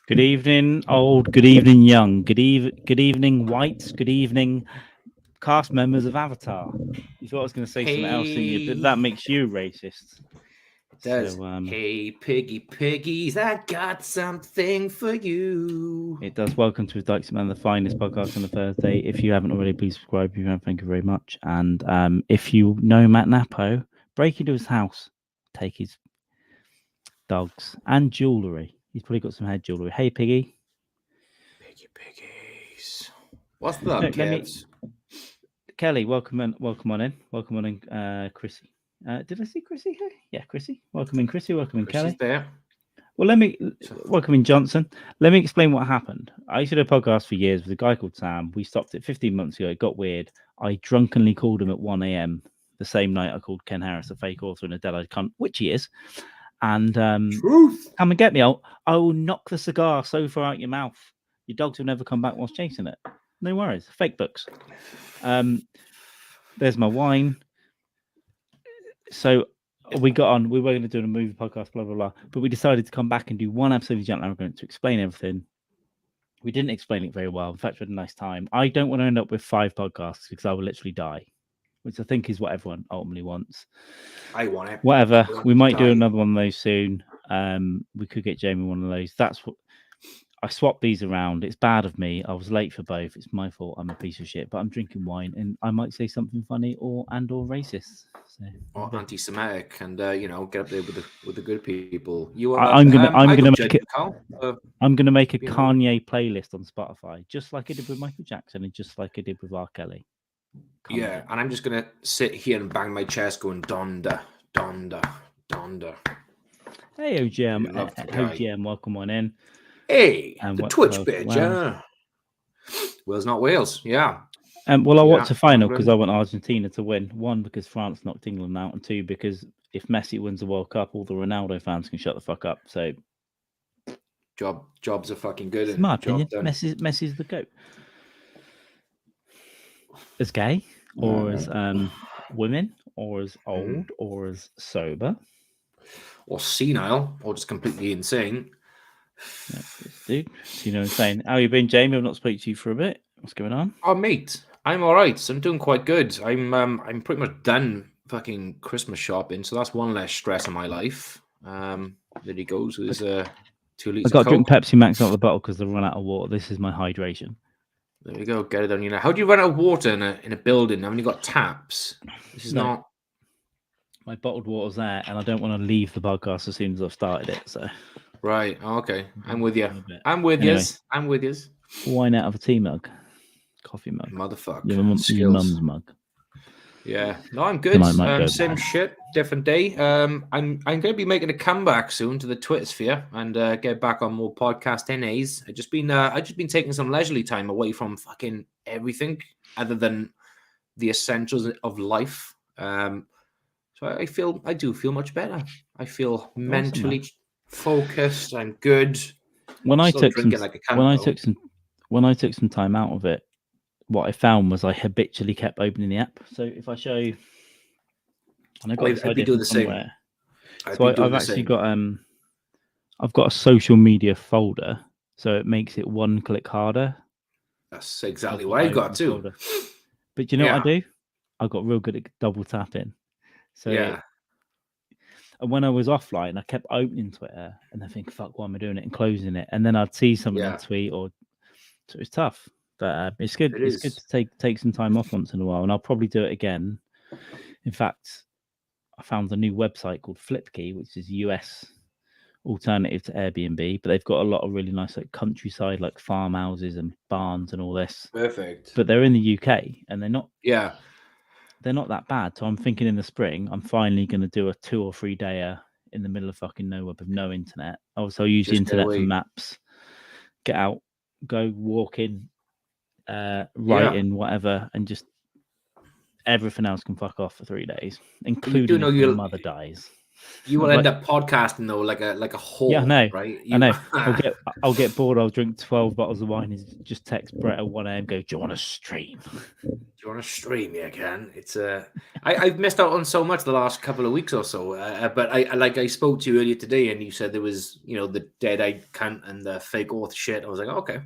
Good evening, old. Good evening, young. Good evening, whites. Good evening, cast members of Avatar. You thought I was going to say something else, didn't you? But that makes you racist. It does. So, Hey, piggies, I got something for you. it does. Welcome to dykes Mann, the finest podcast on a Thursday. If you haven't already, please subscribe. If you haven't, thank you very much. And if you know Matt Napo, break into his house, take his dogs and jewellery. He's probably got some head jewellery. Hey, Piggy. Piggies. What's up, Look, kids? Kelly, welcome on in. Welcome on in, Chrissy. Did I see Chrissy here? Yeah, Chrissy. Welcome in, Chrissy. Welcome in, Kelly. There. Well, welcome in, Johnson. Let me explain what happened. I used to do a podcast for years with a guy called Sam. We stopped it 15 months ago. It got weird. I drunkenly called him at 1 a.m. the same night I called Ken Harris a fake author and a dead-eyed cunt, which he is. And Truth. Come and get me. I will knock the cigar so far out your mouth. Your dogs will never come back whilst chasing it. No worries. Fake books. There's my wine. So we got on. We were going to do a movie podcast, blah, blah, blah. But we decided to come back and do one episode of Gentle Arrogant to explain everything. We didn't explain it very well. In fact, we had a nice time. I don't want to end up with 5 podcasts because I will literally die, which I think is what everyone ultimately wants. I want it. Whatever. We might do another one of those soon. We could get Jamie one of those. That's what I swapped these around. It's bad of me. I was late for both. It's my fault. I'm a piece of shit. But I'm drinking wine, and I might say something funny or racist. So, or anti-Semitic, and get up there with the good people. You are. I'm gonna make a Kanye playlist on Spotify, just like I did with Michael Jackson, and just like I did with R. Kelly. Yeah, and I'm just gonna sit here and bang my chest, going donda, donda, donda. Hey, OGM, welcome on in. Hey, the Twitch bitch, yeah. Wales, not Wales, yeah. Well, I watched the final because I want Argentina to win. 1, because France knocked England out, and 2, because if Messi wins the World Cup, all the Ronaldo fans can shut the fuck up. So, jobs are fucking good. In my opinion, Messi's the GOAT. As gay, or as women, or as old, or as sober, or senile, or just completely insane. Yeah, dude, you know what I'm saying? How you been, Jamie? I've not spoken to you for a bit. What's going on? Oh, mate, I'm all right. I'm doing quite good. I'm pretty much done fucking Christmas shopping, so that's one less stress in my life. There he goes with his 2 liters. I got to drink Pepsi Max out of the bottle because they run out of water. This is my hydration. There we go. Get it on you now. How do you run out of water in a building? Haven't you got taps? This is not. My bottled water's there, and I don't want to leave the podcast as soon as I've started it. So. Right. Oh, okay. I'm with you. I'm with you. I'm with you. Wine out of a tea mug, coffee mug, motherfucker. Your mum's mug. Yeah. No, I'm good. Same shit, different day. I'm going to be making a comeback soon to the Twitter sphere and get back on more podcast NAs. I just been taking some leisurely time away from fucking everything other than the essentials of life. So I do feel much better. I feel mentally focused. I'm good. When I took some time out of it, what I found was I habitually kept opening the app. So if I show you, and I'd be doing the same. So I've actually got I've got a social media folder, so it makes it one click harder. That's exactly what I got too. Folder. But you know what I do? I got real good at double tapping. So and when I was offline, I kept opening Twitter and I think, fuck, why am I doing it? And closing it. And then I'd see something in a tweet so it's tough. But it's good. It's good to take some time off once in a while. And I'll probably do it again. In fact, I found a new website called Flipkey, which is a US alternative to Airbnb. But they've got a lot of really nice countryside, farmhouses and barns and all this. Perfect. But they're in the UK and they're not. Yeah. They're not that bad. So I'm thinking in the spring, I'm finally going to do a 2 or 3 dayer in the middle of fucking nowhere with no internet. Also, use the internet for maps. Get out, go walking, writing, whatever, and just everything else can fuck off for 3 days, including if your mother dies. You will end up podcasting though, like a whole. Yeah, I know. Right? I know. I'll get bored. I'll drink 12 bottles of wine and just text Brett at 1 a.m. Go, do you want to stream? Do you you want to stream, you can. It's I've missed out on so much the last couple of weeks or so. But I spoke to you earlier today, and you said there was the dead-eyed cunt and the fake auth shit. I was like, okay.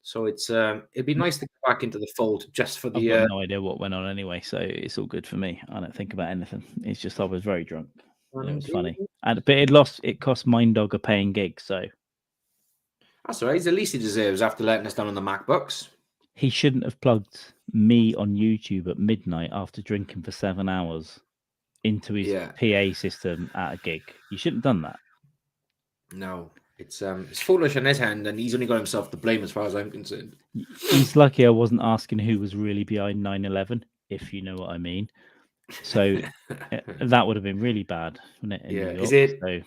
So it'd be nice to get back into the fold just for the. I've got no idea what went on anyway, so it's all good for me. I don't think about anything. It's just I was very drunk. It was funny, but it cost Minddog a paying gig, so that's all right. It's the least he deserves after letting us down on the MacBooks. He shouldn't have plugged me on YouTube at midnight after drinking for 7 hours into his PA system at a gig. You shouldn't have done that. No, it's foolish on his hand, and he's only got himself to blame as far as I'm concerned. He's lucky I wasn't asking who was really behind 9/11, if you know what I mean. So that would have been really bad, wouldn't it? Yeah. Is it? So,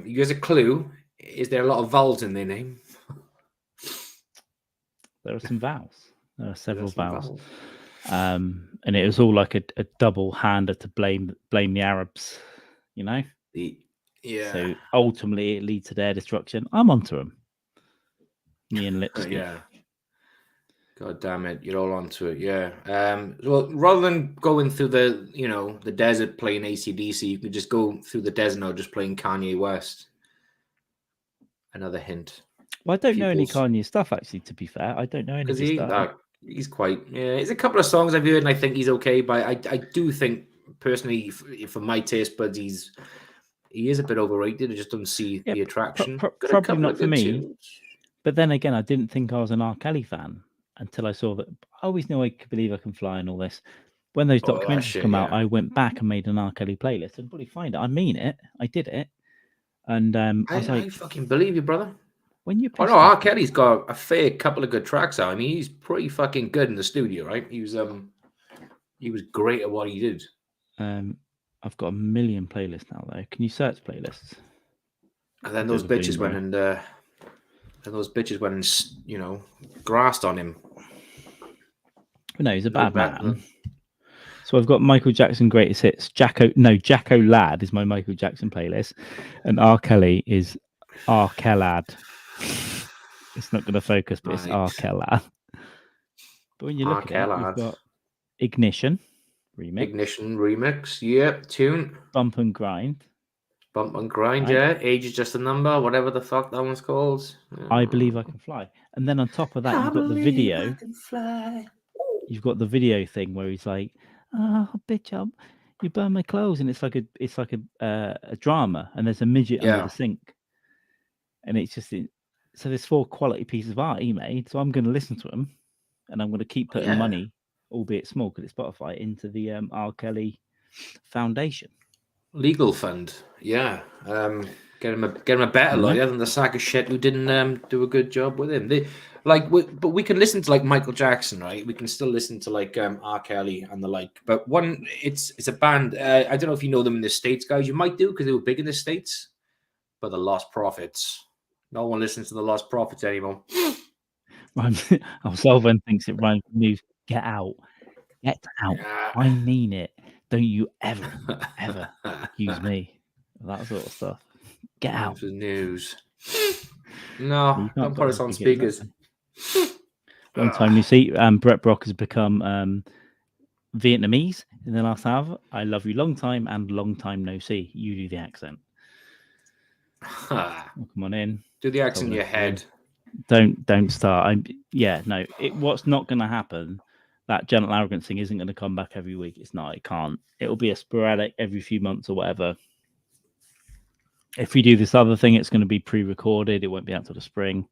you guys a clue? Is there a lot of vowels in their name? There are some vowels. There are several vowels. And it was all like a double hander to blame the Arabs, Yeah. So ultimately, it leads to their destruction. I'm onto them. Me and Lipstick. Yeah. God damn it! You're all onto it. Yeah. Well, rather than going through the desert playing AC/DC, you could just go through the desert now, just playing Kanye West. Another hint. Well, I don't know any Kanye stuff, actually, to be fair. I don't know any stuff. He's quite... Yeah, there's a couple of songs I've heard, and I think he's okay, but I do think, personally, for my taste buds, he is a bit overrated. I just don't see the attraction. Probably not for me. Tunes. But then again, I didn't think I was an R. Kelly fan until I saw that. I always knew I could believe I can fly and all this. When those documentaries come out, I went back and made an R. Kelly playlist and probably find it. I mean it. I did it. And I was like, I fucking believe you, brother. When you R. Kelly's got a fair couple of good tracks out. I mean, he's pretty fucking good in the studio, right? He was great at what he did. I've got a million playlists now, though. Can you search playlists? And then those bitches went and grassed on him. No, he's a bad man. So I've got Michael Jackson greatest hits. Jacko Lad is my Michael Jackson playlist, and R. Kelly is R. Kellad. It's not going to focus, but it's R. Kellad. But when you look at it, we've got Ignition remix. Yep. Tune. Bump and Grind. Right. Yeah. Age is just a number, whatever the fuck that one's called. I Believe I Can Fly. And then on top of that, you've got the video. You've got the video thing where he's like, "Oh, bitch, you burn my clothes," and it's like a drama, and there's a midget under the sink, and it's just so there's 4 quality pieces of art he made. So I'm going to listen to them, and I'm going to keep putting money, albeit small, because it's Spotify, into the R. Kelly Foundation legal fund. Yeah, get him a better lawyer than the sack of shit who didn't do a good job with him. But we can listen to like Michael Jackson, right? We can still listen to like R. Kelly and the like. But it's a band. I don't know if you know them in the States, guys. You might do because they were big in the States. But the Lost Prophets. No one listens to the Lost Prophets anymore. Sullivan thinks it rhymes with get out. Get out. Yeah. I mean it. Don't you ever use me. That sort of stuff. Get out. The news. No, don't put us on speakers. Long time no see. Brett Brock has become Vietnamese in the last hour. I love you long time and long time no see. You do the accent. Come on in. Do the accent in your head. Don't start. What's not going to happen, that gentle arrogance thing isn't going to come back every week. It's not. It can't. It'll be a sporadic every few months or whatever. If we do this other thing, it's going to be pre-recorded. It won't be out till the spring.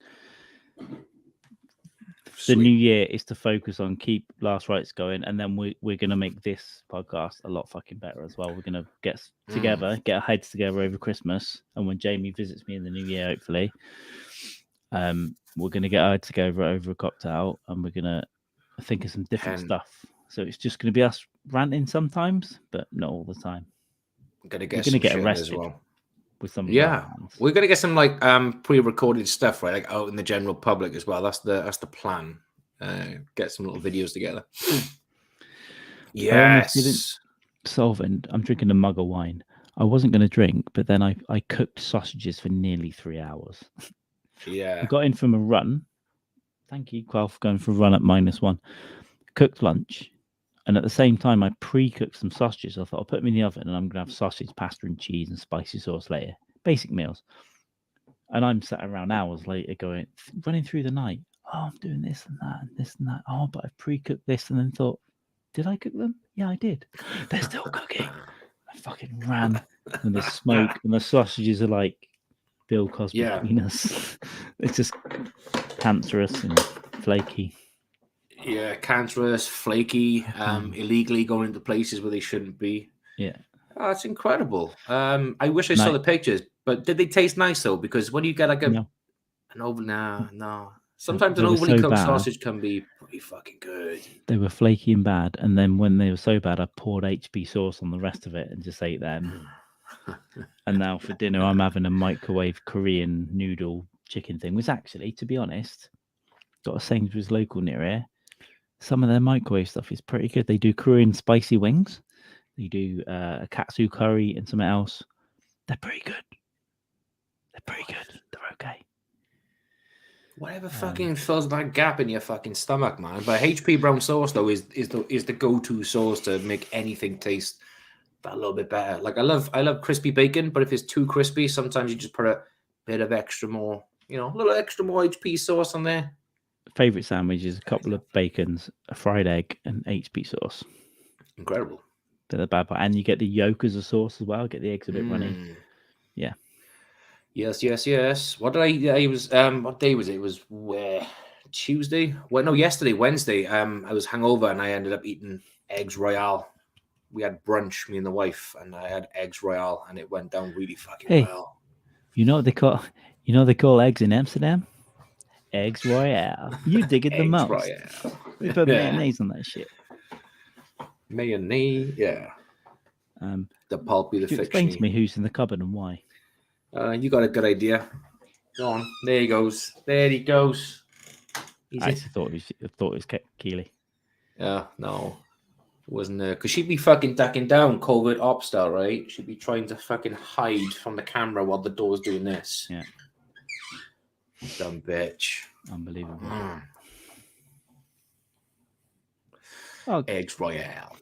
Sweet. The new year is to focus on keep Last Rites going, and then we're going to make this podcast a lot fucking better as well. We're going to get together, get our heads together over Christmas, and when Jamie visits me in the new year, hopefully, we're going to get our heads together over a cocktail, and we're going to think of some different stuff. So it's just going to be us ranting sometimes, but not all the time. We're going to get arrested as well. With some we're gonna get some like pre-recorded stuff, right, like out in the general public as well. That's the plan. Get some little videos together. Yes. Solvent. I'm drinking a mug of wine. I wasn't going to drink, but then I cooked sausages for nearly 3 hours. Yeah. I got in from a run. Thank you, Qual, for going for a run at -1. cooked lunch, and at the same time, I pre-cooked some sausages. I thought I'll put them in the oven, and I'm gonna have sausage, pasta, and cheese, and spicy sauce later. Basic meals. And I'm sat around hours later, running through the night. Oh, I'm doing this and that, and this and that. Oh, but I pre-cooked this, and then thought, did I cook them? Yeah, I did. They're still cooking. I fucking ran, and the smoke, and the sausages are like Bill Cosby penis. It's just cancerous and flaky. Yeah, cancerous, flaky, illegally going into places where they shouldn't be. Yeah. Oh, it's incredible. I wish I saw the pictures, but did they taste nice though? Because when you get like an no. Sometimes an overly cooked sausage can be pretty fucking good. They were flaky and bad, and then when they were so bad, I poured HP sauce on the rest of it and just ate them. And now for dinner, I'm having a microwave Korean noodle chicken thing, which actually, to be honest, got a Sainsbury's local near here. Some of their microwave stuff is pretty good. They do Korean spicy wings. They do a katsu curry and something else. They're pretty good. They're okay. Whatever fucking fills that gap in your fucking stomach, man. But HP brown sauce though is the go-to sauce to make anything taste that little bit better. Like I love crispy bacon, but if it's too crispy, sometimes you just put a bit of extra more, a little extra more HP sauce on there. Favorite sandwich is a couple of bacons, a fried egg, and HP sauce. Incredible. They're the bad part, and you get the yolk as a sauce as well. Get the eggs a bit runny. Yeah. Yes. What did I eat? It was what day was it? It was Tuesday. Well, no, yesterday, Wednesday. I was hungover and I ended up eating eggs Royale. We had brunch, me and the wife, and I had eggs Royale, and it went down really fucking well. You know what they call eggs in Amsterdam? Eggs Royale. You dig it the most. Royale. We put mayonnaise on that shit. Mayonnaise, yeah. The pulpy, the fiction. Explain to me who's in the cupboard and why. You got a good idea. Go on. There he goes. I actually thought it was Keely. No. It wasn't there. Because she'd be fucking ducking down, COVID op style, right? She'd be trying to fucking hide from the camera while the door's doing this. Yeah. Dumb bitch. Unbelievable. Eggs Royale.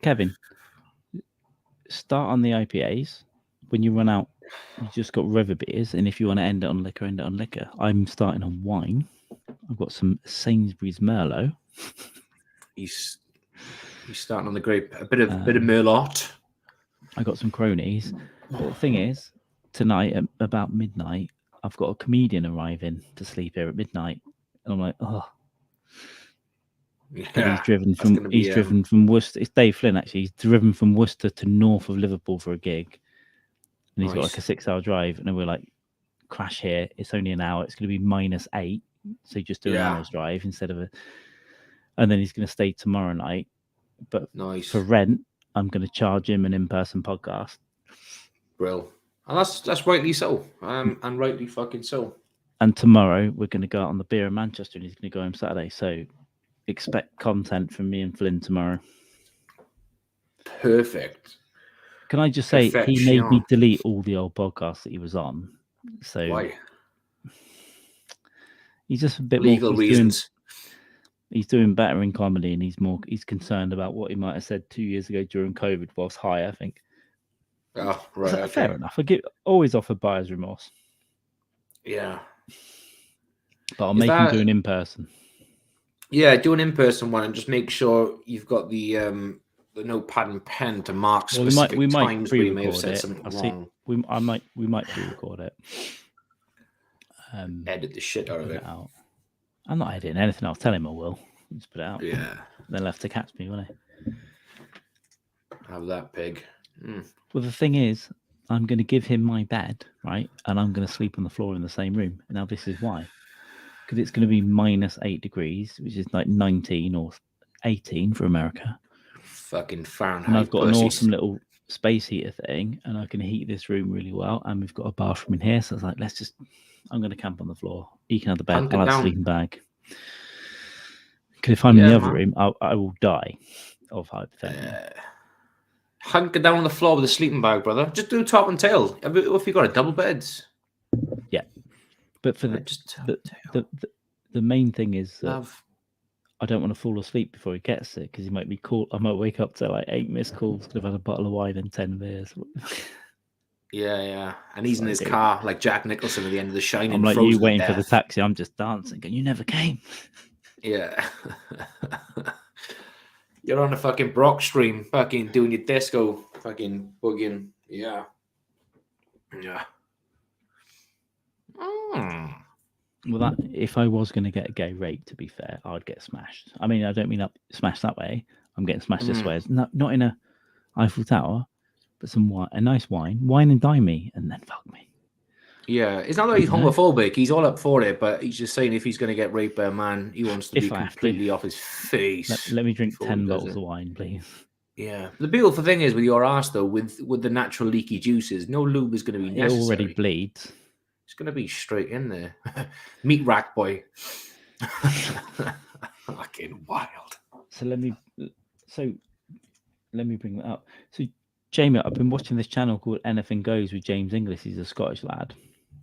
Kevin, start on the IPAs. When you run out, you just got river beers, and if you want to end it on liquor, end it on liquor. I'm starting on wine. I've got some Sainsbury's Merlot. He's starting on the grape. A bit of Merlot. I got some cronies. But the thing is, tonight at about midnight, I've got a comedian arriving to sleep here at midnight, and I'm like, oh. Yeah, he's driven from Worcester. It's Dave Flynn actually. He's driven from Worcester to north of Liverpool for a gig. And he's got like a 6-hour drive, and then we're like, crash here. It's only an hour. It's going to be -8, so you just do an hour's drive instead of and then he's going to stay tomorrow night. But for rent, I'm going to charge him an in-person podcast. Brill. And that's rightly so. And rightly fucking so. And tomorrow we're going to go out on the beer in Manchester, and he's going to go home Saturday. So expect content from me and Flynn tomorrow. Perfect. Can I just say, he made me delete all the old podcasts that he was on. So why? He's just a bit legal reasons. He's doing better in comedy, and he's concerned about what he might have said 2 years ago during COVID whilst high, I think. Oh, right. Okay. Fair enough. Always offer buyer's remorse. Yeah. But I'll make him do an in-person. Yeah, do an in-person one and just make sure you've got the notepad and pen to mark specific times where you may have said something wrong. We might pre-record it. Edit the shit out of it. I'm not editing anything. I'll tell him I will. Just put it out. Yeah. Then he'll have to catch me, won't he? Have that pig. Well, the thing is, I'm going to give him my bed, right? And I'm going to sleep on the floor in the same room. Now, this is why. Because it's going to be -8 degrees, which is like 19 or 18 for America. Fucking Fahrenheit. And I've got an awesome little space heater thing, and I can heat this room really well. And we've got a bathroom in here, so I was like, I'm going to camp on the floor. You can have the bed. I'll have a sleeping bag. Because if I'm in the other room, I will die of hypothermia. Hunker down on the floor with a sleeping bag, brother. Just do top and tail. If you got a double beds. Yeah. But for the main thing is I don't want to fall asleep before he gets it because he might be called. I might wake up to like 8 missed calls because I've had a bottle of wine and 10 beers. Yeah. And he's in his car like Jack Nicholson at the end of The Shining. I'm like you waiting for the taxi. I'm just dancing. Going, you never came. Yeah. You're on a fucking Brock stream, fucking doing your disco, fucking boogieing. Yeah. Well, that if I was going to get a gay rape, to be fair, I'd get smashed. I mean, I don't mean smashed that way. I'm getting smashed this way. It's not in a Eiffel Tower, but a nice wine and dine me, and then fuck me. Yeah, it's not that he's homophobic. He's all up for it, but he's just saying if he's going to get raped by a man, he wants to be completely off his face. Let me drink 10 bottles of wine, please. Yeah. The beautiful thing is with your ass, though, with the natural leaky juices, no lube is going to be necessary. It already bleeds. It's going to be straight in there. Meat rack boy. Fucking wild. So let me bring that up. So, Jamie, I've been watching this channel called Anything Goes with James Inglis. He's a Scottish lad.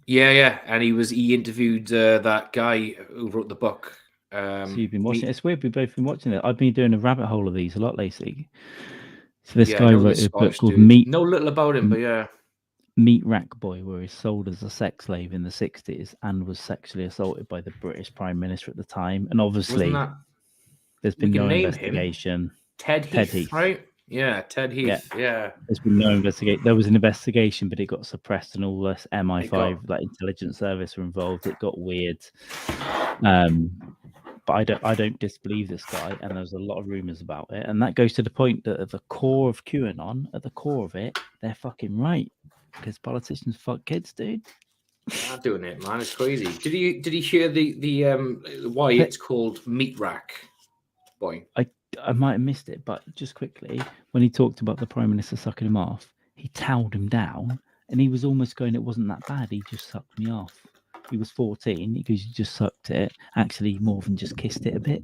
Yeah. And he interviewed that guy who wrote the book. So you've been watching it. It's weird. We've both been watching it. I've been doing a rabbit hole of these a lot lately. So this guy wrote a book called Meat. Know little about him, but yeah. Meat Rack Boy, where he's sold as a sex slave in the 60s and was sexually assaulted by the British Prime Minister at the time. And obviously, there's been no investigation. Ted Heath, right? Yeah, Ted Heath. Yeah. There's been no investigation. There was an investigation, but it got suppressed, and all this MI5, like intelligence service, were involved. It got weird. But I don't disbelieve this guy, and there's a lot of rumors about it. And that goes to the point that at the core of QAnon, at the core of it, they're fucking right. Because politicians fuck kids, dude. They're not doing it, man. It's crazy. Did he hear the why it's called Meat Rack Boy? I might have missed it, but just quickly, when he talked about the Prime Minister sucking him off, he towed him down, and he was almost going, "It wasn't that bad. He just sucked me off." He was 14. He goes, "You just sucked it. Actually, more than just kissed it a bit."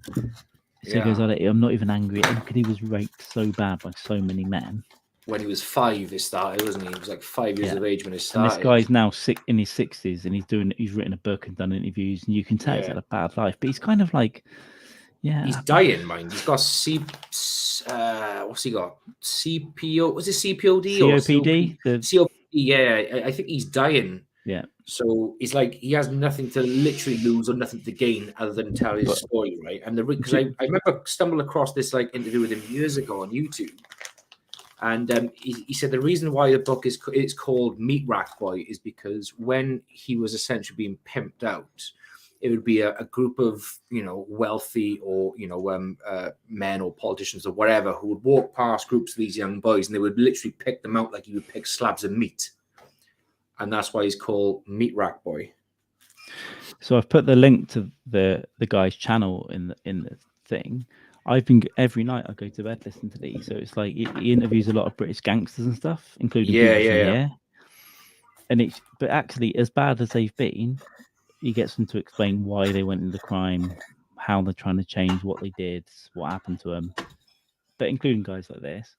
So he goes, "I'm not even angry at him because he was raped so bad by so many men." When he was 5, it started, wasn't he? He was like 5 years of age when it started. And this guy's now in his 60s, and he's written a book and done interviews, and you can tell he's had a bad life. But he's kind of like, he's dying, mind. He's got what's he got? CPO? Was it CPOD COPD? COPD. Yeah, I think he's dying. Yeah. So it's like he has nothing to literally lose or nothing to gain other than tell his story, right? And because I remember stumbling across this like interview with him years ago on YouTube. And he said the reason why the book is called Meat Rack Boy is because when he was essentially being pimped out, it would be a group of, wealthy or, men or politicians or whatever who would walk past groups of these young boys, and they would literally pick them out like you would pick slabs of meat. And that's why he's called Meat Rack Boy. So I've put the link to the guy's channel in the thing. I've been every night I go to bed listening to these. So it's like he interviews a lot of British gangsters and stuff, including people from here. And but actually, as bad as they've been, he gets them to explain why they went into crime, how they're trying to change what they did, what happened to them. But including guys like this.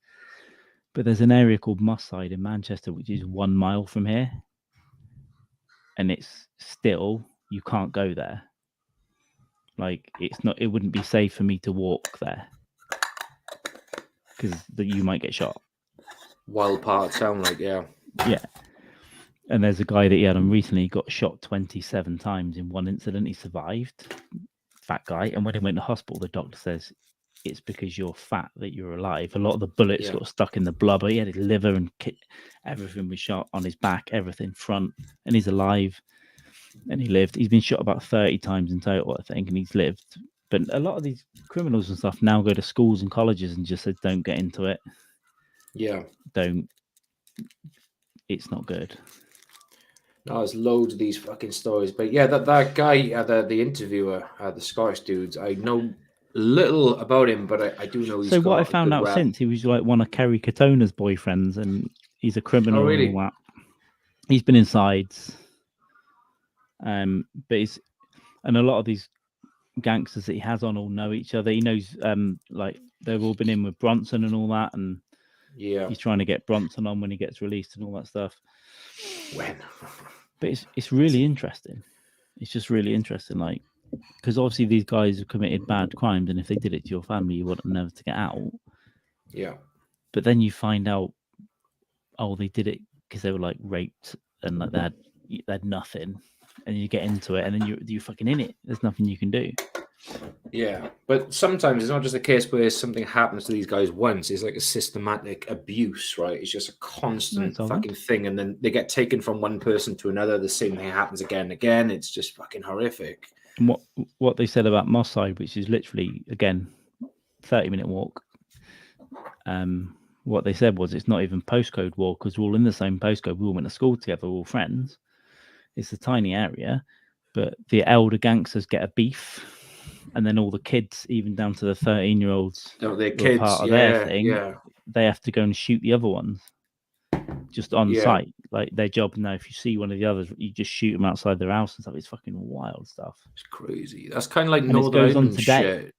But there's an area called Mustside in Manchester, which is 1 mile from here, and it's still you can't go there. Like it wouldn't be safe for me to walk there because you might get shot. Wild part sound like, yeah. And there's a guy that he had on recently, got shot 27 times in one incident. He survived, fat guy. And when he went to hospital, the doctor says it's because you're fat that you're alive. A lot of the bullets got stuck in the blubber. He had his liver and everything was shot on his back, everything front, and he's alive. And he lived. He's been shot about 30 times in total, I think, and he's lived. But a lot of these criminals and stuff now go to schools and colleges and just say, don't get into it. Yeah. Don't. It's not good. No, there's loads of these fucking stories. But yeah, that guy, the interviewer, the Scottish dudes, I know little about him, but I do know he's So what I found out since, he was like one of Kerry Katona's boyfriends, and he's a criminal. Oh, really? And all that. He's been inside. But and a lot of these gangsters that he has on all know each other. He knows, like they've all been in with Bronson and all that, and he's trying to get Bronson on when he gets released and all that stuff. When? But it's really interesting. It's just really interesting. Like because obviously these guys have committed bad crimes, and if they did it to your family, you want them never to get out. Yeah. But then you find out, oh, they did it because they were like raped and like they had nothing, and you get into it, and then you're fucking in it. There's nothing you can do. Yeah, but sometimes it's not just a case where something happens to these guys once. It's like a systematic abuse, right? It's just a constant fucking thing, and then they get taken from one person to another. The same thing happens again and again. It's just fucking horrific. And what they said about Moss Side, which is literally again 30-minute walk. What they said was it's not even postcode war because we're all in the same postcode. We all went to school together. We're all friends. It's a tiny area, but the elder gangsters get a beef, and then all the kids, even down to the 13-year-olds, their kids, part of their thing. They have to go and shoot the other ones just on site, like their job. Now, if you see one of the others, you just shoot them outside their house and stuff. It's fucking wild stuff. It's crazy. That's kind of like Northern Ireland shit.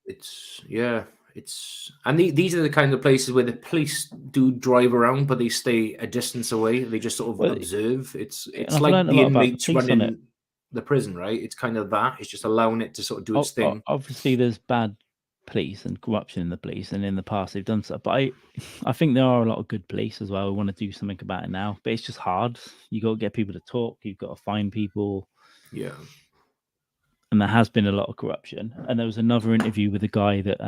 And these are the kind of places where the police do drive around, but they stay a distance away. They just sort of observe. It's like the inmates running the prison, right? It's kind of that. It's just allowing it to sort of do its thing. Obviously, there's bad police and corruption in the police, and in the past they've done stuff. But I think there are a lot of good police as well. We want to do something about it now, but it's just hard. You got to get people to talk. You've got to find people. Yeah. And there has been a lot of corruption. And there was another interview with a guy that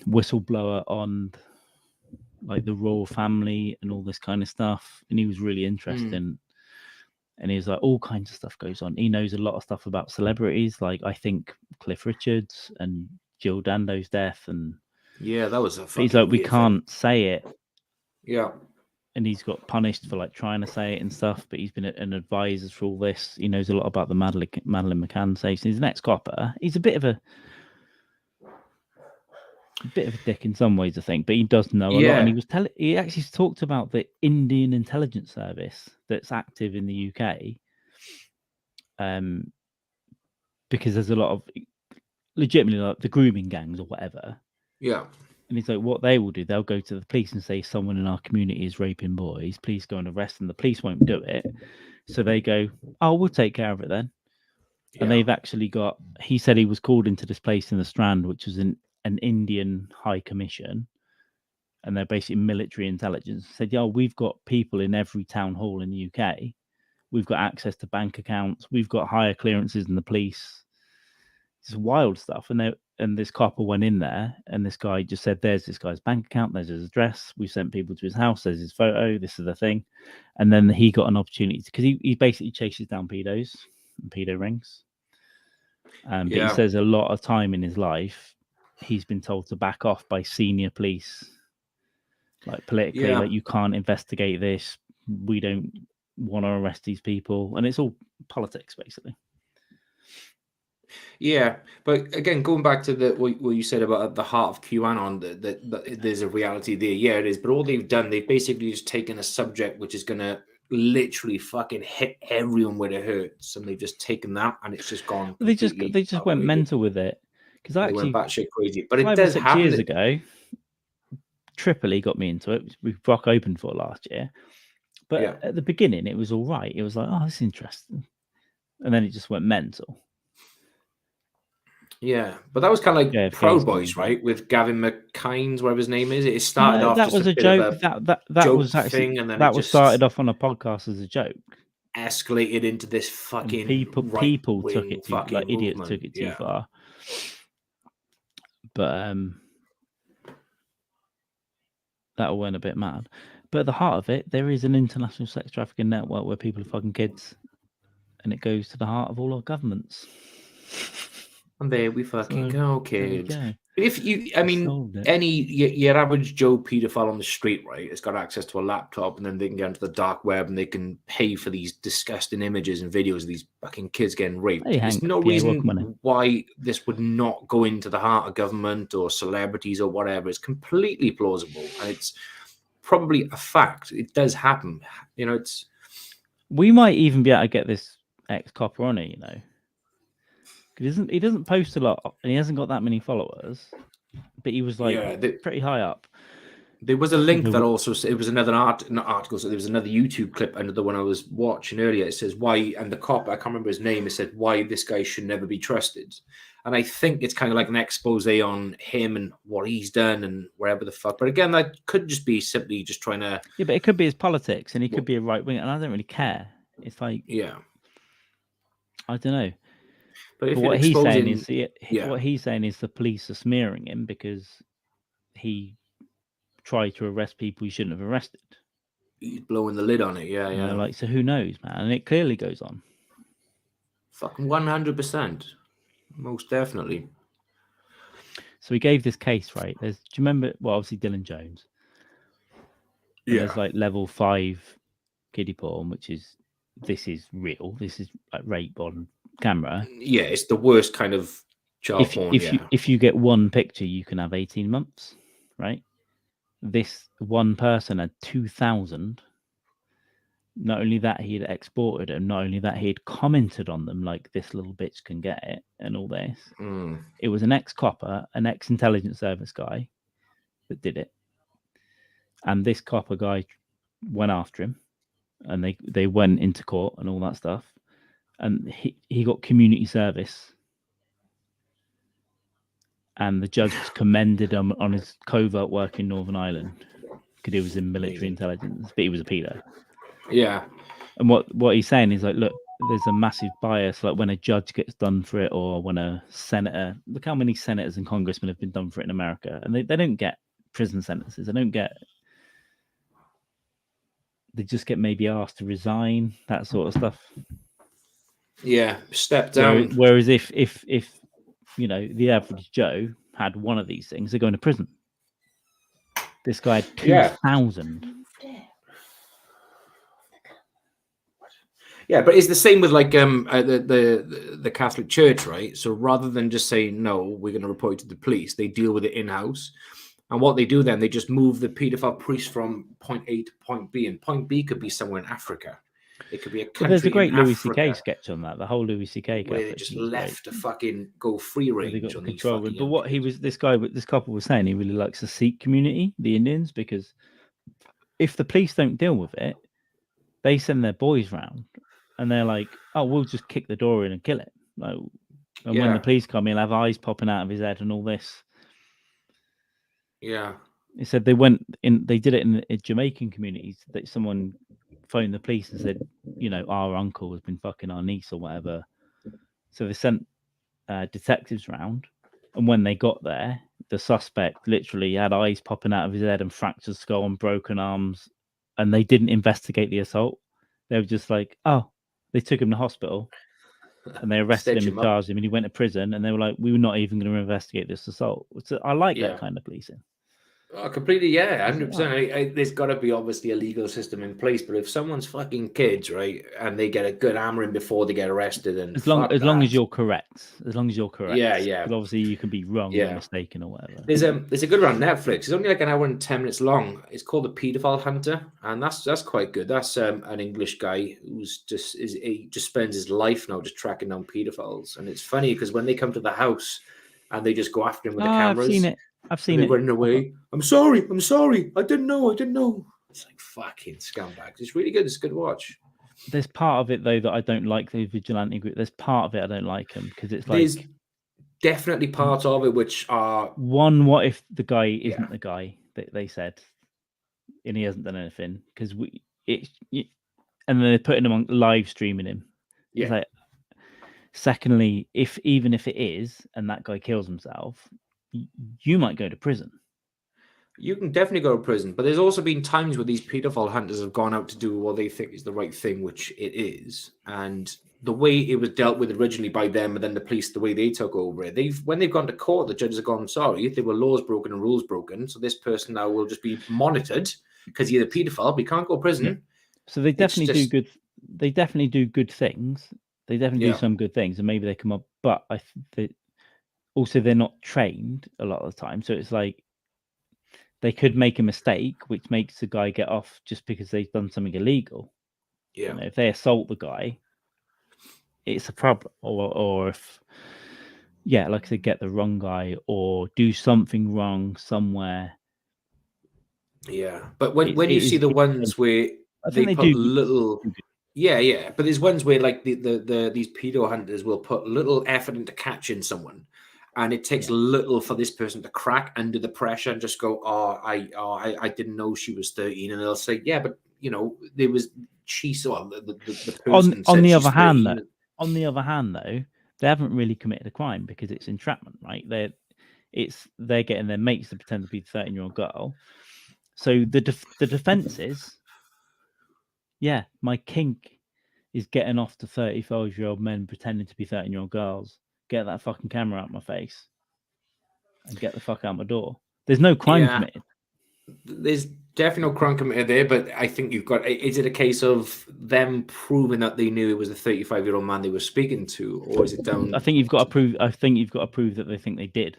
whistleblower on like the royal family and all this kind of stuff, and he was really interesting. And he's like, all kinds of stuff goes on. He knows a lot of stuff about celebrities, like I think Cliff Richards and Jill Dando's death. And yeah, that was a. He's like, we can't say it. Yeah. And he's got punished for like trying to say it and stuff, but he's been an advisor for all this. He knows a lot about the Madeleine McCann case. He's an ex-copper. He's a bit of a dick in some ways, I think, but he does know a lot. And he actually talked about the Indian intelligence service that's active in the UK, because there's a lot of legitimately like the grooming gangs or whatever. Yeah. And he's like, what they will do, they'll go to the police and say someone in our community is raping boys. Please go and arrest them. The police won't do it. So they go, oh, we'll take care of it then. Yeah. And they've actually got, he said he was called into this place in the Strand, which was an Indian High Commission. And they're basically military intelligence. Said, yeah, we've got people in every town hall in the UK. We've got access to bank accounts. We've got higher clearances than the police. It's wild stuff. And this copper went in there, and this guy just said, there's this guy's bank account, there's his address, we sent people to his house, there's his photo, this is the thing. And then he got an opportunity, because he basically chases down pedos and pedo rings. But he says a lot of time in his life, he's been told to back off by senior police, like politically, like you can't investigate this, we don't want to arrest these people. And it's all politics, basically. Yeah, but again, going back to what you said about the heart of QAnon, that there's a reality there. Yeah, it is. But all they've done, they've basically just taken a subject which is going to literally fucking hit everyone where it hurts, and they've just taken that, and it's just gone. They just went mental with it, because I actually went batshit crazy. But 5 or 6 years ago, Tripoli got me into it. We rock open for last year, but at the beginning it was all right. It was like, oh, that's interesting, and then it just went mental. Yeah, but that was kind of like Proud Boys, right? With Gavin McKines, whatever his name is. It started off. That was a joke. That was actually thing, and then that was started off on a podcast as a joke. Escalated into this fucking and people took it too, like idiots took it too far. But that all went a bit mad. But at the heart of it, there is an international sex trafficking network where people are fucking kids, and it goes to the heart of all our governments. And there we fucking go, kids. If you, I mean, your average Joe pedophile on the street, right, has got access to a laptop, and then they can get into the dark web and they can pay for these disgusting images and videos of these fucking kids getting raped. There's no reason why this would not go into the heart of government or celebrities or whatever. It's completely plausible, and it's probably a fact. It does happen. You know, it's. We might even be able to get this ex-copper on it, you know. He doesn't post a lot, and he hasn't got that many followers, but he was like pretty high up. There was a link that also, it was another article, so there was another YouTube clip under the one I was watching earlier. It says why, and the cop, I can't remember his name, it said why this guy should never be trusted. And I think it's kind of like an expose on him and what he's done and wherever the fuck. But again, that could just be simply just trying to... Yeah, but it could be his politics, and he could be a right winger, and I don't really care. It's like... Yeah. I don't know. But what he's saying is what he's saying is the police are smearing him because he tried to arrest people he shouldn't have arrested. He's blowing the lid on it, yeah. Like, so who knows, man? And it clearly goes on. Fucking 100%. Most definitely. So he gave this case, right? Do you remember? Well, obviously Dylan Jones. And there's like level 5 kiddie porn, which is this is real. This is like rape on camera. Yeah, it's the worst kind of child porn. If you get one picture, you can have 18 months, right? This one person had 2,000. Not only that, he had exported them. Not only that, he had commented on them like this little bitch can get it and all this. It was an ex-copper, an ex-intelligence service guy that did it. And this copper guy went after him, and they went into court and all that stuff. And he got community service. And the judge commended him on his covert work in Northern Ireland because he was in military intelligence, but he was a pedo. Yeah. And what he's saying is like, look, there's a massive bias. Like when a judge gets done for it, or when a senator, look how many senators and congressmen have been done for it in America, and they don't get prison sentences. They just get maybe asked to resign, that sort of stuff. Yeah, step down. Whereas if you know, the average Joe had one of these things, they're going to prison. This guy had 2,000. Yeah, but it's the same with like the Catholic Church, right? So rather than just say no, we're going to report it to the police, they deal with it in-house. And what they do then, they just move the paedophile priest from point A to point B, and point B could be somewhere in Africa. It could be a country. There's a great Louis C.K. sketch on that. The whole Louis C.K. where they just left to fucking go free range on these fucking. But what this couple was saying, he really likes the Sikh community, the Indians, because if the police don't deal with it, they send their boys round, and they're like, "Oh, we'll just kick the door in and kill it." Like, and when the police come, he'll have eyes popping out of his head and all this. Yeah. He said they went in. They did it in Jamaican communities. That someone phoned the police and said, you know, our uncle has been fucking our niece or whatever. So they sent detectives round, and when they got there, the suspect literally had eyes popping out of his head and fractured skull and broken arms, and they didn't investigate the assault. They were just like, oh, they took him to hospital, and they arrested him and charged him, and he went to prison, and they were like, we were not even going to investigate this assault. So I like that kind of policing. Oh, completely, yeah, 100%. There's got to be obviously a legal system in place, but if someone's fucking kids, right, and they get a good hammering before they get arrested, and as long as you're correct, yeah. But obviously you can be wrong or mistaken or whatever. There's a good one on Netflix. It's only like an hour and 10 minutes long. It's called The Pedophile Hunter, and that's quite good. That's an English guy who's he just spends his life now just tracking down pedophiles, and it's funny because when they come to the house and they just go after him with the cameras. I've seen it. Running away. I'm sorry. I didn't know. It's like fucking scumbags. It's really good. It's a good watch. There's part of it though that I don't like, the vigilante group. There's part of it I don't like them because it's like there's definitely parts of it which are one. What if the guy isn't the guy that they said, and he hasn't done anything? Because and then they're putting him on live streaming him. Yeah. It's like, secondly, even if it is, and that guy kills himself, you might go to prison. You can definitely go to prison, but there's also been times where these pedophile hunters have gone out to do what they think is the right thing, which it is. And the way it was dealt with originally by them, and then the police, the way they took over it, when they've gone to court, the judges have gone, sorry, there were laws broken and rules broken, so this person now will just be monitored because he's a pedophile, but he can't go to prison. Yeah. So they definitely do good. They definitely do good things. They definitely do some good things, and maybe they come up. But also, they're not trained a lot of the time. So it's like they could make a mistake, which makes the guy get off just because they've done something illegal. Yeah. You know, if they assault the guy, it's a problem. Or if, like they get the wrong guy or do something wrong somewhere Yeah, but when you see the ones where they put little, but there's ones where like these pedo hunters will put little effort into catching someone, and it takes little for this person to crack under the pressure and just go, I didn't know she was 13, and they'll say, yeah, but she saw the person on said the she's other 13. hand, on the other hand, though, they haven't really committed a crime because it's entrapment, right? They're getting their mates to pretend to be the 13-year-old girl. So the defense is, yeah, my kink is getting off to 35-year-old men pretending to be 13-year-old girls. Get that fucking camera out my face and get the fuck out my door. There's no crime committed. There's definitely no crime committed there, but I think you've got. Is it a case of them proving that they knew it was a 35-year-old man they were speaking to, or is it down? I think you've got to prove. I think you've got to prove that they think they did.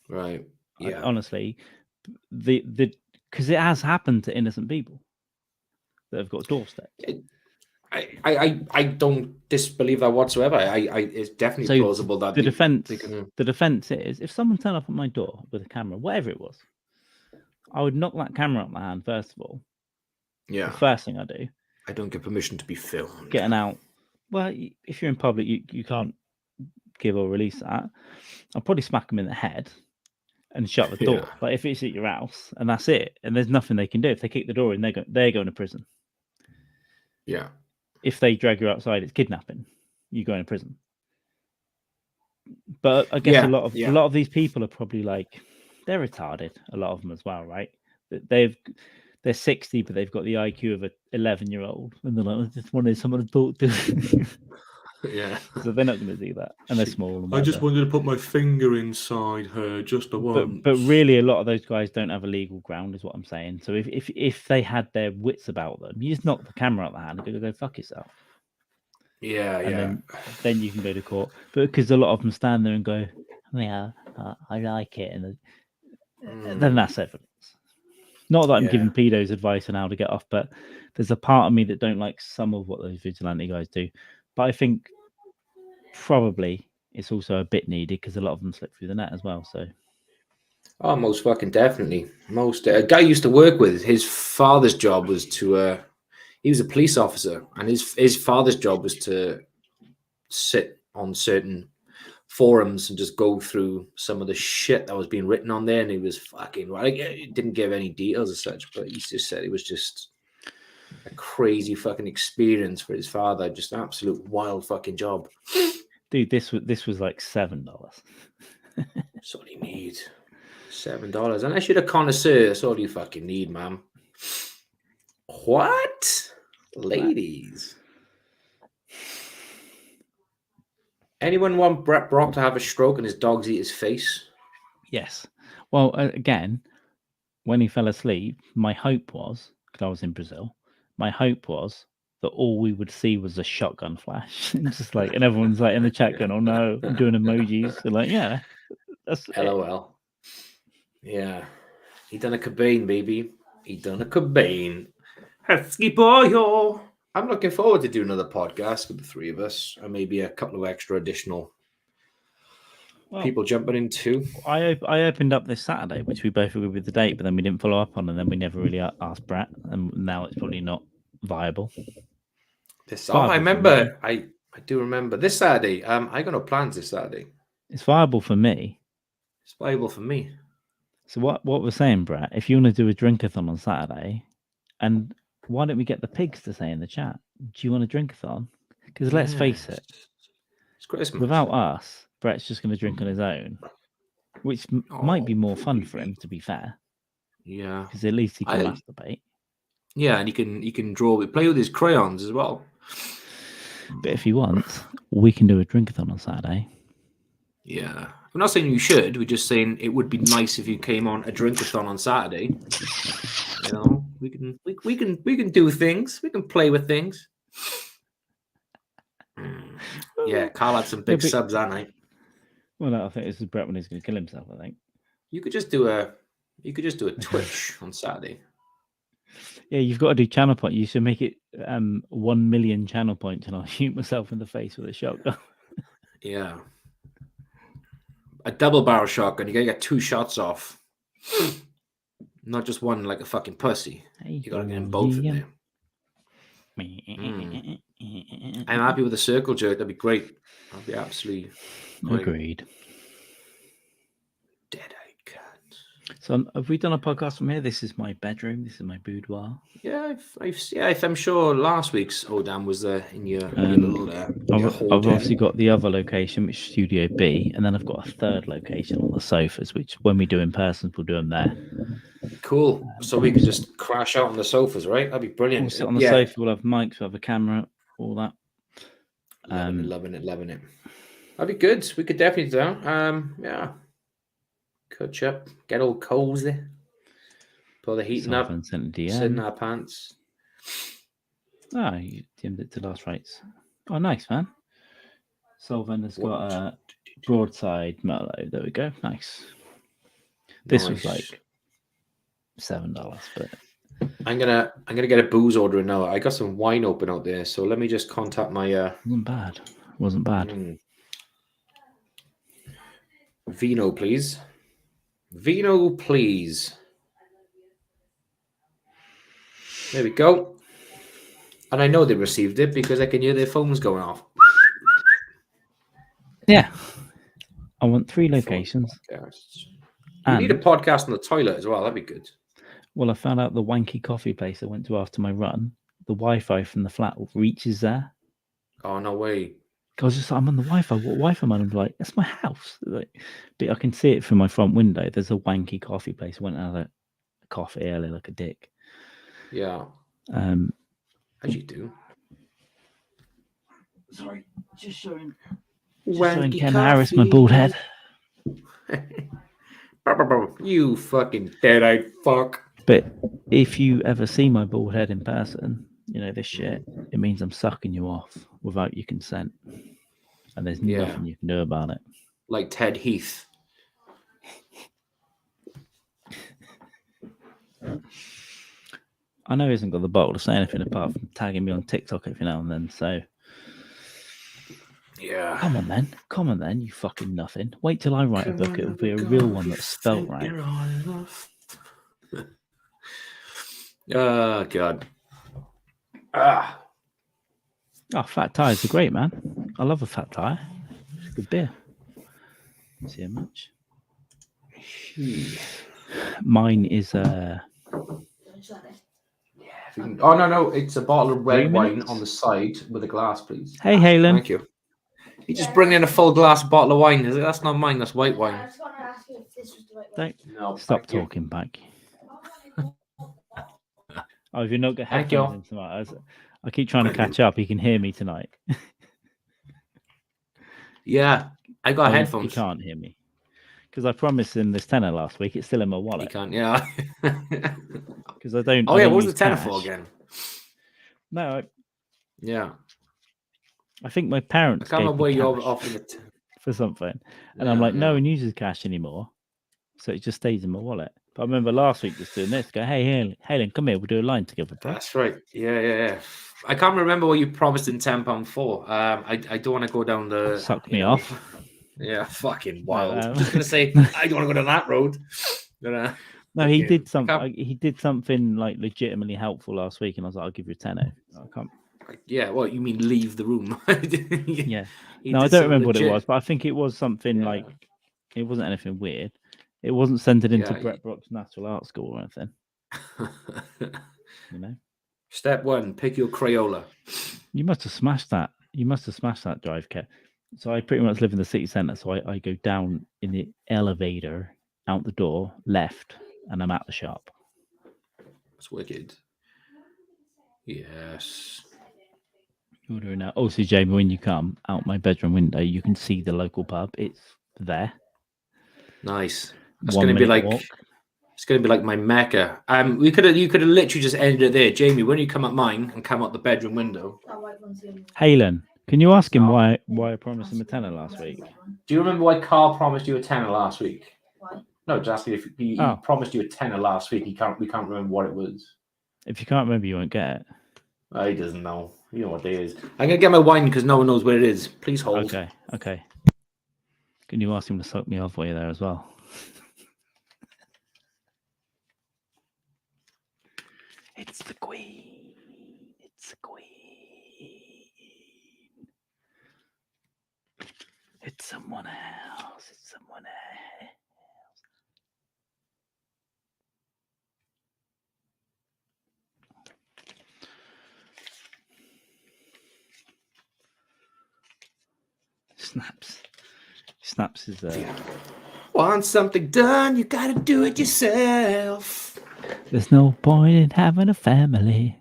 Right. Yeah. Honestly, because it has happened to innocent people that have got doorsteps. I don't disbelieve that whatsoever. It's definitely plausible that the defense is, if someone turned up at my door with a camera, whatever it was, I would knock that camera out my hand first of all. Yeah. The first thing I do. I don't get permission to be filmed. Getting out. Well, if you're in public, you can't give or release that. I'll probably smack them in the head and shut the door. Like if it's at your house and that's it, and there's nothing they can do. If they kick the door in, they're going to prison. Yeah. If they drag you outside, it's kidnapping. You go in prison. But I guess a lot of these people are probably like, they're retarded. A lot of them as well, right? They're 60, but they've got the IQ of an 11-year-old, and they're like, I just wanted someone to talk to. Yeah. So they're not going to do that, and they're small. And I just wanted to put my finger inside her just a once. But really, a lot of those guys don't have a legal ground, is what I'm saying. So if they had their wits about them, you just knock the camera out of the hand and go fuck yourself. Yeah, and then you can go to court. But because a lot of them stand there and go, yeah, I like it, and then that's evidence. Not that I'm giving pedos advice on how to get off, but there's a part of me that don't like some of what those vigilante guys do. But I think probably it's also a bit needed because a lot of them slip through the net as well. So, most fucking definitely. A guy I used to work with, his father's job was to. He was a police officer, and his father's job was to sit on certain forums and just go through some of the shit that was being written on there. And he was fucking right. He didn't give any details as such, but he just said it was just a crazy fucking experience for his father. Just an absolute wild fucking job. Dude, this was like $7. That's all you need. $7. Unless you're a connoisseur, that's all you fucking need, man. What? Ladies. Anyone want Brett Brock to have a stroke and his dogs eat his face? Yes. Well, again, when he fell asleep, my hope was, because I was in Brazil, my hope was that all we would see was a shotgun flash. Just like, and everyone's like in the chat going, oh no, I'm doing emojis. They're like, yeah, that's LOL. Yeah. He done a Cobain, baby. He done a Cobain. Husky boy. I'm looking forward to doing another podcast with the three of us, and maybe a couple of extra additional people jumping in too. I opened up this Saturday, which we both agreed with the date, but then we didn't follow up on, and then we never really asked Brett, and now it's probably not viable. I remember. I do remember this Saturday. I got no plans this Saturday. It's viable for me. It's viable for me. So what we're saying, Brett, if you want to do a drinkathon on Saturday, and why don't we get the pigs to say in the chat, do you want a drinkathon? Because let's face it, it's Christmas. Without us, Brett's just going to drink on his own, which might be more fun for him, to be fair. Yeah. Because at least he can masturbate. Yeah, and he can play with his crayons as well. But if he wants, we can do a drinkathon on Saturday. Yeah. We're not saying you should. We're just saying it would be nice if you came on a drinkathon on Saturday. You know, we can do things. We can play with things. Yeah, Carl had some big subs that night. Well, no, I think this is Brett when he's going to kill himself. I think you could just do a Twitch on Saturday. Yeah, you've got to do channel point. You should make it 1 million channel points, and I'll shoot myself in the face with a shotgun. Yeah, a double barrel shotgun. You gotta get 2 shots off. Not just one like a fucking pussy. You gotta get them both in there. I'm happy with the circle jerk. That'd be great. That'd be absolutely great. Agreed. Dead-eyed cat. So have we done a podcast from here? This is my bedroom. This is my boudoir. Yeah, I'm sure last week's Odam was in your little. I've obviously got the other location, which is Studio B, and then I've got a third location on the sofas, which when we do in person, we'll do them there. Cool. So we could just crash out on the sofas, right? That'd be brilliant. We'll sit on the sofa. We'll have mics. We'll have a camera. All that. Loving it. That'd be good. We could definitely do that. Yeah. Catch up. Get all cozy. Put the heating up. Sit in our pants. You dimmed it to last rates. Oh, nice, man. Solven has got a broadside Merlot. There we go. Nice. This was like $7, but I'm gonna get a booze order now. I got some wine open out there, so let me just contact my. Wasn't bad. Vino, please. Vino, please. There we go. And I know they received it because I can hear their phones going off. Yeah. I want 3 locations. You need a podcast on the toilet as well. That'd be good. Well, I found out the wanky coffee place I went to after my run, the Wi-Fi from the flat reaches there. Oh, no way. I was just like, I'm on the Wi-Fi. What Wi-Fi, man? I'm like, that's my house. Like, but I can see it from my front window. There's a wanky coffee place. I went and had a coffee earlier like a dick. Yeah. As you do. Sorry, just showing Ken Harris my bald head. You fucking dead-eyed fuck. But if you ever see my bald head in person, you know this shit. It means I'm sucking you off without your consent, and there's nothing you can do about it. Like Ted Heath. I know he hasn't got the bottle to say anything apart from tagging me on TikTok every now and then. So, yeah. Come on, then, you fucking nothing. Wait till I write a book. It'll be a real one that's spelled right. Oh, God. Fat tires are great, man. I love a fat tire. It's good beer. See how much? Mine is Oh, no. It's a bottle of red wine on the side with a glass, please. Hey, Halen. Thank you. You just bring in a full glass bottle of wine. That's not mine. That's white wine. I just want to ask you if this was the right wine. No, stop talking back. Oh, if you're not going to headphones tonight, I keep trying to catch up. You can hear me tonight. Yeah, I got headphones. You can't hear me. Because I promised him this tenner last week. It's still in my wallet. You can't, yeah. Because I don't. Oh, yeah, what was the tenner for again? No. Yeah. I think my parents gave me cash for something. And I'm like, no one uses cash anymore. So it just stays in my wallet. But I remember last week just doing this. Go, hey, Helen, come here. We'll do a line together, bro. That's right. Yeah. I can't remember what you promised in £10 for. I don't want to go down the... Suck me off. Yeah, fucking wild. I was just going to say, I don't want to go down that road. No, he did something. He did something like legitimately helpful last week. And I was like, I'll give you a tenner. I can't... Yeah, well, you mean leave the room? Yeah. No, I don't remember what it was, but I think it was something like, it wasn't anything weird. It wasn't centered into Brett Brock's Natural Art School or anything. You know? Step 1, pick your Crayola. You must have smashed that. You must have smashed that drive, Kev. So I pretty much live in the city centre. So I go down in the elevator, out the door, left, and I'm at the shop. That's wicked. Yes. You're doing that. Also, Jamie, when you come out my bedroom window, you can see the local pub. It's there. Nice. It's going to be like walk. It's going to be like my Mecca. You could have literally just ended it there, Jamie. When you come at mine and come out the bedroom window. Halen, can you ask him why I promised him a tenner last week? Do you remember why Carl promised you a tenner last week? Why? No, just asking if he promised you a tenner last week. We can't remember what it was. If you can't remember, you won't get it. He doesn't know. You know what day it is. I'm gonna get my wine because no one knows where it is. Please hold. Okay. Can you ask him to suck me off while you're there as well? It's the Queen. It's the Queen. It's someone else. It's someone else. Snaps is Want something done, you gotta do it yourself. There's no point in having a family.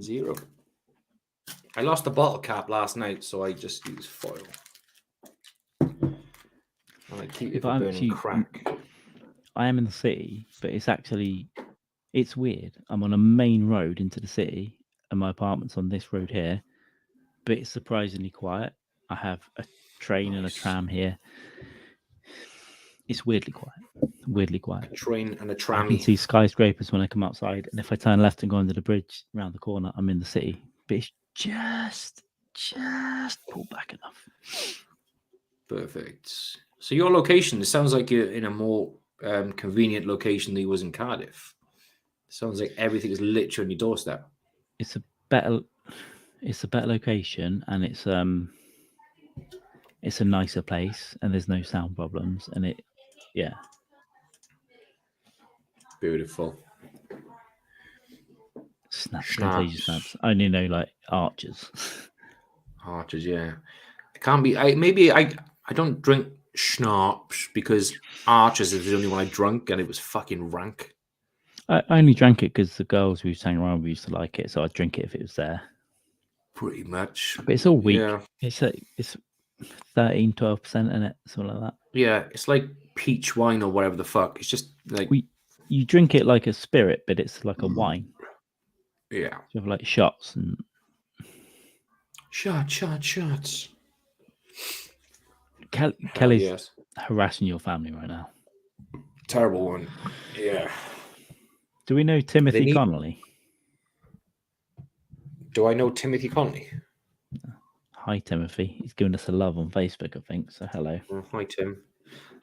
0. I lost a bottle cap last night, so I just used foil. And I keep it for burning crack. I am in the city, but it's weird. I'm on a main road into the city, and my apartment's on this road here, but it's surprisingly quiet. I have a train and a tram here. It's weirdly quiet. A train and a tram. I can see skyscrapers when I come outside, and if I turn left and go under the bridge around the corner, I'm in the city. But it's just pulled back enough. Perfect. So your location, it sounds like you're in a more convenient location than you was in Cardiff. It sounds like everything is literally on your doorstep. It's a better location, and it's a nicer place, and there's no sound problems, and Beautiful. Snaps. I only know like Archers. Archers, yeah. It can't be. I don't drink schnapps because Archers is the only one I drunk, and it was fucking rank. I only drank it because the girls we sang around we used to like it, so I'd drink it if it was there. Pretty much. But it's all weak. Yeah. It's 13-12% in it, something like that. Yeah, it's like peach wine or whatever the fuck. It's just like you drink it like a spirit, but it's like a wine. Yeah. You have like shots and shots. Kelly's harassing your family right now. Terrible one. Yeah. Do we know Timothy Connolly? Do I know Timothy Connolly? Hi, Timothy. He's giving us a love on Facebook, I think. So hello. Oh, hi, Tim.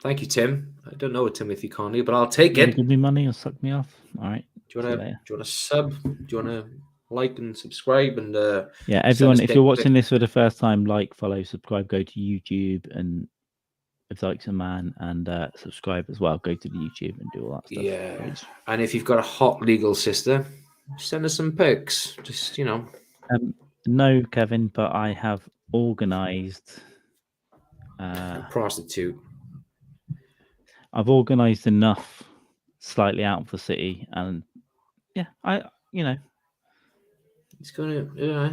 Thank you, Tim. I don't know a Timothy Connolly, but I'll take it. Give me money or suck me off. All right. Do you want to sub? Do you want to like and subscribe? And yeah, everyone, if you're watching this for the first time, like, follow, subscribe, go to YouTube and dykes Mann and subscribe as well. Go to the YouTube and do all that stuff. Yeah. Right. And if you've got a hot legal sister, send us some pics. Just, no, Kevin, but I have organised a prostitute. I've organised enough slightly out of the city, and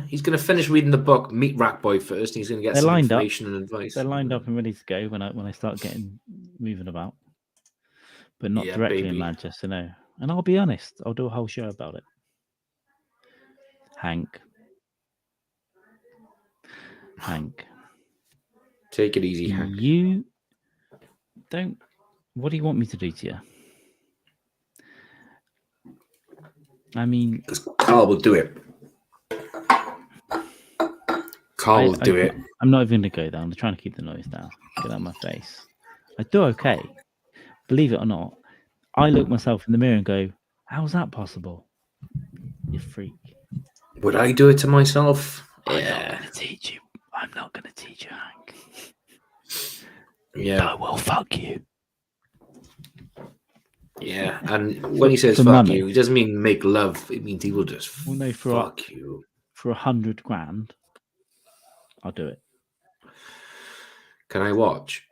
he's gonna finish reading the book Meet Rat Boy first. And he's gonna get some information and advice. They're lined up and ready to go when I start getting moving about, but not directly in Manchester, no. And I'll be honest, I'll do a whole show about it. Hank, take it easy, Hank. You don't. What do you want me to do to you? I mean, Carl will do it. Carl will do it. I'm not even going to go there. I'm trying to keep the noise down. Get out of my face. I do okay. Believe it or not, I look myself in the mirror and go, how's that possible? You freak. Would I do it to myself? I'm not going to teach you. I'm not going to teach you, Hank. Yeah. I will fuck you. Yeah, and when he says fuck money, you, he doesn't mean make love. It means he will just fuck you. For $100,000, I'll do it. Can I watch?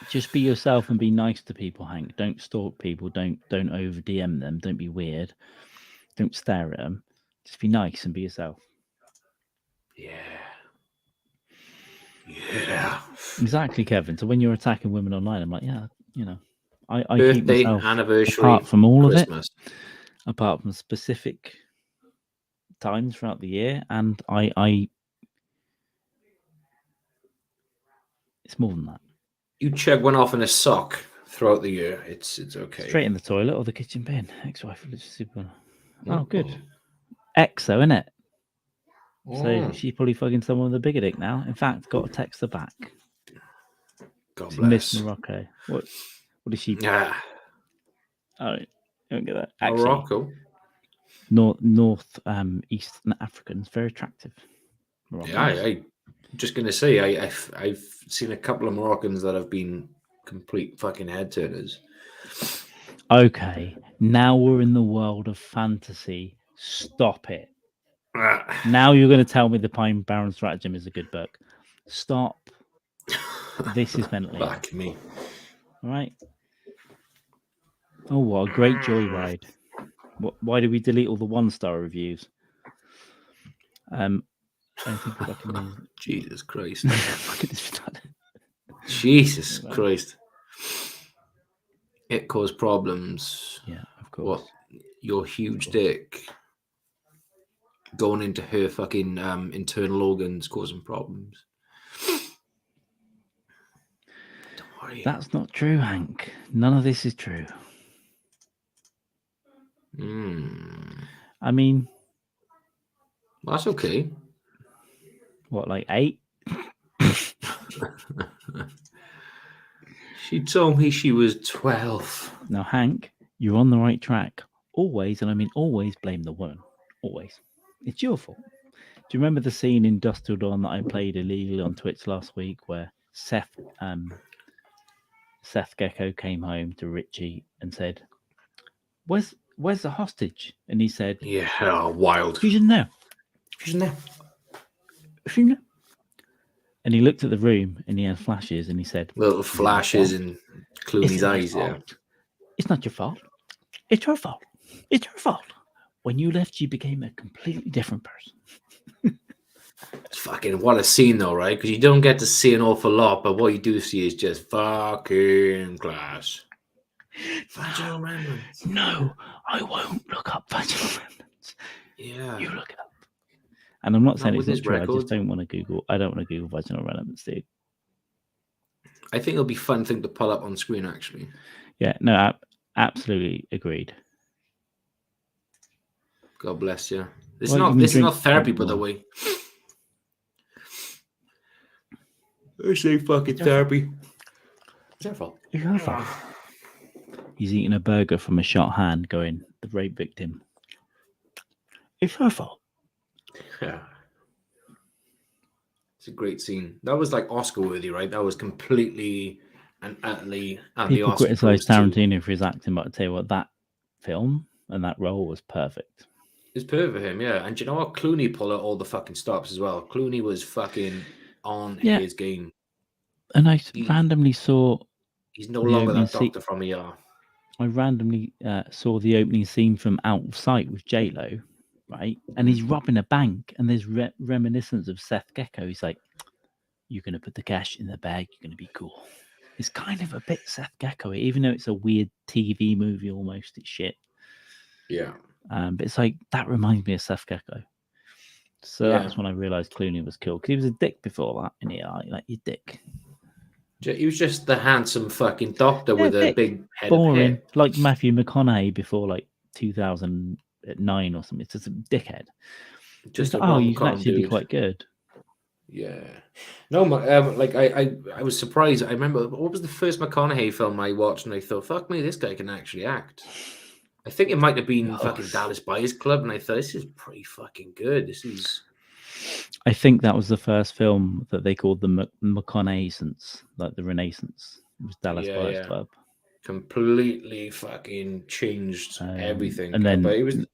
Just be yourself and be nice to people, Hank. Don't stalk people. Don't over DM them. Don't be weird. Don't stare at them. Just be nice and be yourself. Yeah. Exactly, Kevin. So when you're attacking women online, I'm like, I birthday, keep myself anniversary, apart from all Christmas. Of it, apart from specific times throughout the year, and I it's more than that. You chug one off in a sock throughout the year. It's okay. Straight in the toilet or the kitchen bin. Ex-wife was super. Oh, good. Ex, though, isn't it? So she's probably fucking someone with a bigger dick now. In fact, got to text her back. God bless. Miss Morocco. What is she? Yeah. Oh, don't get that. Actually, Morocco. North Eastern Africans, very attractive. Moroccans. Yeah, I'm just gonna say I've seen a couple of Moroccans that have been complete fucking head turners. Okay, now we're in the world of fantasy. Stop it. Now you're going to tell me the Pine Barren Stratagem is a good book. Stop. This is mentally. Back me. All right. Oh, what a great joyride. Why did we delete all the 1-star reviews? I think if I can. Jesus Christ. Jesus Jesus Christ. It caused problems. Yeah, of course. What? Your huge dick going into her fucking internal organs causing problems. Don't worry. That's not true, Hank. None of this is true. I mean, that's okay. What, like 8? She told me she was 12. Now, Hank, you're on the right track. Always, and I mean always, blame the woman. Always. It's your fault. Do you remember the scene in Dust Till Dawn that I played illegally on Twitch last week where Seth Gecko came home to Richie and said, Where's the hostage? And he said, Yeah, wild. She's in there. She's in there. She's in there. And he looked at the room and he had flashes and he said, little flashes in Clooney's eyes, yeah. It's not your fault. It's her fault. It's her fault. When you left, she became a completely different person. It's fucking, what a scene though, right? Because you don't get to see an awful lot, but what you do see is just fucking class. Vaginal remnants. No, I won't look up vaginal remnants. Yeah. You look it up. And I'm not saying with it's his not true. record. I just don't want to Google. I don't want to Google vaginal remnants, dude. I think it'll be a fun thing to pull up on screen, actually. Yeah, no, absolutely agreed. God bless you. This is not therapy, by the way. I say fucking therapy. It's her fault. It's her fault. He's eating a burger from a shot hand, going, the rape victim. It's her fault. Yeah. It's a great scene. That was like Oscar worthy, right? That was completely and utterly at the Oscar. People criticize Tarantino for his acting, but I tell you what, that film and that role was perfect. It's perfect for him, yeah. And do you know what? Clooney pulled out all the fucking stops as well. Clooney was fucking on his game. And I randomly saw... He's no longer that doctor from ER. I randomly saw the opening scene from Out of Sight with J-Lo, right? And he's robbing a bank, and there's reminiscence of Seth Gecko. He's like, you're going to put the cash in the bag, you're going to be cool. It's kind of a bit Seth Gecko, even though it's a weird TV movie almost. It's shit. Yeah. But it's like, that reminds me of Seth Gecko. So that's when I realised Clooney was cool. Because he was a dick before that in ER. Like, you dick. He was just the handsome fucking doctor with a big head boring, of hair. like Matthew McConaughey before like 2009 or something. It's just a dickhead. Just you can actually be quite good. Yeah. No, like I was surprised. I remember, what was the first McConaughey film I watched, and I thought, fuck me, this guy can actually act. I think it might have been fucking Dallas Buyers Club, and I thought, this is pretty fucking good. I think that was the first film that they called the McConaughey-sance, like the Renaissance. It was Dallas Buyers Club. Completely fucking changed everything. And then it was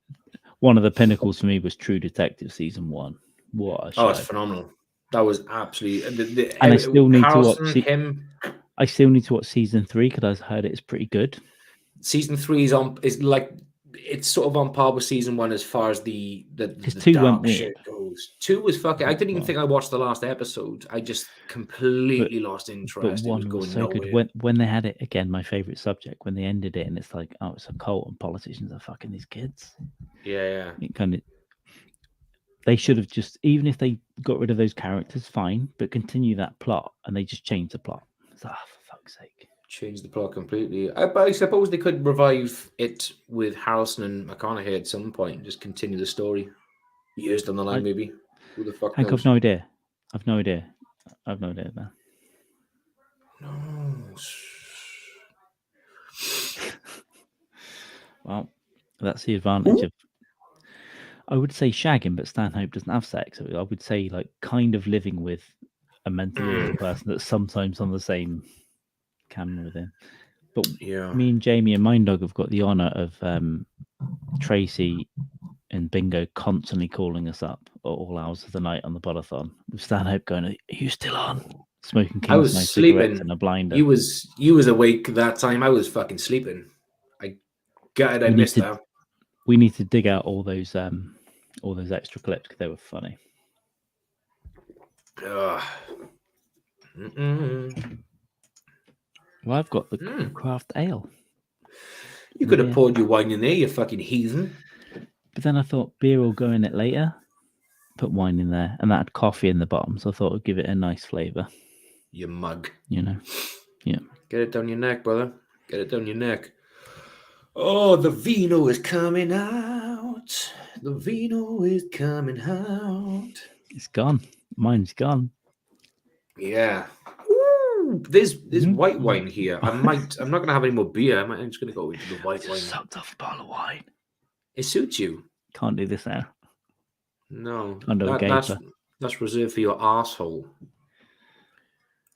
one of the pinnacles for me was True Detective season 1. What a show! Oh, it's phenomenal. That was absolutely. And I still need to watch him. I still need to watch season 3 because I heard it's pretty good. Season 3 it's sort of on par with season 1 as far as the 2 went weird. Goes. 2 was fucking. I didn't even think I watched the last episode. I just completely lost interest. But 1 was so good. When they had it again, my favorite subject. When they ended it, and it's like, oh, it's a cult, and politicians are fucking these kids. Yeah. It kind of. They should have just, even if they got rid of those characters, fine, but continue that plot, and they just changed the plot. It's like, oh, for fuck's sake. Change the plot completely. But I suppose they could revive it with Harrelson and McConaughey at some point and just continue the story. Years down the line, maybe. Who the fuck knows? I've no idea. I've no idea, man. No. Well, that's the advantage of. I would say shagging, but Stanhope doesn't have sex. So I would say like kind of living with a mentally ill person that's sometimes on the same camera with him. But me and Jamie and Mind Dog have got the honour of Tracy and Bingo constantly calling us up at all hours of the night on the Bodathon. With Stanhope going, "Are you still on?" Smoking I was Kingsnight sleeping cigarettes and a blinder. You was awake that time. I was fucking sleeping. I missed that. We need to dig out all those extra clips because they were funny. Well, I've got the craft ale. You could have poured your wine in there, you fucking heathen. But then I thought beer will go in it later. Put wine in there, and that had coffee in the bottom, so I thought it would give it a nice flavour. You mug. You know? Yeah. Get it down your neck, brother. Get it down your neck. Oh, the vino is coming out. The vino is coming out. It's gone. Mine's gone. Yeah. Ooh, there's white wine here. I'm not gonna have any more beer. I'm just gonna go into the white wine. Sucked off a bottle of wine. It suits you. Can't do this now. No. That's reserved for your asshole.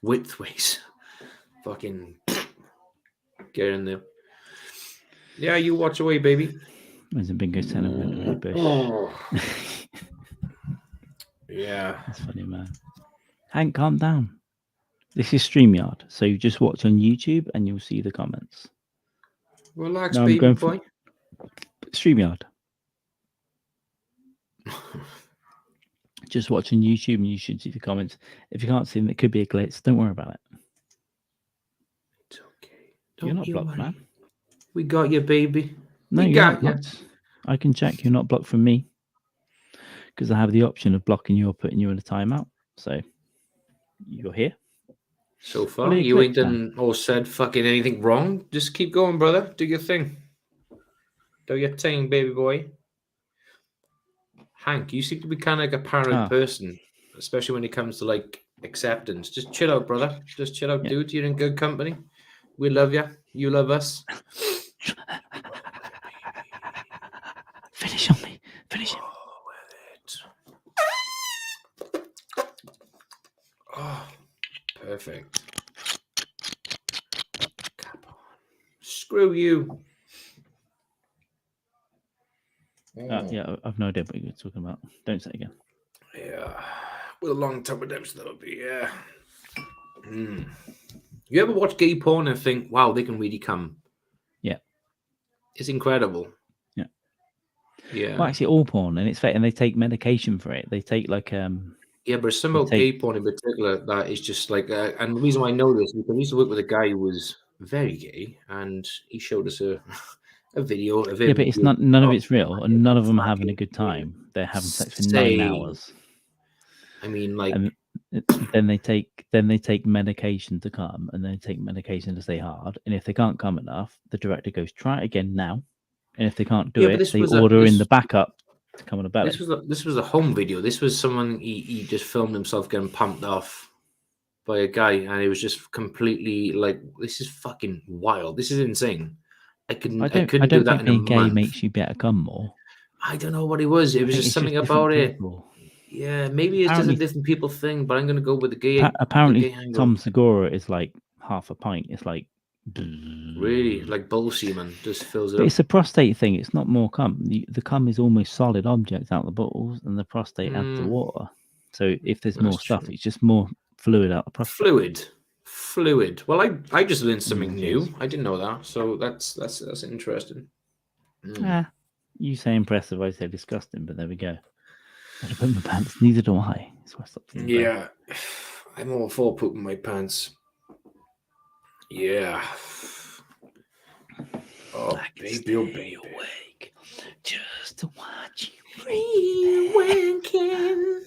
Widthways. Fucking get in there. Yeah, you watch away, baby. There's a Bingo tenement. Oh. Yeah. That's funny, man. Hank, calm down. This is StreamYard, so you just watch on YouTube and you'll see the comments. Relax, baby boy. StreamYard. Just watch on YouTube and you should see the comments. If you can't see them, it could be a glitch. Don't worry about it. It's okay. You're not blocked, man. We got you, baby. No, you're not blocked. I can check you're not blocked from me because I have the option of blocking you or putting you in a timeout. So you're here. So far, you ain't done or said fucking anything wrong. Just keep going, brother. Do your thing. Do your thing, baby boy. Hank, you seem to be kind of like a paranoid person, especially when it comes to like acceptance. Just chill out, brother. Just chill out, dude. You're in good company. We love you. You love us. Finish on me. Finish him. Oh, perfect. Cap on. Screw you. Yeah, I've no idea what you're talking about. Don't say it again. Yeah. With a long-term redemption, that would be, yeah. You ever watch gay porn and think, wow, they can really come? Yeah. It's incredible. Yeah. Yeah. Well, actually, all porn, and it's fake, and they take medication for it. They take like Yeah, but some about gay porn in particular that is just like, and the reason why I know this is because I used to work with a guy who was very gay, and he showed us a video of him. Yeah, but it's not. None of it's real, and none of them are having a good time. They're having sex for 9 hours. I mean, like, and then they take medication to come, and then they take medication to stay hard. And if they can't come enough, the director goes, "Try it again now." And if they can't do it, they order in the backup to come on a belly. This was a home video. This was someone he just filmed himself getting pumped off by a guy, and it was just completely like, this is fucking wild. This is insane. I couldn't do that in a month. Gay makes you better come more. I don't know what it was. It was just something about it. Yeah, maybe it's just a different people thing, but I'm going to go with the gay. Apparently, Tom Segura is like half a pint. It's like really like bull semen just fills it up. It's a prostate thing. It's not more cum. The cum is almost solid objects out the balls, and the prostate adds the water. So if there's more stuff, it's just more fluid out the prostate. Fluid. Well, I just learned something new. I didn't know that, so that's interesting. You say impressive, I say disgusting, but there we go. I had to poop my pants. Neither do I. Yeah, I'm all for pooping my pants. Yeah. Oh, baby, oh, baby. Awake just to watch you wanking.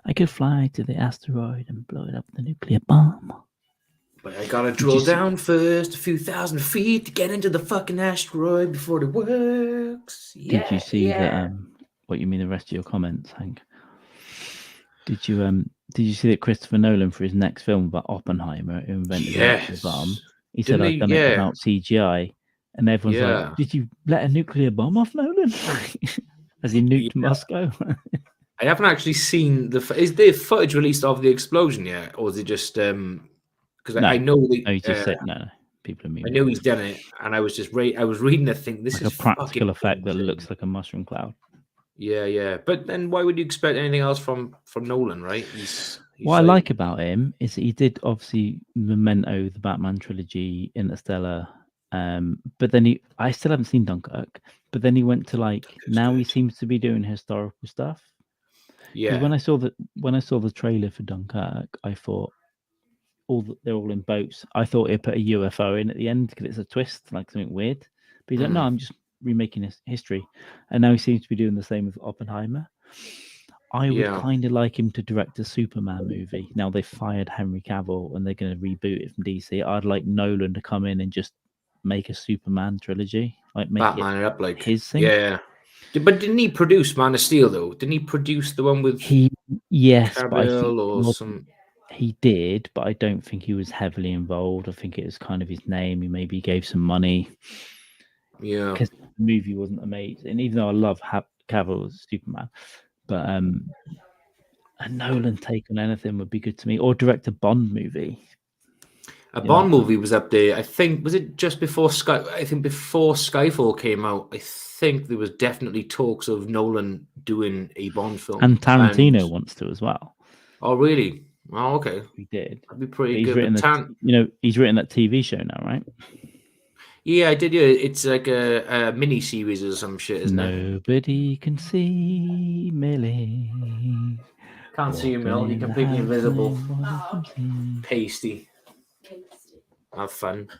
I could fly to the asteroid and blow it up with a nuclear bomb. But I gotta drill down first, a few thousand feet to get into the fucking asteroid before it works. Yeah, did you see that? What you mean the rest of your comments, Hank? Did you see that Christopher Nolan for his next film about Oppenheimer, who invented the nuclear bomb, He said, I've done it without CGI. And everyone's like, did you let a nuclear bomb off, Nolan? As he nuked Moscow? I haven't actually seen is there footage released of the explosion yet? Or is it just because I know he just said no. People are moving. I knew he's done it, and I was just I was reading a thing. This like is a practical effect that looks like a mushroom cloud. Yeah. But then why would you expect anything else from Nolan, right? What I like about him is that he did obviously Memento, the Batman trilogy, Interstellar, but then I still haven't seen Dunkirk. But then he went to now he seems to be doing historical stuff. Yeah. When I saw the trailer for Dunkirk, I thought they're all in boats. I thought he'd put a UFO in at the end because it's a twist, like something weird. But he's like, no, I'm just remaking his history. And now he seems to be doing the same with Oppenheimer. I would kind of like him to direct a Superman movie. Now they've fired Henry Cavill and they're going to reboot it from DC. I'd like Nolan to come in and just make a Superman trilogy, like make Batman it up like his thing. Yeah. But didn't he produce Man of Steel though? Didn't he produce the one with Cavill but I think or some? He did, but I don't think he was heavily involved. I think it was kind of his name. He maybe gave some money. Yeah. Because the movie wasn't amazing, even though I love Cavill's Superman. But a Nolan take on anything would be good to me, or direct a Bond movie. A Bond movie was up there. I think was it just before I think before Skyfall came out. I think there was definitely talks of Nolan doing a Bond film, and Tarantino wants to as well. Oh, really? Oh, okay. He did. That'd be pretty good. He's written that TV show now, right? Yeah, I did. Yeah, it's like a mini series or some shit, isn't it? Nobody can see Millie. Can't see you, Mel. You're completely invisible. Pasty. Have fun.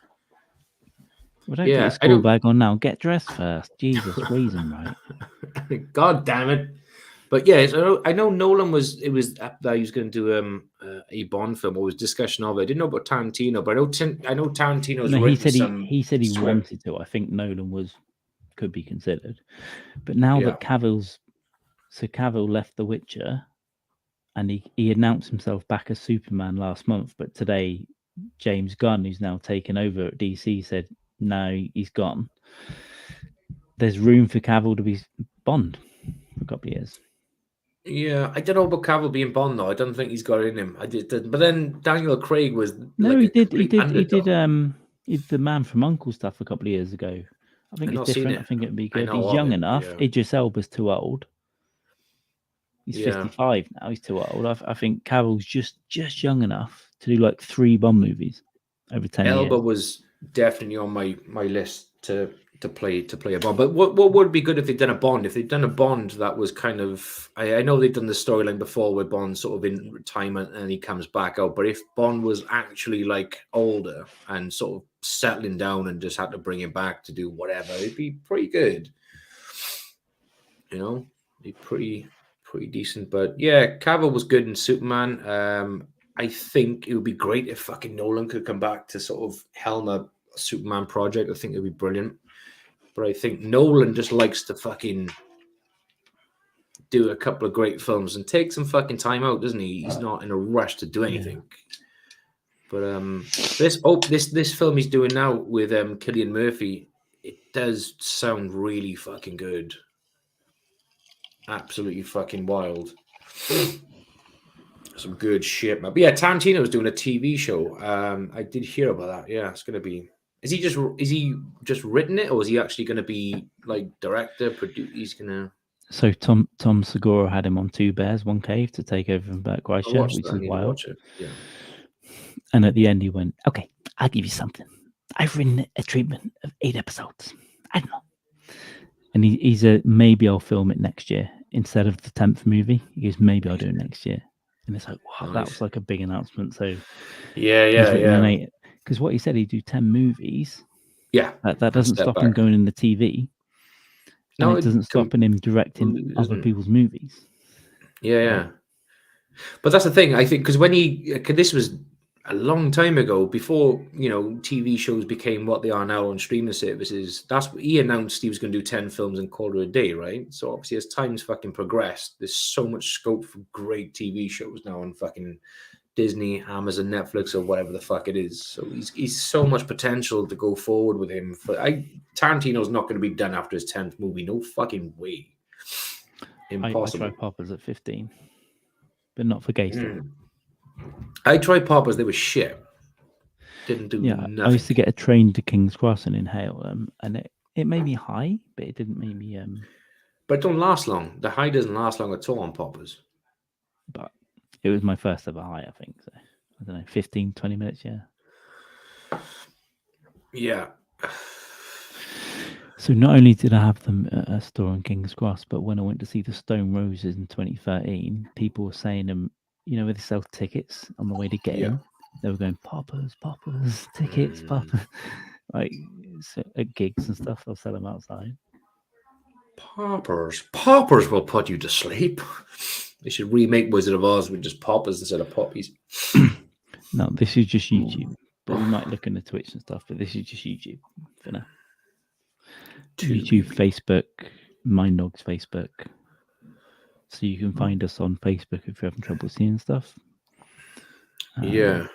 Well, don't get your school bag on now. Get dressed first. Jesus, reason, right? God damn it. But yeah, I know Nolan was up there. He was going to do a Bond film, or was discussion of it. I didn't know about Tarantino, but I know Tarantino's written he said he wanted to. I think Nolan could be considered, but now that Cavill left The Witcher, and he announced himself back as Superman last month, but today James Gunn, who's now taken over at DC, said no, he's gone. There's room for Cavill to be Bond for a couple of years. Yeah, I don't know about Cavill being Bond though. I don't think he's got it in him. I did, but then Daniel Craig was he did the Man from U.N.C.L.E. stuff a couple of years ago. I think it's different. I think it'd be good. He's young enough. Yeah. Idris Elba's too old. He's 55 now. He's too old. I think Cavill's just young enough to do like 3 Bond movies over 10 years. Elba was definitely on my list to play a Bond. But what would be good if they'd done a Bond? If they'd done a Bond that was kind of, I know they've done the storyline before where Bond's sort of in retirement and he comes back out. But if Bond was actually like older and sort of settling down and just had to bring him back to do whatever, it'd be pretty good. You know, be pretty decent. But yeah, Cavill was good in Superman. I think it would be great if fucking Nolan could come back to sort of helm a Superman project. I think it would be brilliant. But I think Nolan just likes to fucking do a couple of great films and take some fucking time out, doesn't he? He's not in a rush to do anything. Yeah. But this film he's doing now with Cillian Murphy, it does sound really fucking good. Absolutely fucking wild. Some good shit, man. But yeah, Tarantino was doing a TV show. I did hear about that. Yeah, it's gonna be. Is he just written it, or is he actually going to be like director, produce? He's gonna. So Tom Segura had him on Two Bears, One Cave to take over from Bert Kreischer, which is wild. Yeah. And at the end, he went, "Okay, I'll give you something. I've written a treatment of 8 episodes. I don't know." And he's maybe I'll film it next year instead of the 10th movie. He goes, "Maybe I'll do it next year." And it's like, wow, nice. That was like a big announcement. So yeah. Because what he said, he'd do 10 movies. Yeah. That doesn't stop him going in the TV. No, it doesn't stop him directing other people's movies. Yeah. But that's the thing, I think, because this was a long time ago, before, TV shows became what they are now on streaming services. That's what he announced. He was going to do 10 films and call it a day, right? So obviously, as time's fucking progressed, there's so much scope for great TV shows now on fucking Disney, Amazon, Netflix, or whatever the fuck it is. So he's so much potential to go forward with him. Tarantino's not going to be done after his 10th movie. No fucking way. Impossible. I tried Poppers at 15, but not for gay stuff. I tried Poppers. They were shit. Didn't do nothing. I used to get a train to King's Cross and inhale them, and it made me high, but it didn't make me But it don't last long. The high doesn't last long at all on Poppers. But it was my first ever high, I think. So I don't know, 15, 20 minutes, yeah. Yeah. So not only did I have them at a store in King's Cross, but when I went to see the Stone Roses in 2013, people were saying them, where they sell tickets on the way to get in. They were going, Poppers, tickets, Poppers. Like, so at gigs and stuff, they'll sell them outside. Poppers will put you to sleep. They should remake Wizard of Oz with just Poppers instead of poppies. No, this is just YouTube. But we might look into Twitch and stuff, but this is just YouTube for now. YouTube, Facebook, Mind Dog's Facebook. So you can find us on Facebook if you're having trouble seeing stuff. Yeah.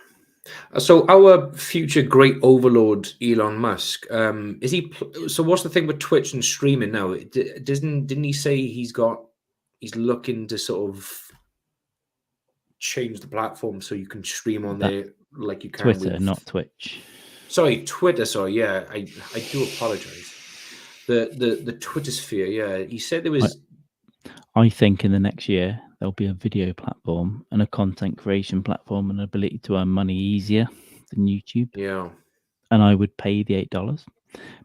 So our future great overlord, Elon Musk, is he? So what's the thing with Twitch and streaming now? Didn't he say he's looking to sort of change the platform so you can stream on there like you can Twitter, not Twitch. Sorry, Twitter. Sorry, yeah, I do apologize. The Twitter sphere, yeah. He said there was. I think in the next year there'll be a video platform and a content creation platform and an ability to earn money easier than YouTube. Yeah. And I would pay the $8,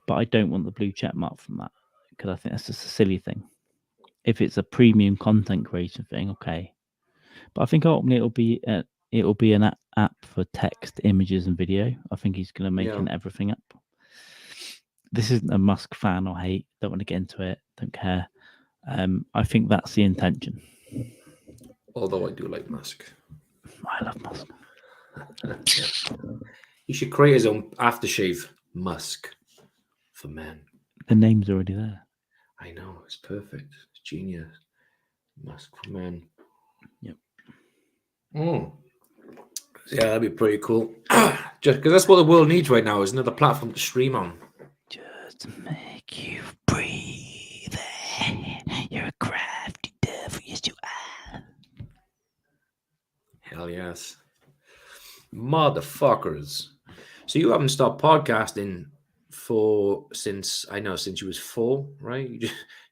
but I don't want the blue check mark from that because I think that's just a silly thing. If it's a premium content creation thing, okay. But I think ultimately it'll be an app for text, images, and video. I think he's going to make everything up. This isn't a Musk fan or hate. Don't want to get into it. Don't care. I think that's the intention. Although I do like Musk. I love Musk. He should create his own aftershave, Musk, for men. The name's already there. I know, it's perfect. It's genius. Musk for men. Yep. Yeah, that'd be pretty cool. Just because that's what the world needs right now, is another platform to stream on. Just to make you breathe. You're a crafty devil, yes you are. Hell yes. Motherfuckers. So you haven't stopped podcasting since you was 4, right?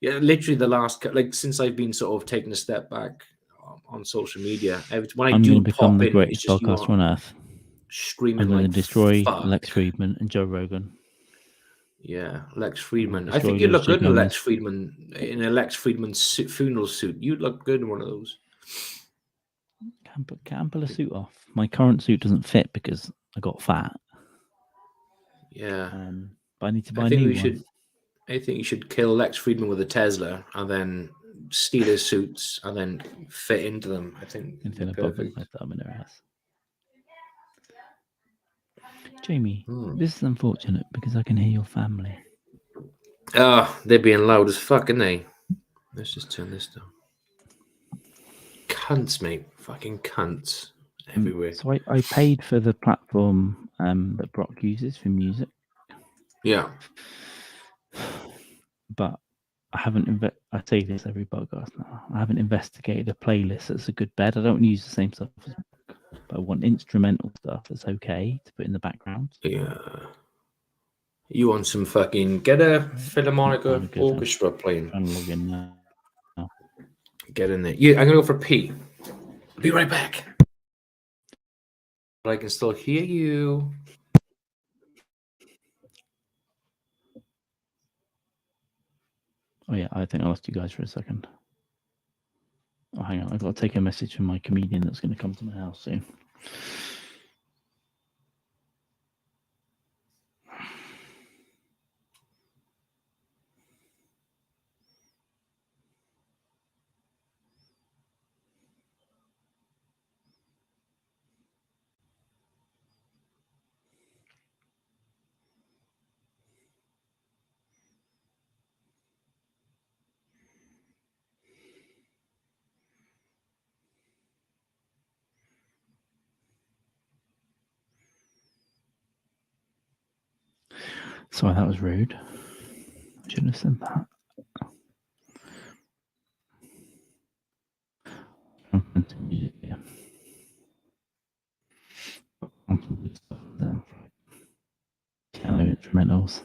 Literally the last, since I've been sort of taking a step back on social media. When I'm going to become the greatest podcaster on earth. Streaming. I'm going to destroy Lex Friedman and Joe Rogan. Yeah, Lex Friedman. I think you'd look good in a Lex Friedman funeral suit. You'd look good in one of those. Can't pull a suit off. My current suit doesn't fit because I got fat. Yeah. But I need to buy a new one. I think you should kill Lex Friedman with a Tesla and then steal his suits and then fit into them. I think. Anything above my thumb in her ass. Jamie, this is unfortunate because I can hear your family. Oh, they're being loud as fuck, aren't they? Let's just turn this down. Cunts, mate. Fucking cunts everywhere. So I paid for the platform that Brock uses for music. Yeah. But I haven't I say this every podcast now. I haven't investigated a playlist that's a good bed. I don't use the same stuff as Brock, but I want instrumental stuff that's okay to put in the background. Yeah. You want some fucking get a Philharmonic orchestra playing. I'm log in now. Get in there. Yeah, I'm gonna go for a pee. I'll be right back. But I can still hear you. Oh yeah, I think I lost you guys for a second. Oh, hang on, I've got to take a message from my comedian that's going to come to my house soon. Sorry, that was rude. I shouldn't have said that. Piano instrumentals.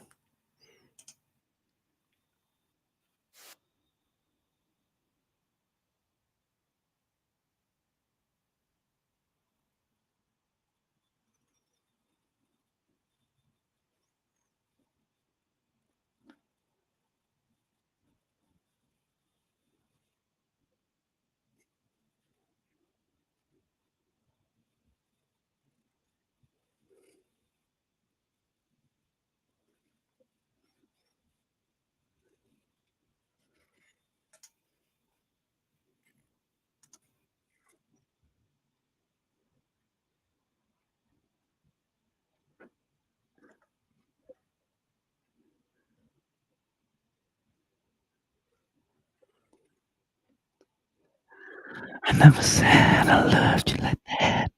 I never said I loved you like that.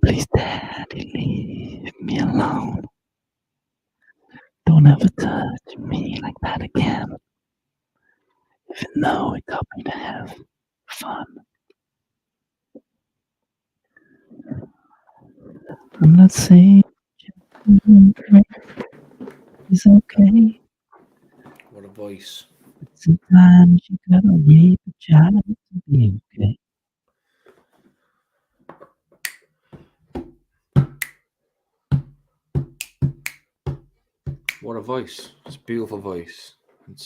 Please, Daddy, leave me alone. Don't ever touch me like that again. Even though it got me to have fun. I'm not saying it's okay. What a voice. But sometimes you gotta leave a child to be okay. What a voice. It's a beautiful voice. It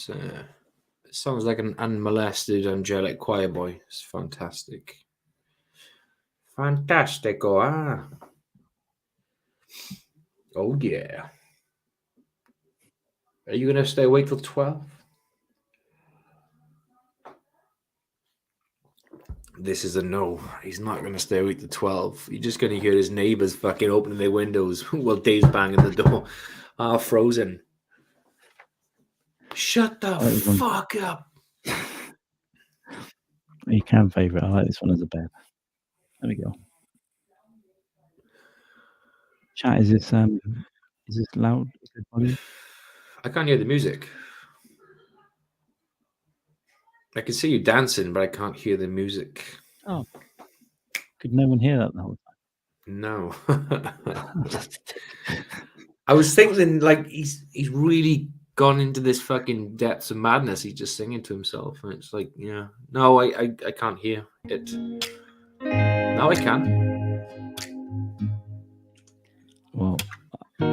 sounds like an unmolested, angelic choir boy. It's fantastic. Fantastico, ah. Oh, yeah. Are you going to stay awake till 12? This is a no. He's not going to stay awake till 12. You're just going to hear his neighbors fucking opening their windows while Dave's banging the door. Frozen. Shut the fuck up. You can favourite. I like this one as a bed. There we go. Chat, is this loud? I can't hear the music. I can see you dancing, but I can't hear the music. Oh. Could no one hear that the whole time? No. I was thinking, like, he's really gone into this fucking depths of madness. He's just singing to himself. And it's like, yeah. No, I can't hear it. Now I can. Well, I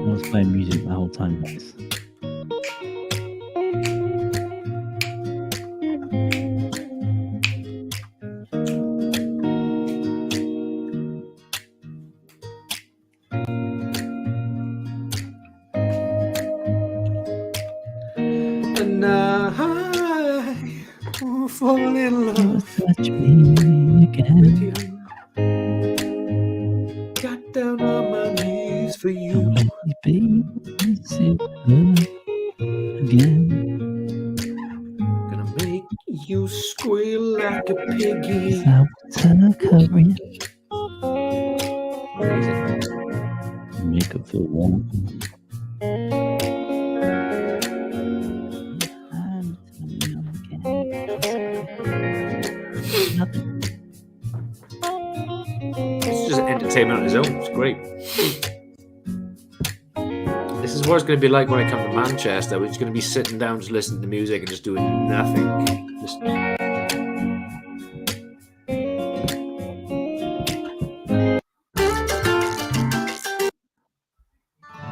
was playing music the whole time, guys. And I will fall in love. Touch me again. Got down on my knees for you. Don't let me be again. Gonna make you squeal like a piggy. Covering. Amazing. Make her feel warm. Nothing. It's just entertainment on its own. It's great. This is what it's going to be like when I come to Manchester. We're just going to be sitting down, just listening to music and just doing nothing. Just...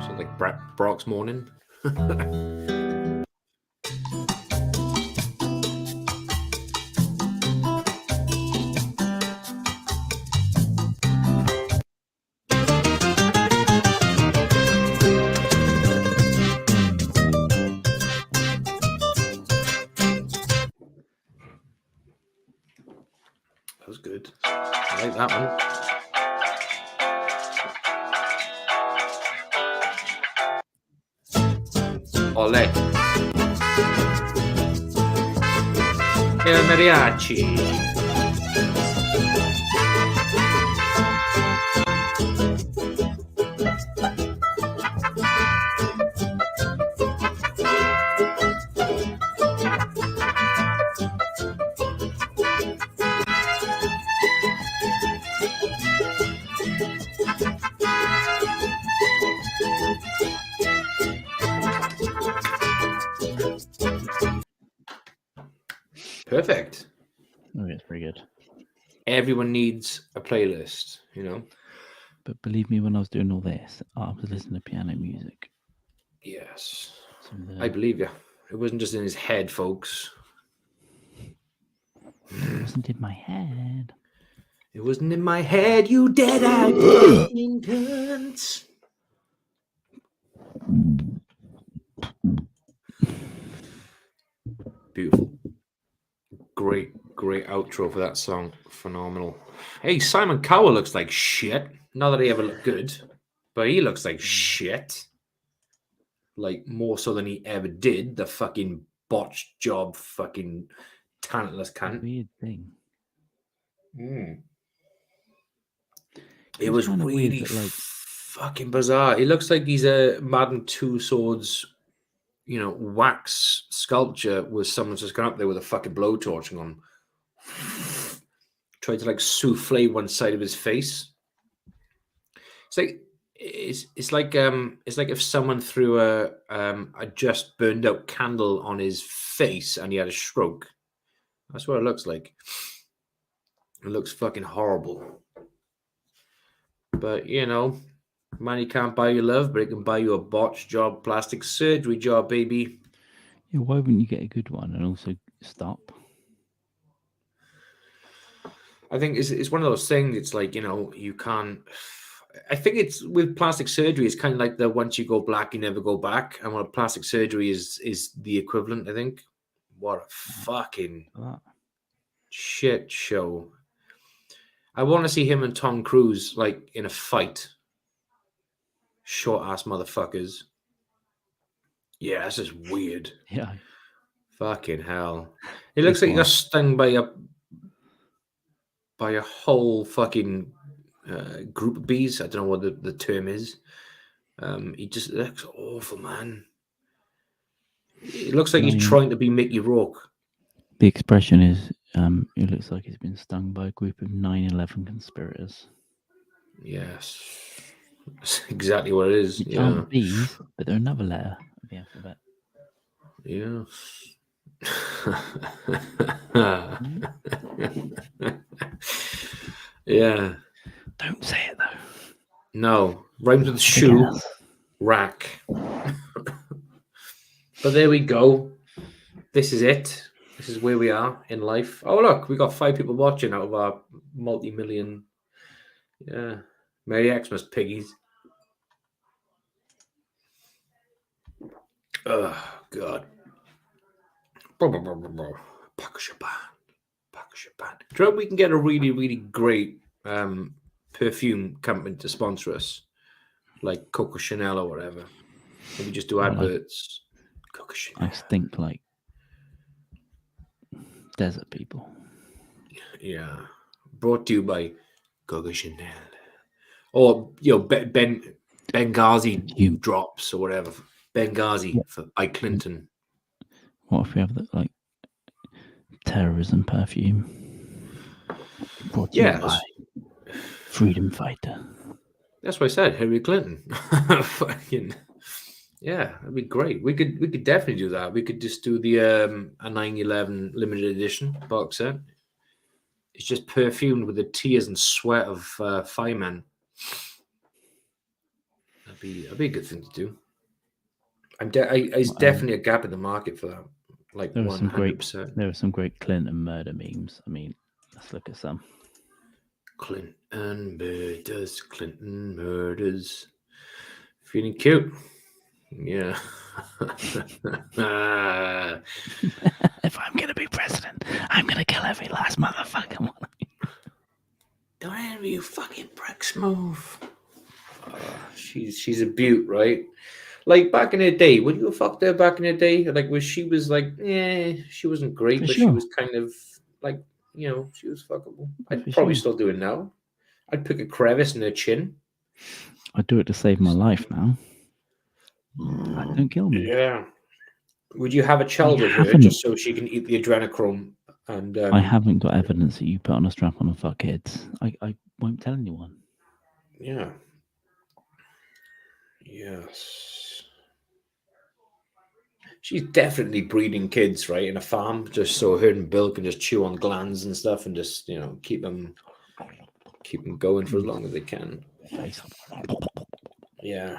So like Brock's morning. That was good. I like that one. Ole. El mariachi. Perfect. Oh, it's pretty good. Everyone needs a playlist, But believe me, when I was doing all this, I was listening to piano music. Yes. I believe you. It wasn't just in his head, folks. It wasn't in my head. It wasn't in my head, you dead-eyed fucking cunt. Beautiful. Great outro for that song. Phenomenal. Hey, Simon Cowell looks like shit. Not that he ever looked good, but he looks like shit. Like, more so than he ever did. The fucking botched job, fucking talentless cunt. Weird thing. It was really weird, fucking bizarre. He looks like he's a Madden Two Swords, wax sculpture with someone just gone up there with a fucking blowtorch and gone, tried to like souffle one side of his face. It's like if someone threw a just burned out candle on his face and he had a stroke. That's what it looks like. It looks fucking horrible. But money can't buy you love, but it can buy you a botched job, plastic surgery job, baby. Yeah, why wouldn't you get a good one and also stop? I think it's one of those things. It's like, you can't. I think it's with plastic surgery. It's kind of like the once you go black, you never go back. And what plastic surgery is the equivalent. I think. What a fucking shit show. I want to see him and Tom Cruise like in a fight. Short ass motherfuckers. Yeah, this is weird. Yeah. Fucking hell. It looks like he got stung by a whole fucking group of bees. I don't know what the term is. He just looks awful, man. It looks like he's trying to be Mickey Rourke. The expression is, it looks like he's been stung by a group of 9/11 conspirators. Yes. That's exactly what it is. Which aren't bees, but they're another letter of the alphabet. Yeah. Yeah. Don't say it though. No. Rhymes with shoe. Rack. But there we go. This is it. This is where we are in life. Oh, look. We got 5 people watching out of our multi-million. Yeah. Merry Xmas, Piggies. Oh, God. Do you know we can get a really, really great perfume company to sponsor us? Like Coco Chanel or whatever. Maybe just do adverts. Coco Chanel. I stink like desert people. Yeah. Brought to you by Coco Chanel. Or, Benghazi drops or whatever. Benghazi by Clinton. What if we have that, like, terrorism perfume? Brought to you by freedom fighter. That's what I said, Hillary Clinton. Fucking yeah, that'd be great. We could definitely do that. We could just do the a 9/11 limited edition box set. It's just perfumed with the tears and sweat of firemen. That'd be a good thing to do. There's definitely a gap in the market for that. Like 100%. There are some great Clinton murder memes. I mean, let's look at some. Clinton murders. Feeling cute. Yeah. If I'm going to be president, I'm going to kill every last motherfucking one of you. Don't envy you fucking pricks, move. She's a beaut, right? Like back in the day, would you have fucked her back in the day? Like, she was like, she wasn't great, but she was kind of like, she was fuckable. I'd probably still do it now. I'd pick a crevice in her chin. I'd do it to save my life now. Don't kill me. Yeah. Would you have a child with her just so she can eat the adrenochrome? And I haven't got evidence that you put on a strap on and fuck kids. I won't tell anyone. Yeah. Yes. She's definitely breeding kids, right, in a farm, just so her and Bill can just chew on glands and stuff, and just keep them going for as long as they can. Yeah.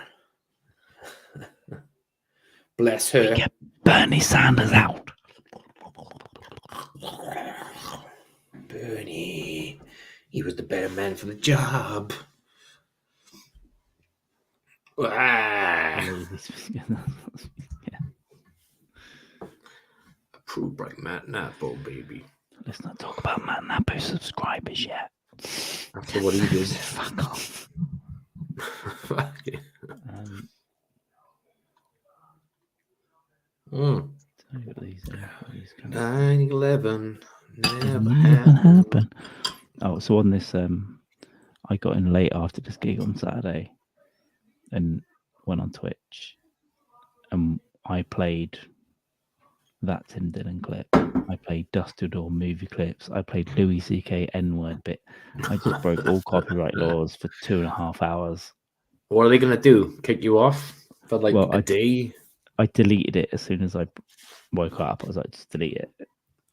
Bless her. We get Bernie Sanders out. Bernie, he was the better man for the job. Approved by Matt Nappo, baby. Let's not talk about Matt Nappo subscribers yet. After what he did. Fuck off. 9/11 never happened. Oh, so on this, I got in late after this gig on Saturday, and went on Twitch, and I played that Tim Dillon clip. I played Dusty Door movie clips. I played Louis C.K. N-word bit. I just broke all copyright laws for 2.5 hours. What are they gonna do? Kick you off for like a day? I deleted it as soon as I woke up. I was like, just delete it.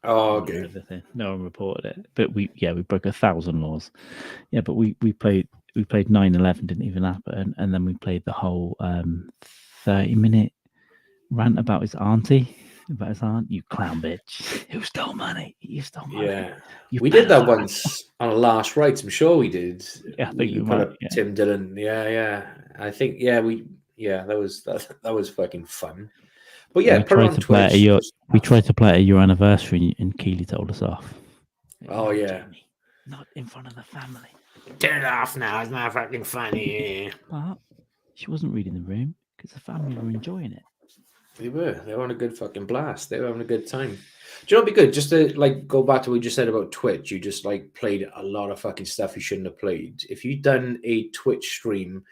Oh, okay. No one reported it, but we broke 1,000 laws. Yeah, but we played 9/11 didn't even happen, and then we played the whole 30-minute rant about his auntie. About his aunt, you clown bitch. Who stole money? You stole money. Yeah, we did that once on a Last Rites. I'm sure we did. Yeah, I think you put up Tim Dillon. Yeah. I think that was fucking fun. But yeah, put it on Twitch. We tried to play it at your anniversary, and Keely told us off. Oh yeah, Jamie, not in front of the family. Turn it off now. It's not fucking funny. But she wasn't reading the room because the family were enjoying it. They were on a good fucking blast. They were having a good time. Do you know what'd be good? Just to go back to what you just said about Twitch. You just played a lot of fucking stuff you shouldn't have played. If you'd done a Twitch stream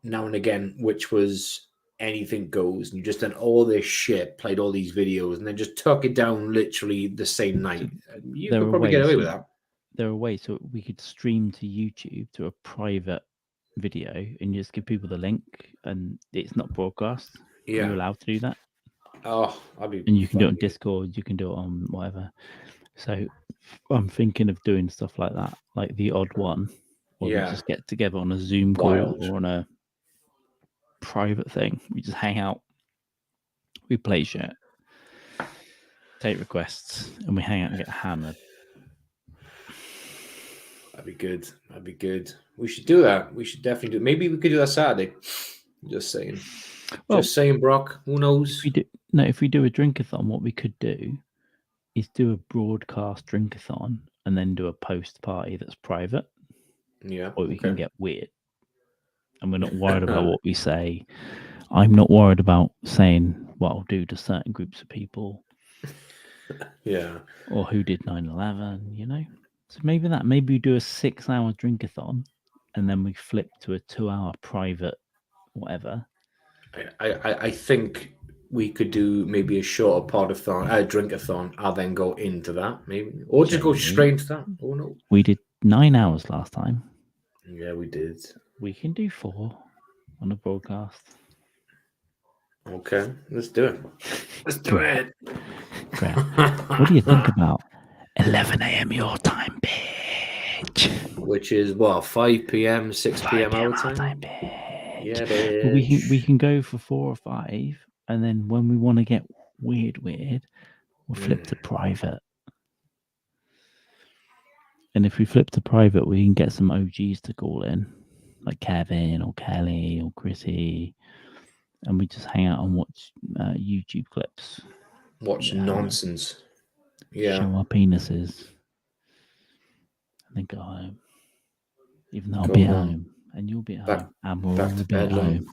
now and again, which was anything goes, and you just done all this shit, played all these videos, and then just took it down literally the same night, you could probably get away with that. There are ways, so we could stream to YouTube to a private video and you just give people the link, and it's not broadcast. Yeah, you're allowed to do that. Oh, I'd be. And you can do it on Discord. You can do it on whatever. So I'm thinking of doing stuff like that, like the odd one, or we just get together on a Zoom call or on a private thing. We just hang out. We play shit, take requests, and we hang out and get hammered. That'd be good. That'd be good. We should do that. We should definitely do it. Maybe we could do that Saturday. Just saying. Well, just saying, Brock. Who knows? If we do a drinkathon, what we could do is do a broadcast drinkathon and then do a post party that's private. Yeah. Or we can get weird. And we're not worried about what we say. I'm not worried about saying what I'll do to certain groups of people. Yeah. Or who did 9/11, So maybe we do a 6-hour drinkathon and then we flip to a 2-hour private whatever. I think we could do maybe a shorter podathon, a drinkathon, and then go into that, maybe. Or just go straight into that. Oh no. We did 9 hours last time. Yeah, we did. We can do 4 on a broadcast. Okay, let's do it. Let's do it. Great. What do you think about 11 a.m. your time, bitch? Which is what, 5 p.m., 6 p.m. our time? Bitch. Yeah, bitch. We can go for 4 or 5, and then when we want to get weird, we'll flip to private. And if we flip to private, we can get some OGs to call in, like Kevin or Kelly or Chrissy, and we just hang out and watch YouTube clips. Watch nonsense. Yeah. Show our penises. And then go home. Even though I'll be at home. And you'll be at home. And we'll all be at home.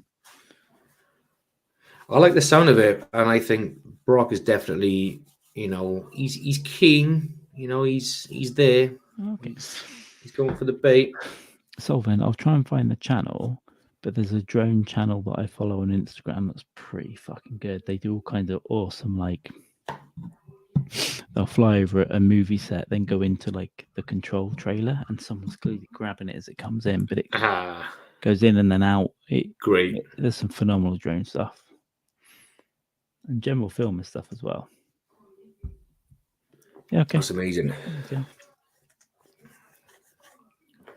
I like the sound of it. And I think Brock is definitely, he's keen. He's there. Okay. He's going for the bait. So then I'll try and find the channel. But there's a drone channel that I follow on Instagram that's pretty fucking good. They do all kinds of awesome, they'll fly over a movie set, then go into the control trailer, and someone's clearly grabbing it as it comes in, but it goes in and then out. Great. There's some phenomenal drone stuff. And general film and stuff as well. Yeah, okay. That's amazing. Yeah.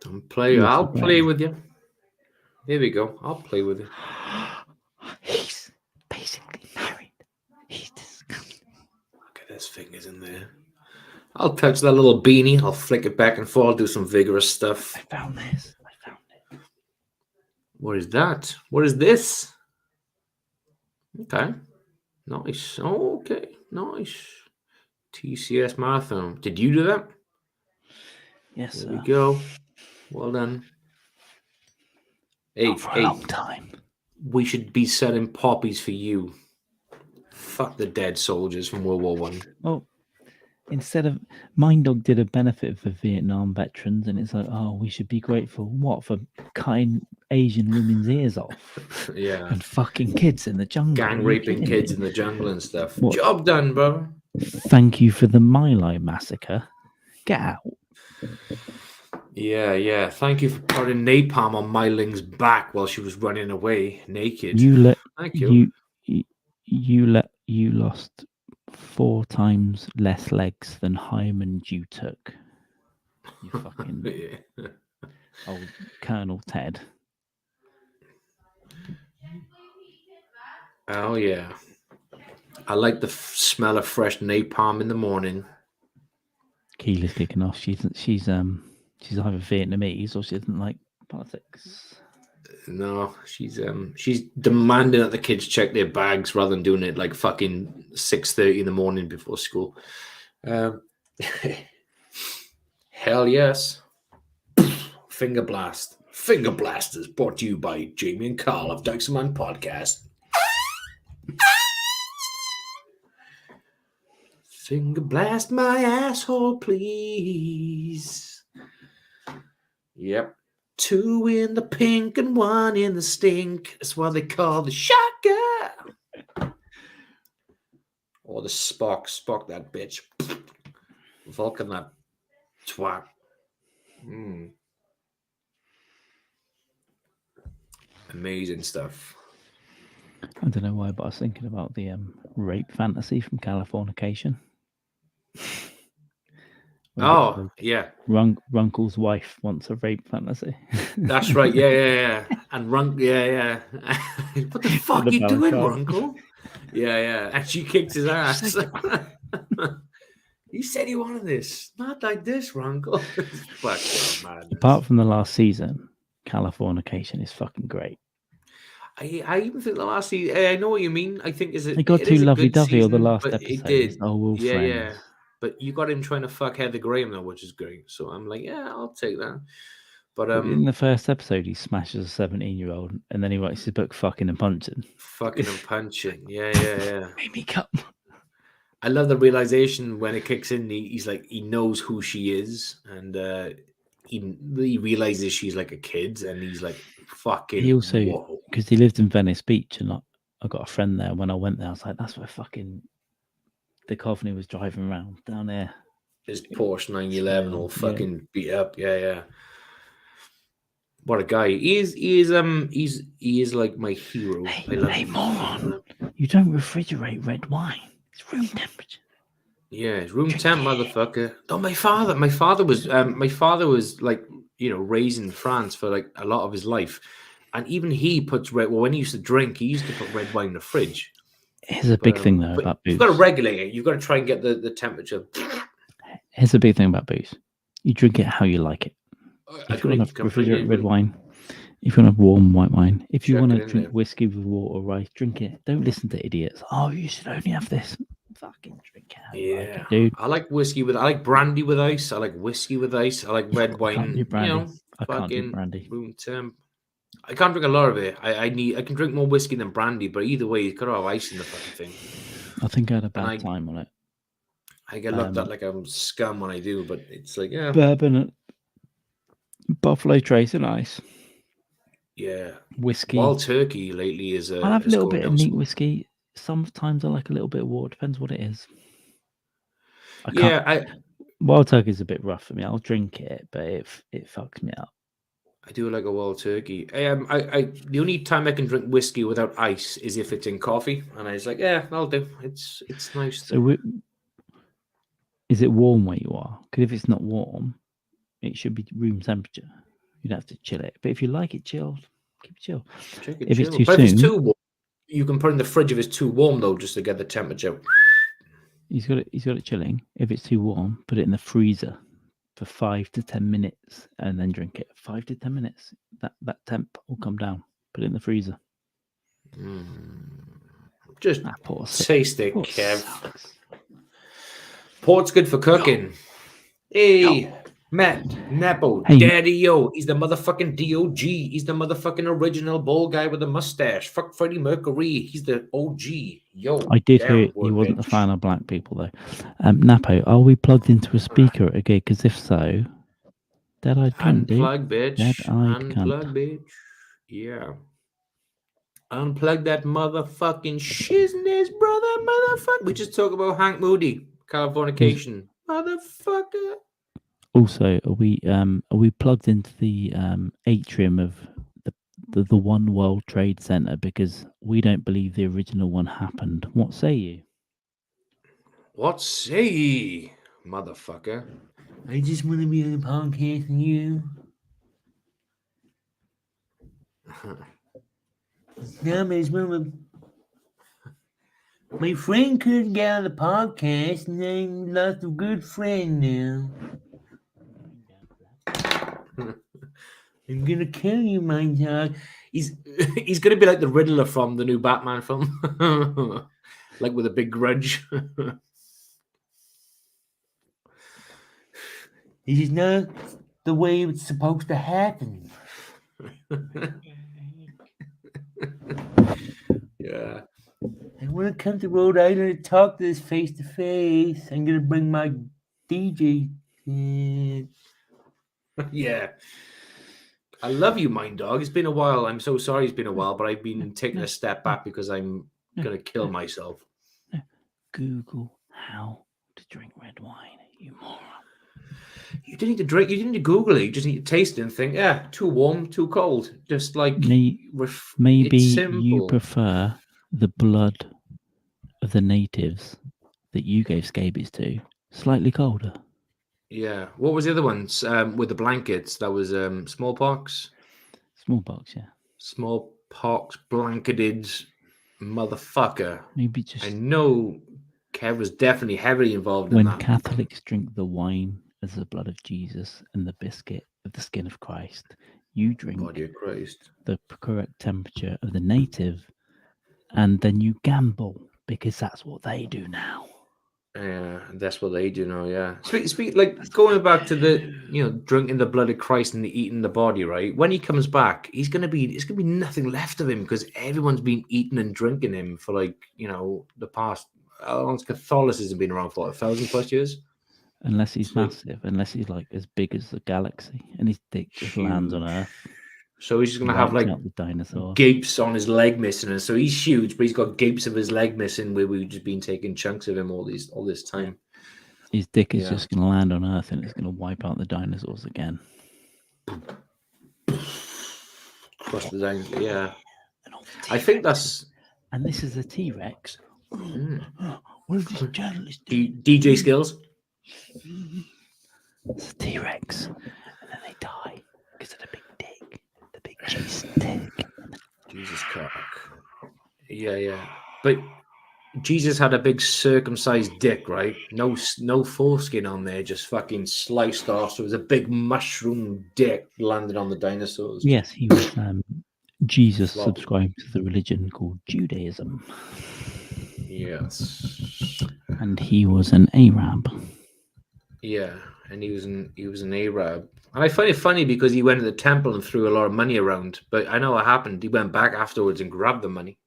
Don't play. I'll play with you. Here we go. I'll play with you. He's basically married. He's disgusting. Look at his fingers in there. I'll touch that little beanie. I'll flick it back and forth. Do some vigorous stuff. I found this. What is that? What is this? Okay. Nice. Okay. Nice. TCS Marathon. Did you do that? Yes, sir. There we go. Well done. Not for a long time. We should be selling poppies for you. Fuck the dead soldiers from World War One. Well, instead of Mind Dog did a benefit for Vietnam veterans, and it's like, oh, we should be grateful. What, for cutting Asian women's ears off? Yeah. And fucking kids in the jungle. Gang raping kids in the jungle and stuff. What? Job done, bro. Thank you for the My Lai massacre. Get out. Yeah. Thank you for putting napalm on Mai Ling's back while she was running away naked. Thank you. You lost 4 times less legs than Hyman you took. You fucking old Colonel Ted. Oh yeah. I like the smell of fresh napalm in the morning. Keela's kicking off. She's either Vietnamese or she doesn't like politics. No, she's demanding that the kids check their bags rather than doing it like fucking 6:30 in the morning before school. Hell yes. Finger blast. Finger blast is brought to you by Jamie and Carl of dykes Mann podcast. Finger blast my asshole, please. Yep. 2 in the pink and 1 in the stink. That's what they call the shotgun. Or the Spock. Spock that bitch. Vulcan that twat. Amazing stuff. I don't know why, but I was thinking about the rape fantasy from Californication. Oh, yeah. Runkle's wife wants a rape fantasy. That's right. Yeah. And yeah. What the fuck are you doing, Runkle? Yeah. And she kicked his ass. You said you wanted this. Not like this, Runkle. Apart from the last season, Californication is fucking great. I even think the last season, I know what you mean. I think it got too lovey-dovey or the last episode. It did. Oh, we're friends. Yeah. But you got him trying to fuck Heather Graham though, which is great. So I'm like, yeah, I'll take that. But in the first episode, he smashes a 17-year-old, and then he writes his book, Fucking and Punching. Fucking and Punching. Yeah. Made me come. I love the realization when it kicks in. He's like, he knows who she is, and he realizes she's like a kid, and he's like, fucking. He also, because he lived in Venice Beach, and I got a friend there. When I went there, I was like, that's where fucking the Coveney was driving around down there. His Porsche 911 all fucking beat up. Yeah. What a guy. He is like my hero. Hey, moron. You don't refrigerate red wine. It's room temperature. Yeah, it's room temp, motherfucker. Oh, my father was like, raised in France for like a lot of his life. And even he puts when he used to drink, he used to put red wine in the fridge. Here's a big thing though about booze. You've got to regulate it. You've got to try and get the temperature. Here's a big thing about booze. You drink it how you like it. If you want to refrigerate red wine, if you want to have warm white wine, if you want to drink whiskey with water or rice, drink it. Don't listen to idiots. Oh, you should only have this. Fucking drink it how you like it, dude. I like brandy with ice. I like whiskey with ice. I like red wine. I can't do brandy. Room temp. I can't drink a lot of it. I can drink more whiskey than brandy, but either way, you've got to have ice in the fucking thing. I think I had a bad time on it. I get looked at like I'm scum when I do, but it's like, yeah. Bourbon, Buffalo Trace and ice. Yeah. Whiskey. Wild Turkey lately is I'll have a little bit of neat whiskey. Sometimes I like a little bit of water. Depends what it is. Wild Turkey is a bit rough for me. I'll drink it, but it fucks me up. I do like a wild turkey. The only time I can drink whiskey without ice is if it's in coffee, and I was like, yeah, I'll do. It's nice. So, is it warm where you are? Because if it's not warm, it should be room temperature. You'd have to chill it. But if you like it chilled, keep it chill. If it's too soon, if it's too warm, you can put it in the fridge if it's too warm though, just to get the temperature. He's got it chilling. If it's too warm, put it in the freezer for 5 to 10 minutes and then drink it. 5 to 10 minutes. That temp will come down. Put it in the freezer. Just taste it, Kev. Port's good for cooking. Hey, Matt, Napo, hey. Daddy-O. He's the motherfucking DOG. He's the motherfucking original bald guy with a mustache. Fuck Freddie Mercury. He's the OG. Yo. I did hear he wasn't a fan of black people, though. Napo, are we plugged into a speaker at a gig? Because if so, dead-eyed cunt, dude. Unplug, bitch. Dead-eyed cunt. Bitch. Yeah. Unplug that motherfucking shizness, brother, motherfucker. We just talk about Hank Moody, Californication, motherfucker. Also, are we plugged into the atrium of the One World Trade Center? Because we don't believe the original one happened. What say you? What say ye, motherfucker? I just want to be on a podcast with you. My friend couldn't get on the podcast, and I lost a good friend now. I'm gonna kill you, my dog. He's gonna be like the Riddler from the new Batman film, like with a big grudge. This is not the way it's supposed to happen. Yeah. I want to come to Rhode Island and talk to this face to face. I'm gonna bring my DJ. Yeah. I love you, Mind Dog. It's been a while. I'm so sorry it's been a while, but I've been taking a step back because I'm gonna kill myself. Google how to drink red wine, you moron. You didn't need to drink. You didn't need to Google it. You just need to taste it and think, yeah, too warm, too cold. Just like maybe you prefer the blood of the natives that you gave scabies to slightly colder. Yeah. What was the other ones with the blankets? That was smallpox. Smallpox, yeah. Smallpox blanketed motherfucker. Maybe just. I know Kev was definitely heavily involved in that. When Catholics drink the wine as the blood of Jesus and the biscuit of the skin of Christ, you drink body of Christ. The correct temperature of the native, and then you gamble because that's what they do now. Yeah, that's what they do now. Yeah. Speak like going back to the drinking the blood of Christ and eating the body. Right. When he comes back, it's gonna be nothing left of him because everyone's been eating and drinking him for the past. How long's Catholicism been around for? 1,000 plus years. Unless he's massive, unless he's like as big as the galaxy, and his dick just lands on Earth. So he's just gonna have like the dinosaur gapes on his leg missing, and so he's huge, but he's got gapes of his leg missing where we've just been taking chunks of him all this time. His dick is just gonna land on Earth, and it's gonna wipe out the dinosaurs again. Cross the dinosaurs, yeah. I think that's. And this is a T-Rex. What if this journalist DJ skills? It's a T-Rex, and then they die because of the big dick, the big Jesus dick. Jesus cock. Yeah. But Jesus had a big circumcised dick, right? No foreskin on there, just fucking sliced off. So it was a big mushroom dick landed on the dinosaurs. Yes, he was. Jesus subscribed to the religion called Judaism. Yes. And he was an Arab. Yeah, and he was an Arab. And I find it funny because he went to the temple and threw a lot of money around. But I know what happened. He went back afterwards and grabbed the money.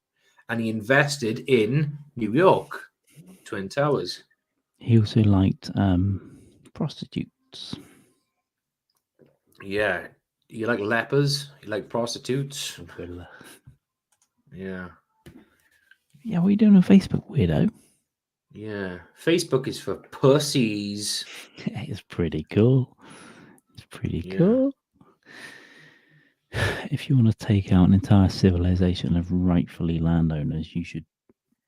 And he invested in New York, Twin Towers. He also liked prostitutes. Yeah. You like lepers? You like prostitutes? Yeah. Yeah, what are you doing on Facebook, weirdo? Yeah. Facebook is for pussies. It's pretty cool. It's pretty cool. If you want to take out an entire civilization of rightfully landowners, you should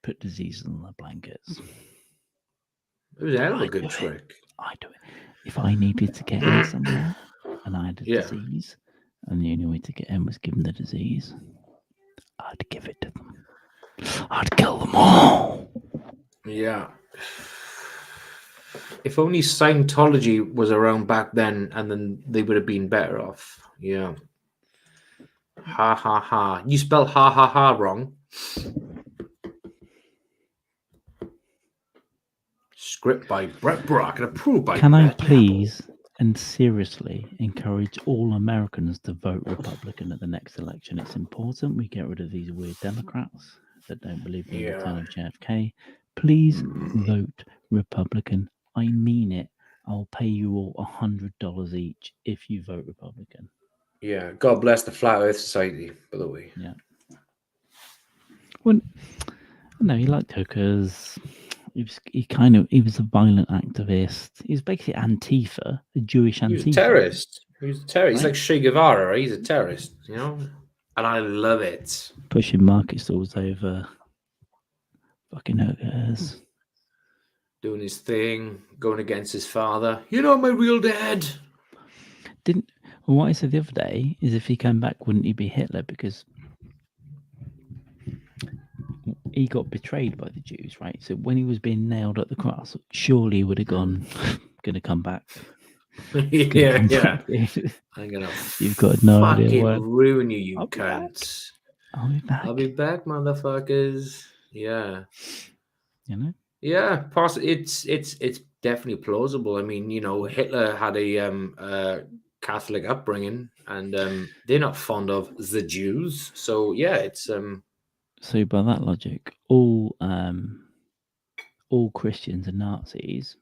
put diseases on their blankets. It was a hell of a good trick. I do it. If I needed to get in somewhere and I had a disease, and the only way to get in was give them the disease, I'd give it to them. I'd kill them all. Yeah. If only Scientology was around back then, and then they would have been better off. Yeah. Ha ha ha. You spelled ha ha ha wrong. Script by Brett Brock and approved by Can I please and seriously encourage all Americans to vote Republican at the next election? It's important we get rid of these weird Democrats that don't believe in the return of JFK. Please vote Republican. I mean it. I'll pay you all $100 each if you vote Republican. Yeah, God bless the Flat Earth Society, by the way. Yeah. Well, no, he liked hookers. He was a violent activist. He was basically Antifa, a Jewish Antifa. He was a terrorist. Right? He's like Che Guevara, right? He's a terrorist, you know? And I love it. Pushing market stalls over fucking hookers. Doing his thing, going against his father. You're not my real dad. What I said the other day is if he came back, wouldn't he be Hitler? Because he got betrayed by the Jews, right? So when he was being nailed at the cross, surely he would have gone, going to come back. Yeah. I'm going to You've got no idea what. Ruin you cunts. I'll be back, motherfuckers. Yeah. You know? Yeah, it's definitely plausible. I mean, you know, Hitler had a Catholic upbringing, and they're not fond of the Jews. So yeah, it's So by that logic, all Christians are Nazis.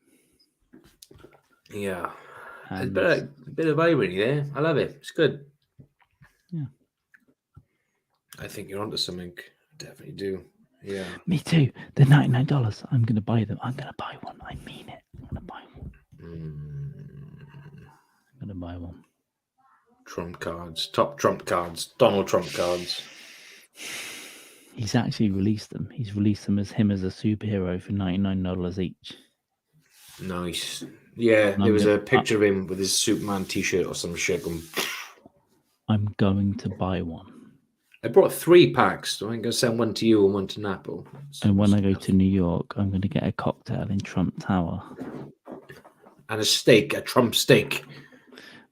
Yeah, a bit of irony there. I love it. It's good. Yeah, I think you're onto something. I definitely do. Yeah. Me too. They're $99. I'm gonna buy them. I'm gonna buy one. I mean it. I'm gonna buy one. I'm gonna buy one. Trump cards, top Trump cards, Donald Trump cards. He's actually released them. He's released them as him as a superhero for $99 each. Nice. Yeah, there was a picture of him with his Superman t-shirt or some shit. I'm going to buy one. I brought 3 packs, so I'm going to send one to you and one to Napo. And when I go to New York, I'm going to get a cocktail in Trump Tower. And a steak, a Trump steak.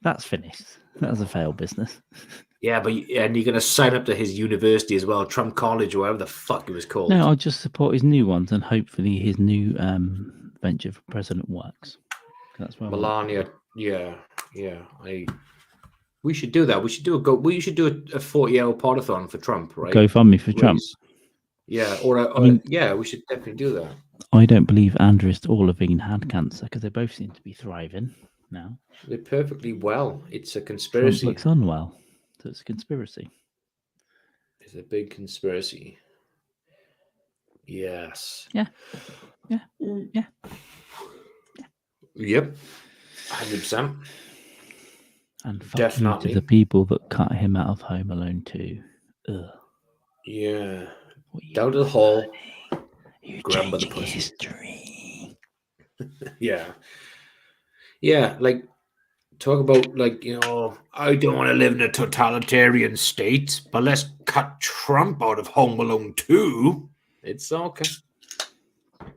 That's finished. That was a failed business. Yeah, and you're going to sign up to his university as well, Trump College or whatever the fuck it was called. No, I'll just support his new ones and hopefully his new venture for president works. That's why Melania, yeah. We should do that. We should do a 40-hour podathon for Trump, right? GoFundMe for Trump. Yeah, yeah, we should definitely do that. I don't believe Andres or Levine had cancer because they both seem to be thriving now. They're perfectly well. It's a conspiracy. Trump looks unwell, so it's a conspiracy. It's a big conspiracy. Yes. Yeah. Yep. 100%. And definitely to the people that cut him out of Home Alone 2. Ugh. Yeah. Down to the hall. You're changing history. Yeah. Yeah, like, talk about, like, you know, I don't want to live in a totalitarian state, but let's cut Trump out of Home Alone 2. It's okay.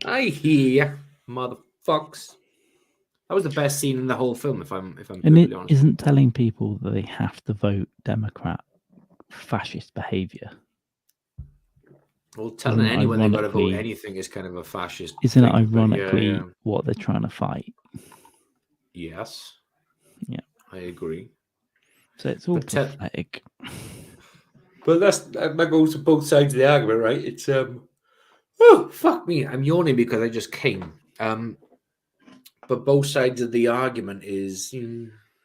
I hear you, motherfucks. That was the best scene in the whole film, if I'm and it honest. Isn't telling people that they have to vote Democrat fascist behavior. Well, telling anyone they've got to vote anything is kind of a fascist. Isn't it ironically what they're trying to fight? Yes. Yeah. I agree. So it's all pathetic. But that goes to both sides of the argument, right? It's oh fuck me, I'm yawning because I just came. But both sides of the argument is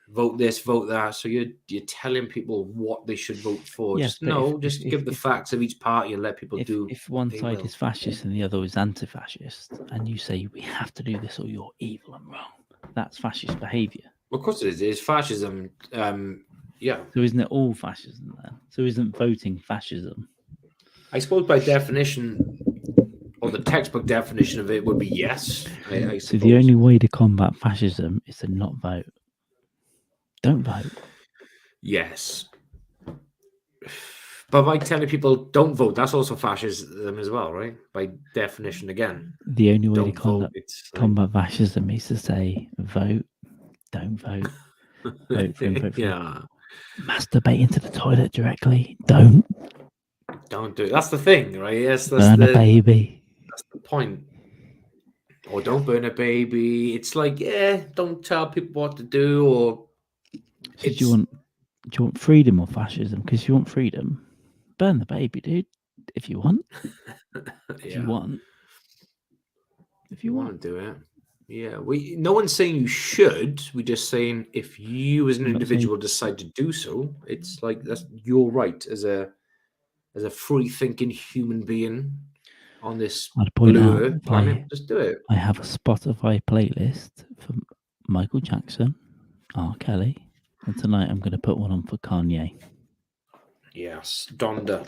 vote this, vote that. So you're telling people what they should vote for. Yes, just give the facts of each party and let people do. If one side is fascist and the other is anti-fascist, and you say we have to do this or you're evil and wrong, that's fascist behaviour. Well, of course it is. It's fascism. Yeah. So isn't it all fascism then? So isn't voting fascism? I suppose by definition, or the textbook definition of it would be yes. I So the only way to combat fascism is to not vote. Don't vote. Yes. But by telling people don't vote, that's also fascism as well, right? By definition, again. The only way to combat combat fascism is to say vote, don't vote, vote for him, vote for him. Masturbate into the toilet directly. Don't do it. That's the thing, right? Yes, burn a baby. That's the point. Or don't burn a baby. It's like, don't tell people what to do. Or so do you want freedom or fascism? Because if you want freedom, burn the baby, dude. If you want, if you want to do it. Yeah, no one's saying you should. We're just saying if you as an individual decide to do so, it's like that's your right as a free thinking human being on this blue Earth planet. Just do it. I have a Spotify playlist for Michael Jackson, R. Kelly, and tonight I'm going to put one on for Kanye. Yes, Donda.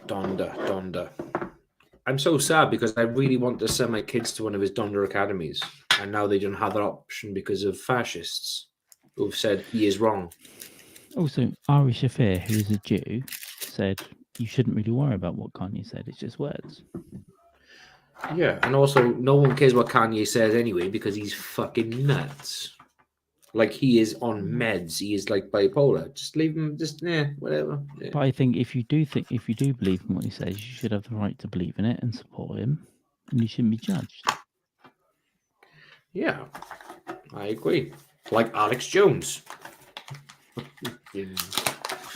I'm so sad because I really want to send my kids to one of his Donda academies, and now they don't have that option because of fascists who've said he is wrong. Also, Ari Shafir, who is a Jew, said you shouldn't really worry about what Kanye said. It's just words. Yeah, and also no one cares what Kanye says anyway because he's fucking nuts. Like he is on meds. He is like bipolar. Just leave him. Just whatever. Yeah. But I think if you do believe in what he says, you should have the right to believe in it and support him, and you shouldn't be judged. Yeah, I agree. Like Alex Jones.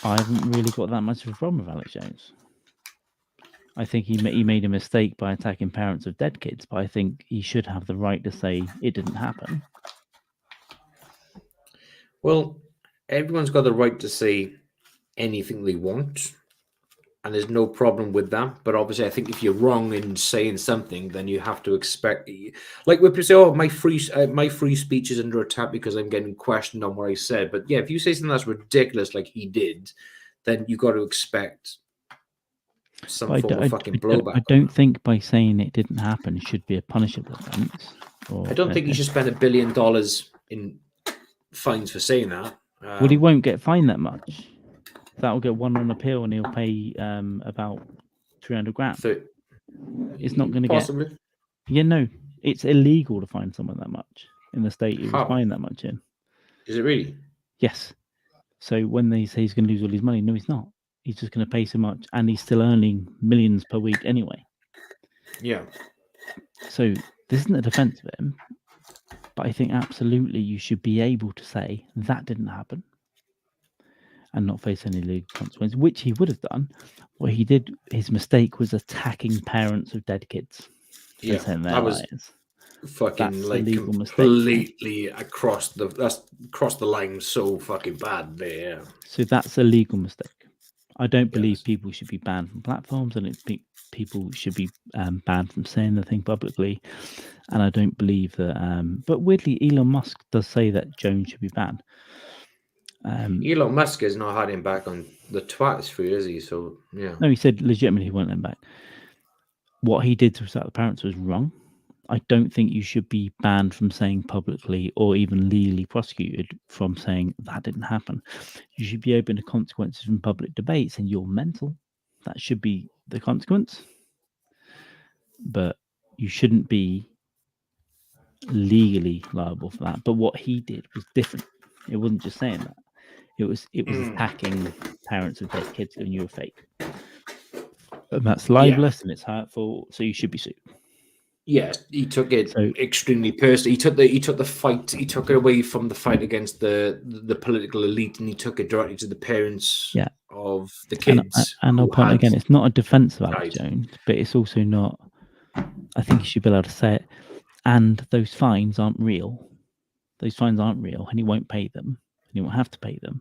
I haven't really got that much of a problem with Alex Jones. I think he made a mistake by attacking parents of dead kids, but I think he should have the right to say it didn't happen. Well, everyone's got the right to say anything they want, and there's no problem with that. But obviously, I think if you're wrong in saying something, then you have to expect, like when people say, "Oh, my free speech is under attack because I'm getting questioned on what I said." But yeah, if you say something that's ridiculous, like he did, then you got to expect some form of fucking blowback. I don't think by saying it didn't happen should be a punishable offence. I don't think you should spend $1 billion in fines for saying that. Well, he won't get fined that much. That'll get one on appeal, and he'll pay about 300 grand. It's not going to get. Yeah, no, it's illegal to fine someone that much in the state he was fined that much in. Is it really? Yes. So when they say he's going to lose all his money, no, he's not. He's just going to pay so much, and he's still earning millions per week anyway. Yeah. So this isn't a defense of him, but I think absolutely you should be able to say that didn't happen and not face any legal consequences, which he would have done. What he did, his mistake was attacking parents of dead kids. Yeah, that was fucking like completely across the line so fucking bad there. So that's a legal mistake. I don't believe people should be banned from platforms, and people should be banned from saying the thing publicly. And I don't believe that. But weirdly, Elon Musk does say that Jones should be banned. Elon Musk is not hiding back on the twatsphere, is he? So yeah. No, he said legitimately he won't let him back. What he did to upset the parents was wrong. I don't think you should be banned from saying publicly or even legally prosecuted from saying that didn't happen. You should be open to consequences from public debates, and you're mental. That should be the consequence. But you shouldn't be legally liable for that. But what he did was different. It wasn't just saying that. It was attacking parents of dead kids when you were fake. And that's libelous and it's hurtful, so you should be sued. Yes, he took it extremely personally. He took the fight. He took it away from the fight against the political elite, and he took it directly to the parents of the kids. And I'll point again, it's not a defense of Alex Jones, but it's also not. I think you should be allowed to say it. And those fines aren't real. Those fines aren't real, and he won't pay them. And he won't have to pay them.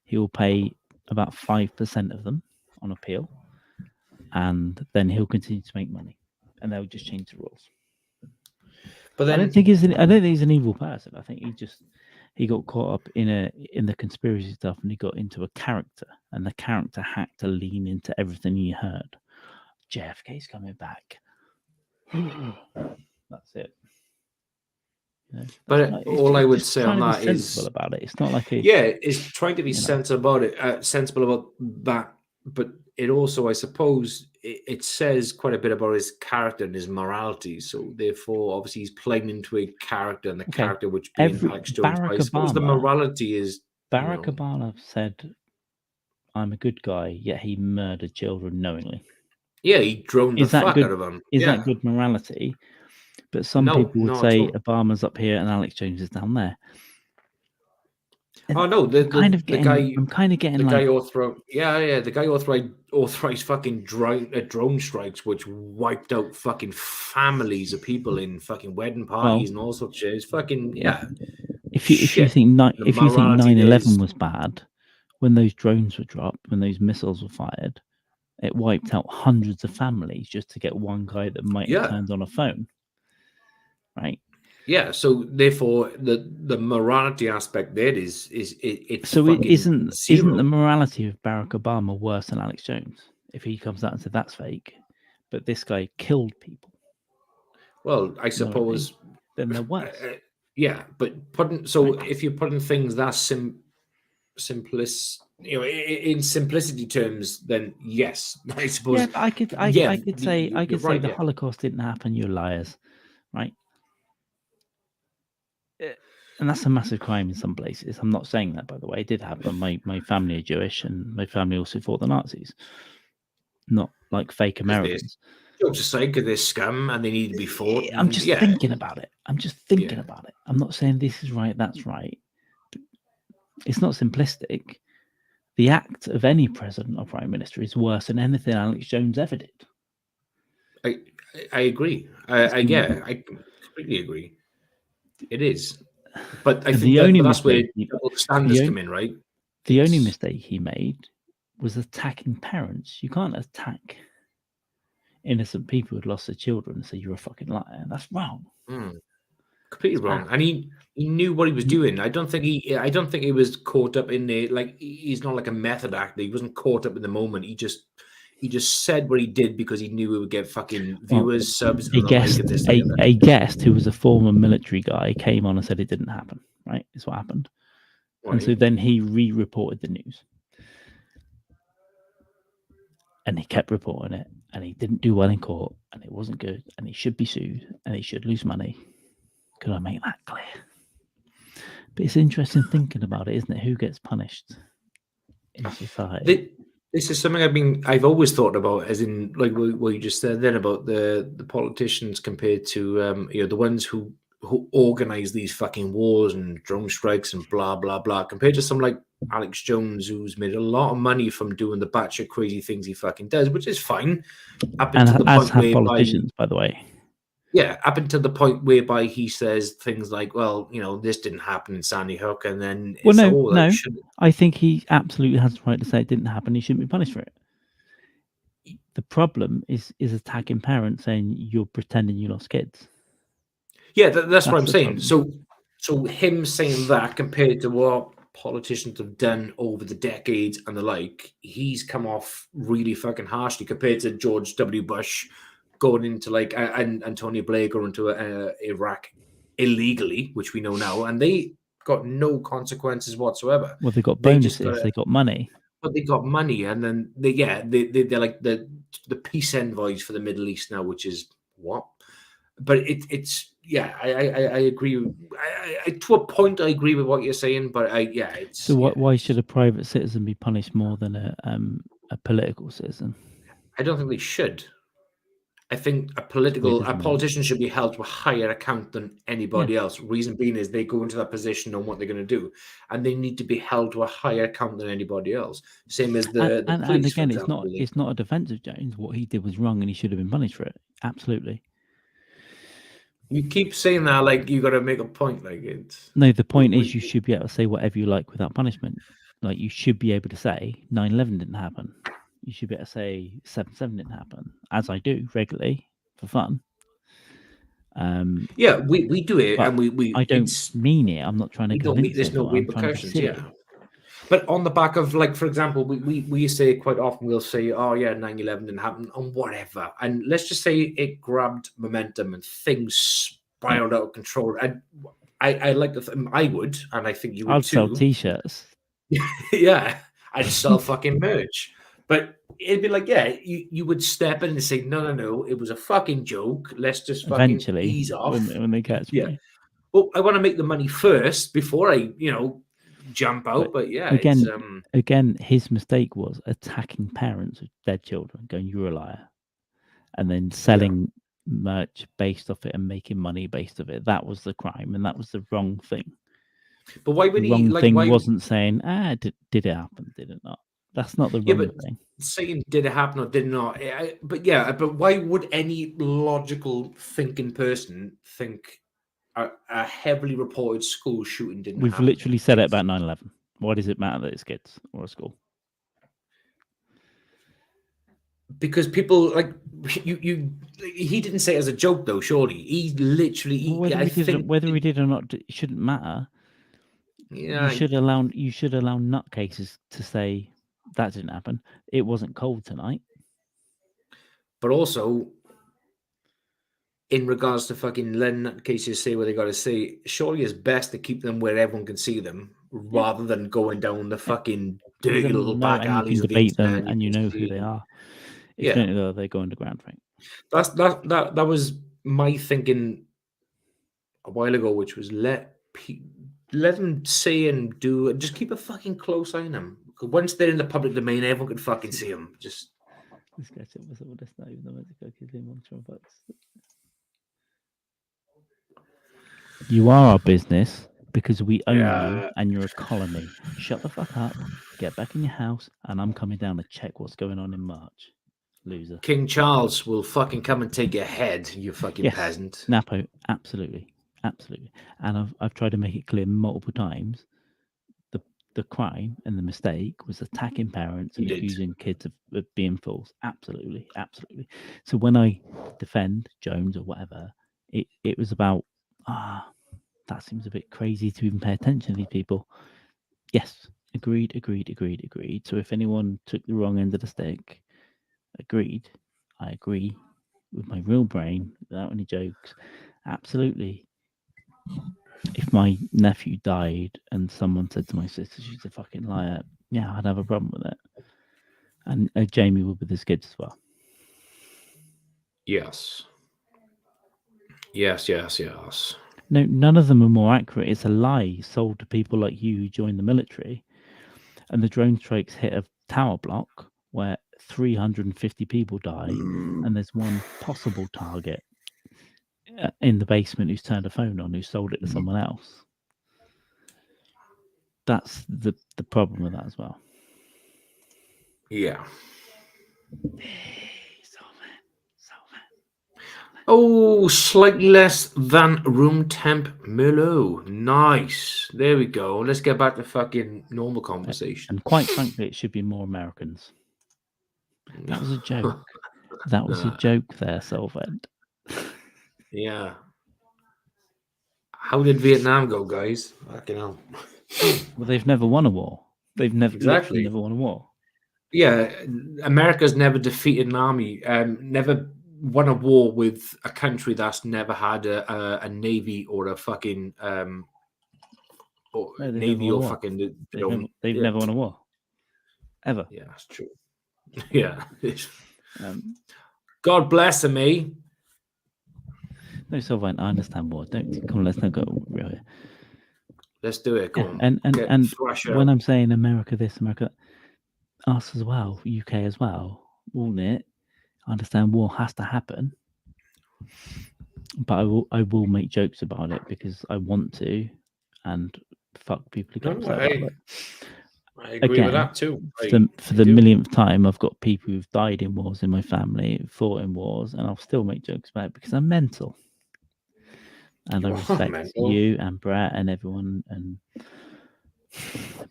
He will pay about 5% of them on appeal, and then he'll continue to make money. And they'll just change the rules. But then I don't think he's an evil person. I think he got caught up in the conspiracy stuff, and he got into a character, and the character had to lean into everything he heard. JFK's coming back. That's it. You know, but all I would say on that is sensible about it. It's not like it's trying to be sensible about it, sensible about that. But it also, I suppose, it says quite a bit about his character and his morality. So therefore, obviously, he's playing into a character, and the character which being Alex Jones. I suppose the morality is Barack Obama said, "I'm a good guy," yet he murdered children knowingly. Yeah, he droned the fuck out of them. Is that good morality? But some people would say Obama's up here and Alex Jones is down there. Oh no, the guy. I'm kind of getting the guy authorized. Yeah, the guy authorized fucking drone strikes, which wiped out fucking families of people in fucking wedding parties and all sorts of shit. It's fucking If you think 9/11 was bad, when those drones were dropped, when those missiles were fired, it wiped out hundreds of families just to get one guy that might have turned on a phone, right? Yeah, so therefore the morality aspect there is it's so it isn't zero. The morality of Barack Obama worse than Alex Jones if he comes out and said that's fake, but this guy killed people? Well, I suppose then there was but if you're putting things that in simplicity terms, then yes, I suppose. Yeah, I could say the Holocaust didn't happen. You're liars, right? And that's a massive crime in some places. I'm not saying that, by the way. It did happen. My family are Jewish, and my family also fought the Nazis. Not like fake Americans. Jokes aside, because they're scum and they need to be fought. I'm just thinking about it. About it. I'm not saying this is right, that's right. It's not simplistic. The act of any president or prime minister is worse than anything Alex Jones ever did. I agree. I completely agree. It is. But I think that's where double standards come in, right? The only mistake he made was attacking parents. You can't attack innocent people who'd lost their children and say you're a fucking liar. That's wrong. Completely wrong. And he knew what he was doing. I don't think he was caught up in the, like, he's not like a method actor. He wasn't caught up in the moment. He just said what he did because he knew he would get fucking viewers, subs. A guest who was a former military guy came on and said it didn't happen. Right, is what happened. Right. And so then he re-reported the news, and he kept reporting it, and he didn't do well in court, and it wasn't good, and he should be sued, and he should lose money. Could I make that clear? But it's interesting thinking about it, isn't it? Who gets punished in society? This is something I've always thought about, as in like what you just said then about the politicians compared to the ones who organize these fucking wars and drone strikes and blah blah blah, compared to someone like Alex Jones, who's made a lot of money from doing the batshit crazy things he fucking does, which is fine. Up until the point whereby, politicians, by the way. Yeah, up until the point whereby he says things like, "Well, this didn't happen in Sandy Hook," and then no. I think he absolutely has the right to say it didn't happen. He shouldn't be punished for it. The problem is attacking parents, saying you're pretending you lost kids. Yeah, that's what I'm saying. So him saying that compared to what politicians have done over the decades and the like, he's come off really fucking harshly compared to George W. Bush going into like and Tony Blair going into Iraq illegally, which we know now, and they got no consequences whatsoever. Well, they got bonuses, they got money. But they got money, and then they're like the peace envoys for the Middle East now, which is what? But it's I agree. To a point, I agree with what you're saying, but it's. So why should a private citizen be punished more than a political citizen? I don't think they should. I think a politician should be held to a higher account than anybody else. Reason being is they go into that position on what they're going to do, and they need to be held to a higher account than anybody else. Same as the police, and again, it's not a defense of Jones. What he did was wrong, and he should have been punished for it. Absolutely. You keep saying that like you got to make a point. Like it's no. The point is you should be able to say whatever you like without punishment. Like you should be able to say 9/11 didn't happen. You should be able to say 7/7 didn't happen, as I do regularly for fun. Yeah, we do it, and we. I don't mean it. I'm not trying to convince there's no anyone. I'm trying to be repercussions. silly. Yeah. But on the back of, like, for example, we say quite often, we'll say, oh, yeah, 9/11 didn't happen, and whatever. And let's just say it grabbed momentum and things spiraled out of control. And I like to think I would, and I think you would I'd too. sell T-shirts. Yeah, I'd sell fucking merch. But it'd be like, yeah, you would step in and say, no, it was a fucking joke. Let's just fucking Eventually, ease off. when they catch me. Well, I want to make the money first before I, jump out. But yeah, again, his mistake was attacking parents with dead children, going, "You're a liar," and then selling merch based off it and making money based off it. That was the crime, and that was the wrong thing. But why would the he? Wrong like, thing why wasn't saying, did it happen? Did it not? That's not the wrong thing. Saying did it happen or did it not? But why would any logical thinking person think a heavily reported school shooting didn't happen? We've literally said it about 9/11. Why does it matter that it's kids or a school? Because people like you. He didn't say it as a joke, though. Surely he literally. Whether he did or not, it shouldn't matter. Yeah, you should allow nutcases to say that didn't happen. It wasn't cold tonight. But also, in regards to fucking letting nutcases say what they got to say, surely it's best to keep them where everyone can see them, rather than going down the fucking dirty little back alleys. You can debate them, and you know who they are. If you don't know, they go underground, right? That was my thinking a while ago, which was let them say and do, and just keep a fucking close eye on them. Once they're in the public domain, everyone can fucking see them. Just let's catch up with some of this now, even though it's you are our business because we own you, and you're a colony. Shut the fuck up, get back in your house, and I'm coming down to check what's going on in March. Loser. King Charles will fucking come and take your head, you fucking peasant. Napo, absolutely. And I've tried to make it clear multiple times. The crime and the mistake was attacking parents and accusing kids of being fools. Absolutely. So when I defend Jones or whatever, it was about that seems a bit crazy to even pay attention to these people. Yes, agreed. So if anyone took the wrong end of the stick, agreed. I agree with my real brain without any jokes. Absolutely. If my nephew died and someone said to my sister she's a fucking liar, yeah, I'd have a problem with it. And Jamie would with his kids as well. Yes. No, none of them are more accurate. It's a lie sold to people like you who joined the military. And the drone strikes hit a tower block where 350 people died, and there's one possible target in the basement who's turned a phone on, who sold it to someone else. That's the problem with that as well. Yeah. Oh, slightly less than room temp Merlot. Nice. There we go. Let's get back to fucking normal conversation. And quite frankly, it should be more Americans. That was a joke. That was a joke there, Solvent. Yeah. How did Vietnam go, guys? Fucking hell. Well, they've never won a war. They've never won a war. Yeah, America's never defeated an army, never won a war with a country that's never had a navy or a fucking navy or fucking. They've never won a war, ever. Yeah, that's true. Yeah. God bless them, eh? No, Sylvain, I understand war. Let's not go real here. Let's do it. Come on. And when I'm saying America this, America that, us as well, UK as well, won't it? I understand war has to happen, but I will make jokes about it because I want to, and fuck people who get upset about it. I agree with that too. For the millionth time, I've got people who've died in wars in my family, fought in wars, and I'll still make jokes about it because I'm mental. And I respect you and Brett and everyone,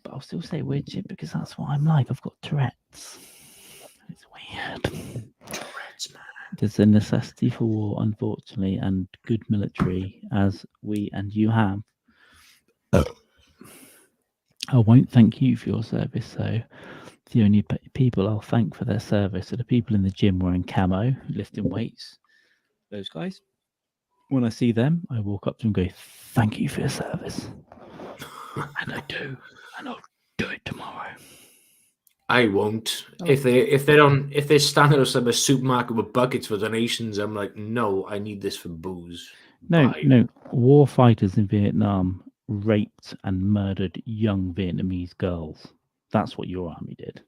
but I'll still say weird shit because that's what I'm like. I've got Tourette's. It's weird. Tourette's, man. There's a necessity for war, unfortunately, and good military, as we and you have. I won't thank you for your service, so the only people I'll thank for their service are the people in the gym wearing camo, lifting weights. Those guys. When I see them, I walk up to them and go, "Thank you for your service." And I do, and I'll do it tomorrow. I won't. If they're standing outside a supermarket with buckets for donations, I'm like, no, I need this for booze. No. War fighters in Vietnam raped and murdered young Vietnamese girls. That's what your army did.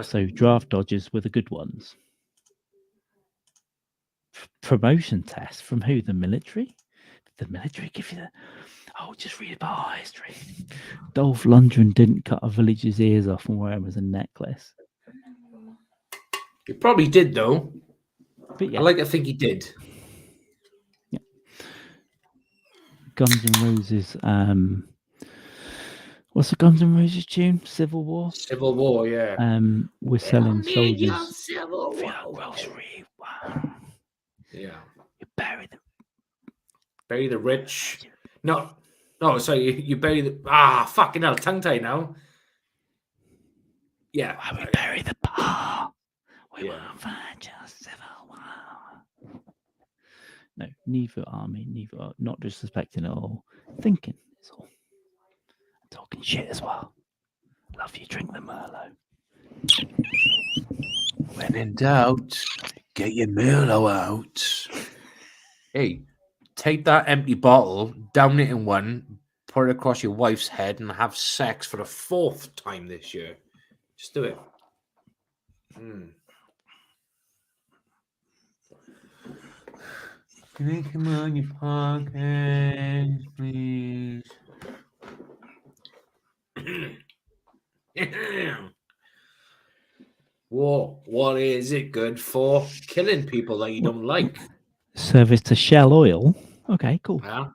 So draft dodgers were the good ones. Promotion test from who? The military? Did the military give you that? Oh, just read about our history. Dolph Lundgren didn't cut a village's ears off and wear them as a necklace. He probably did, though. But yeah. I like to think he did. Yeah. Guns N' Roses. What's the Guns N' Roses tune? Civil War. Civil War, yeah. We're selling soldiers. Civil War. Grocery. Wow. Yeah. You bury them. Bury the rich. No, sorry, you bury the... fucking hell, tongue-tied now. Yeah. We bury the poor. We won't find just civil war. No, neither army, not disrespecting at all. Thinking is all. Talking shit as well. Love you, drink the Merlot. When in doubt, get your Merlot out. Hey, take that empty bottle, down it in one, put it across your wife's head, and have sex for the 4th time this year. Just do it. Can you come on your podcast, please? What is it good for? Killing people that you don't like. Service to Shell Oil. Okay, cool. Yeah.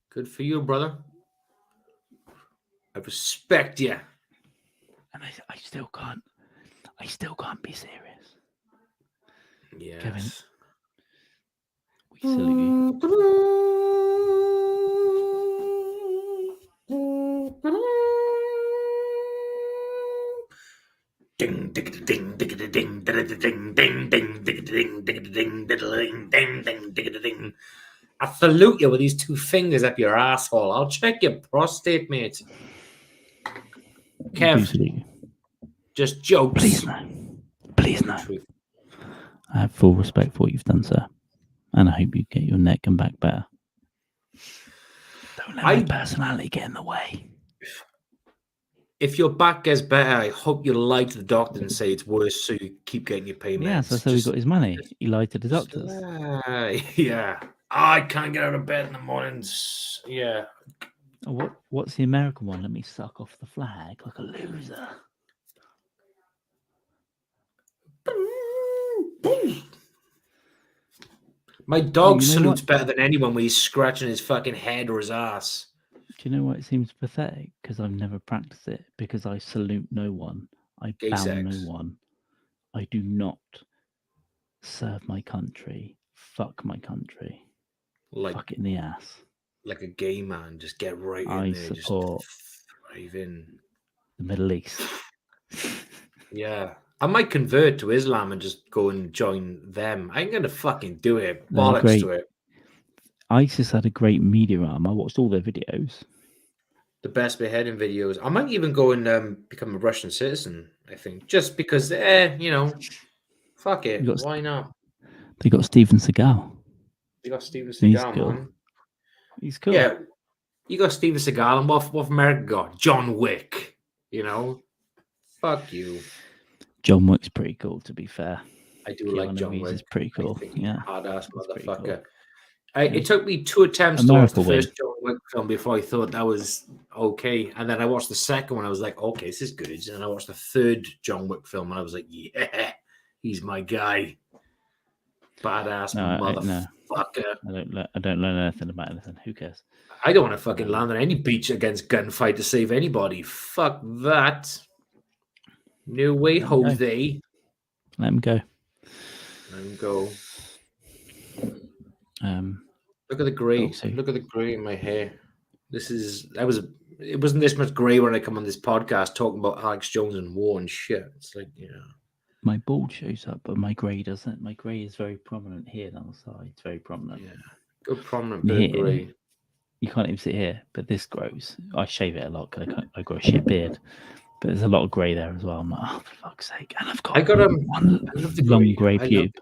Good for you, brother. I respect you. And I still can't be serious. Yes. Kevin, we salute Ding ding ding ding ding ding ding ding ding ding ding ding ding ding ding ding. I salute you with these 2 fingers up your asshole. I'll check your prostate, mate. Kev, just jokes. Please no. I have full respect for what you've done, sir, and I hope you get your neck and back better. Don't let my personality get in the way. If your back gets better, I hope you lie to the doctor and say it's worse, so you keep getting your payments. Yeah, so he got his money. He lied to the doctors. Yeah. I can't get out of bed in the mornings. Yeah. What's the American one? Let me suck off the flag like a loser. My dog salutes better than anyone when he's scratching his fucking head or his ass. Do you know what? It seems pathetic because I've never practiced it, because I salute no one. I bow no one. I do not serve my country. Fuck my country. Fuck it in the ass. Like a gay man. Just get right in there. I support just thrive in the Middle East. Yeah. I might convert to Islam and just go and join them. I ain't going to fucking do it. Bollocks to it. ISIS had a great media arm. I watched all their videos. The best beheading videos. I might even go and become a Russian citizen, I think. Just because, fuck it. Why not? They got Steven Seagal. They got Steven Seagal, man. He's cool. Yeah. You got Steven Seagal, and what America got? John Wick. You know? Fuck you. John Wick's pretty cool, to be fair. I do like John Wick. He's pretty cool. Yeah. Hard-ass motherfucker. Cool. It took me 2 attempts to watch the first John Wick film before I thought that was okay. And then I watched the second one. I was like, okay, this is good. And then I watched the 3rd John Wick film, and I was like, yeah, he's my guy. Badass motherfucker. I don't learn anything about anything. Who cares? I don't want to fucking land on any beach against gunfight to save anybody. Fuck that. No way, Jose. Let him go. And go. Look at the grey. Look at the grey in my hair. It wasn't this much grey when I come on this podcast talking about Alex Jones and war and shit. It's like, my bald shows up, but my grey doesn't. My grey is very prominent here down the side. It's very prominent. Yeah, good prominent bit of grey. You can't even see it here, but this grows. I shave it a lot because I grow a shit beard. But there's a lot of grey there as well. I'm like, oh, for fuck's sake! And I've got one long grey pube.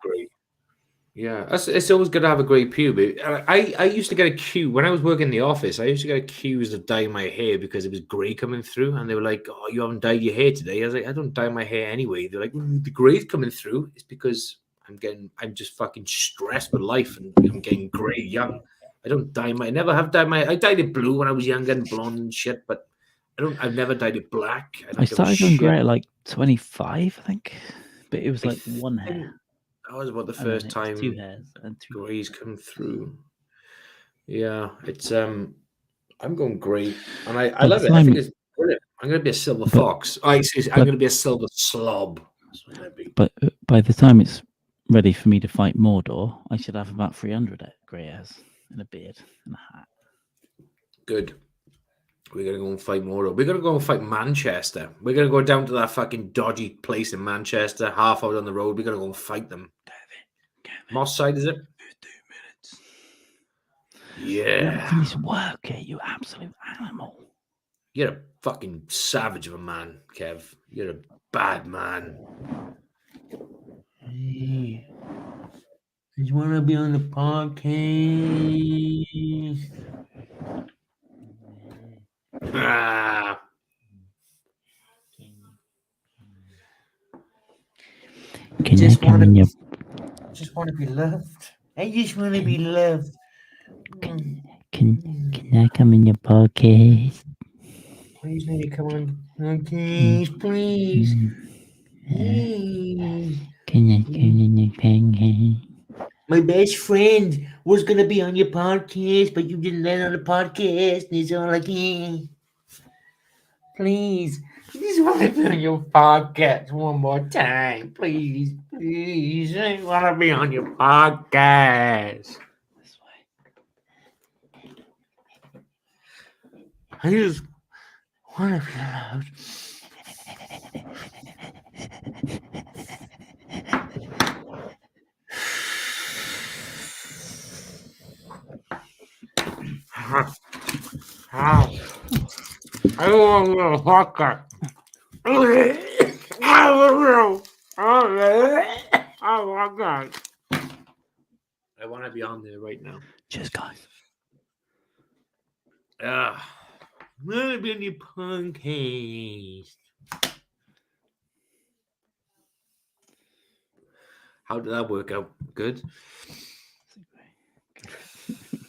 Yeah, it's always good to have a grey pube. I used to get accused when I was working in the office. I used to get accused of dyeing my hair because it was grey coming through, and they were like, "Oh, you haven't dyed your hair today." I was like, "I don't dye my hair anyway." They're like, "The grey's coming through." It's because I'm just fucking stressed with life, and I'm getting grey young. I don't dye my. I never have dyed my. I dyed it blue when I was younger and blonde and shit, but I've never dyed it black. I started going grey at like 25, I think, but it was like one hair. That was about the first time 2 hairs and 2 greys come through. Yeah, it's I'm going grey, and I love it. I think it's brilliant. I'm going to be a silver fox. I'm going to be a silver slob. That's what I'm going to be. But by the time it's ready for me to fight Mordor, I should have about 300 grey hairs and a beard and a hat. Good. We're going to go and fight Mordor. We're going to go and fight Manchester. We're going to go down to that fucking dodgy place in Manchester, half out on the road. We're going to go and fight them. Kevin. Moss side, is it? 15 minutes. Yeah. Finish work here, you absolute animal. You're a fucking savage of a man, Kev. You're a bad man. Hey, I just want to be on the podcast. Can I come in your... I just want to be loved. I just want to be loved. Can I come in your podcast? Please, maybe come on. Okay, please. Please. Can I come in your podcast? My best friend was going to be on your podcast, but you didn't let on the podcast. And it's all like, please. I just want to be on your podcast one more time. Please, please. I want to be on your podcast. This way. I just want to be loved. I want a little podcast. Oh my God. I want to be on there right now. Cheers, guys. I'm going to be on your podcast. How did that work out? Good?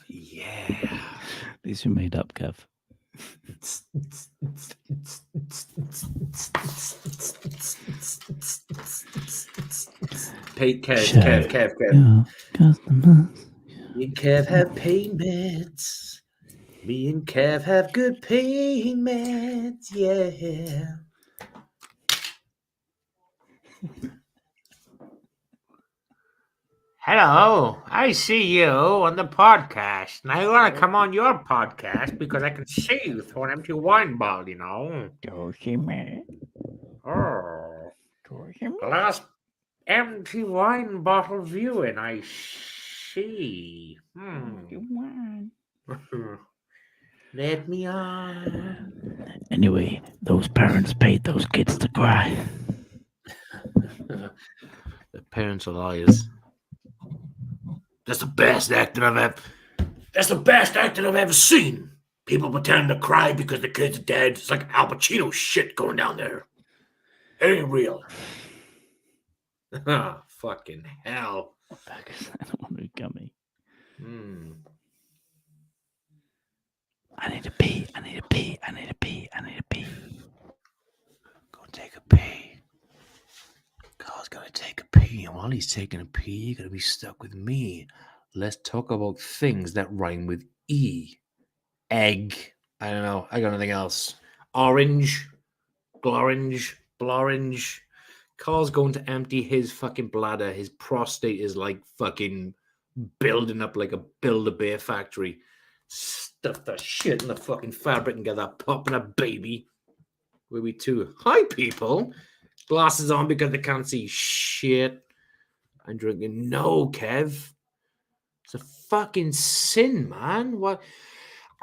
Yeah. These are made up, Kev. Kev. Me and Kev have pain meds. Me and Kev have good pain meds. Yeah. Hello, I see you on the podcast, and I want to come on your podcast because I can see you through an empty wine bottle, you know. Dykes Mann. Oh, glass empty wine bottle viewing, I see. Let me on. Anyway, those parents paid those kids to cry. The parents are liars. That's the best acting I've ever seen. People pretend to cry because the kids are dead. It's like Al Pacino shit going down there. It ain't real. Fucking hell. I don't want to gummy. I need to pee. Go take a pee. Carl's gotta take a pee, and while he's taking a pee, you're gonna be stuck with me. Let's talk about things that rhyme with E. Egg. I don't know. I got nothing else. Orange. Blorange. Carl's going to empty his fucking bladder. His prostate is like fucking building up like a Build-A-Bear factory. Stuff that shit in the fucking fabric and get that popping up, baby. Where we too? Hi, people. Glasses on because they can't see shit. I'm drinking. No, Kev. It's a fucking sin, man. What?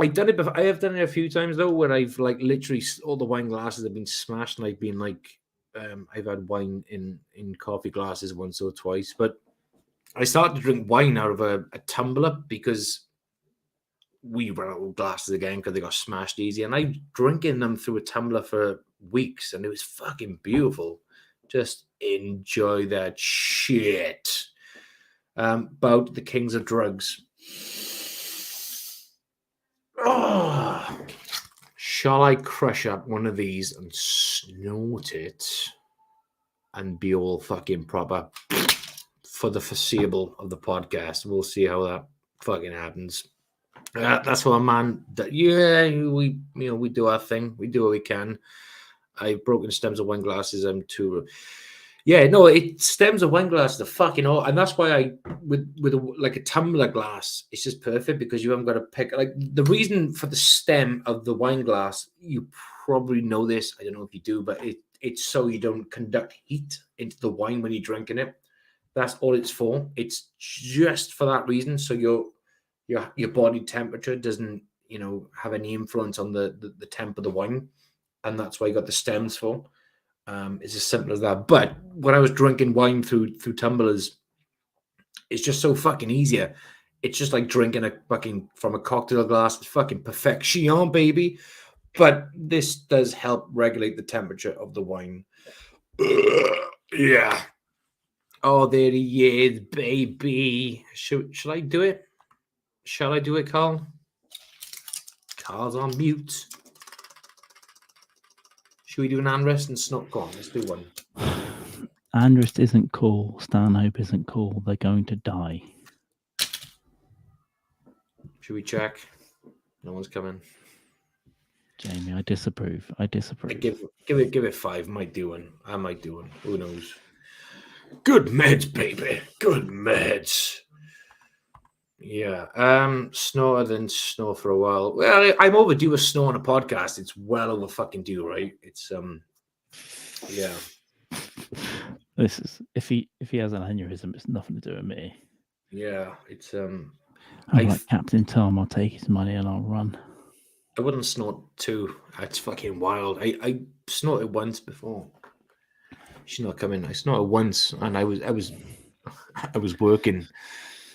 I've done it before. I have done it a few times though, where I've like literally all the wine glasses have been smashed, and I've been like, I've had wine in coffee glasses once or twice. But I started to drink wine out of a tumbler because we ran out of glasses again because they got smashed easy, and I'm drinking them through a tumbler for weeks, and it was fucking beautiful. Just enjoy that shit. About the kings of drugs. Oh, shall I crush up one of these and snort it and be all fucking proper for the foreseeable of the podcast? We'll see how that fucking happens. That's what a man. We do our thing. We do what we can. I've broken stems of wine glasses. I'm too. Yeah, no, it stems of wine glasses are fucking all, and that's why I with like a tumbler glass, it's just perfect because you haven't got to pick. Like the reason for the stem of the wine glass, you probably know this. I don't know if you do, but it's so you don't conduct heat into the wine when you're drinking it. That's all it's for. It's just for that reason. So your body temperature doesn't have any influence on the temp of the wine, and that's why you got the stems for. It's as simple as that. But when I was drinking wine through tumblers, it's just so fucking easier. It's just like drinking from a cocktail glass. It's fucking perfection, baby. But this does help regulate the temperature of the wine. Yeah. Oh, there he is, baby. Should I do it? Shall I do it, Carl? Carl's on mute. Should we do an handrest and snot? Go on, let's do one. Handrest isn't cool. Stanhope isn't cool. They're going to die. Should we check? No one's coming. Jamie, I disapprove. Give it 5. Might do one. I might do one. Who knows? Good meds, baby. Good meds. Yeah. Snore than snore for a while. Well, I'm overdue a snore on a podcast. It's well over fucking due, right? It's yeah. This is if he has an aneurysm, it's nothing to do with me. Yeah, it's I'm like Captain Tom. I'll take his money and I'll run. I wouldn't snort 2. That's fucking wild. I snorted once before. She's not coming. I snorted once, and I was working.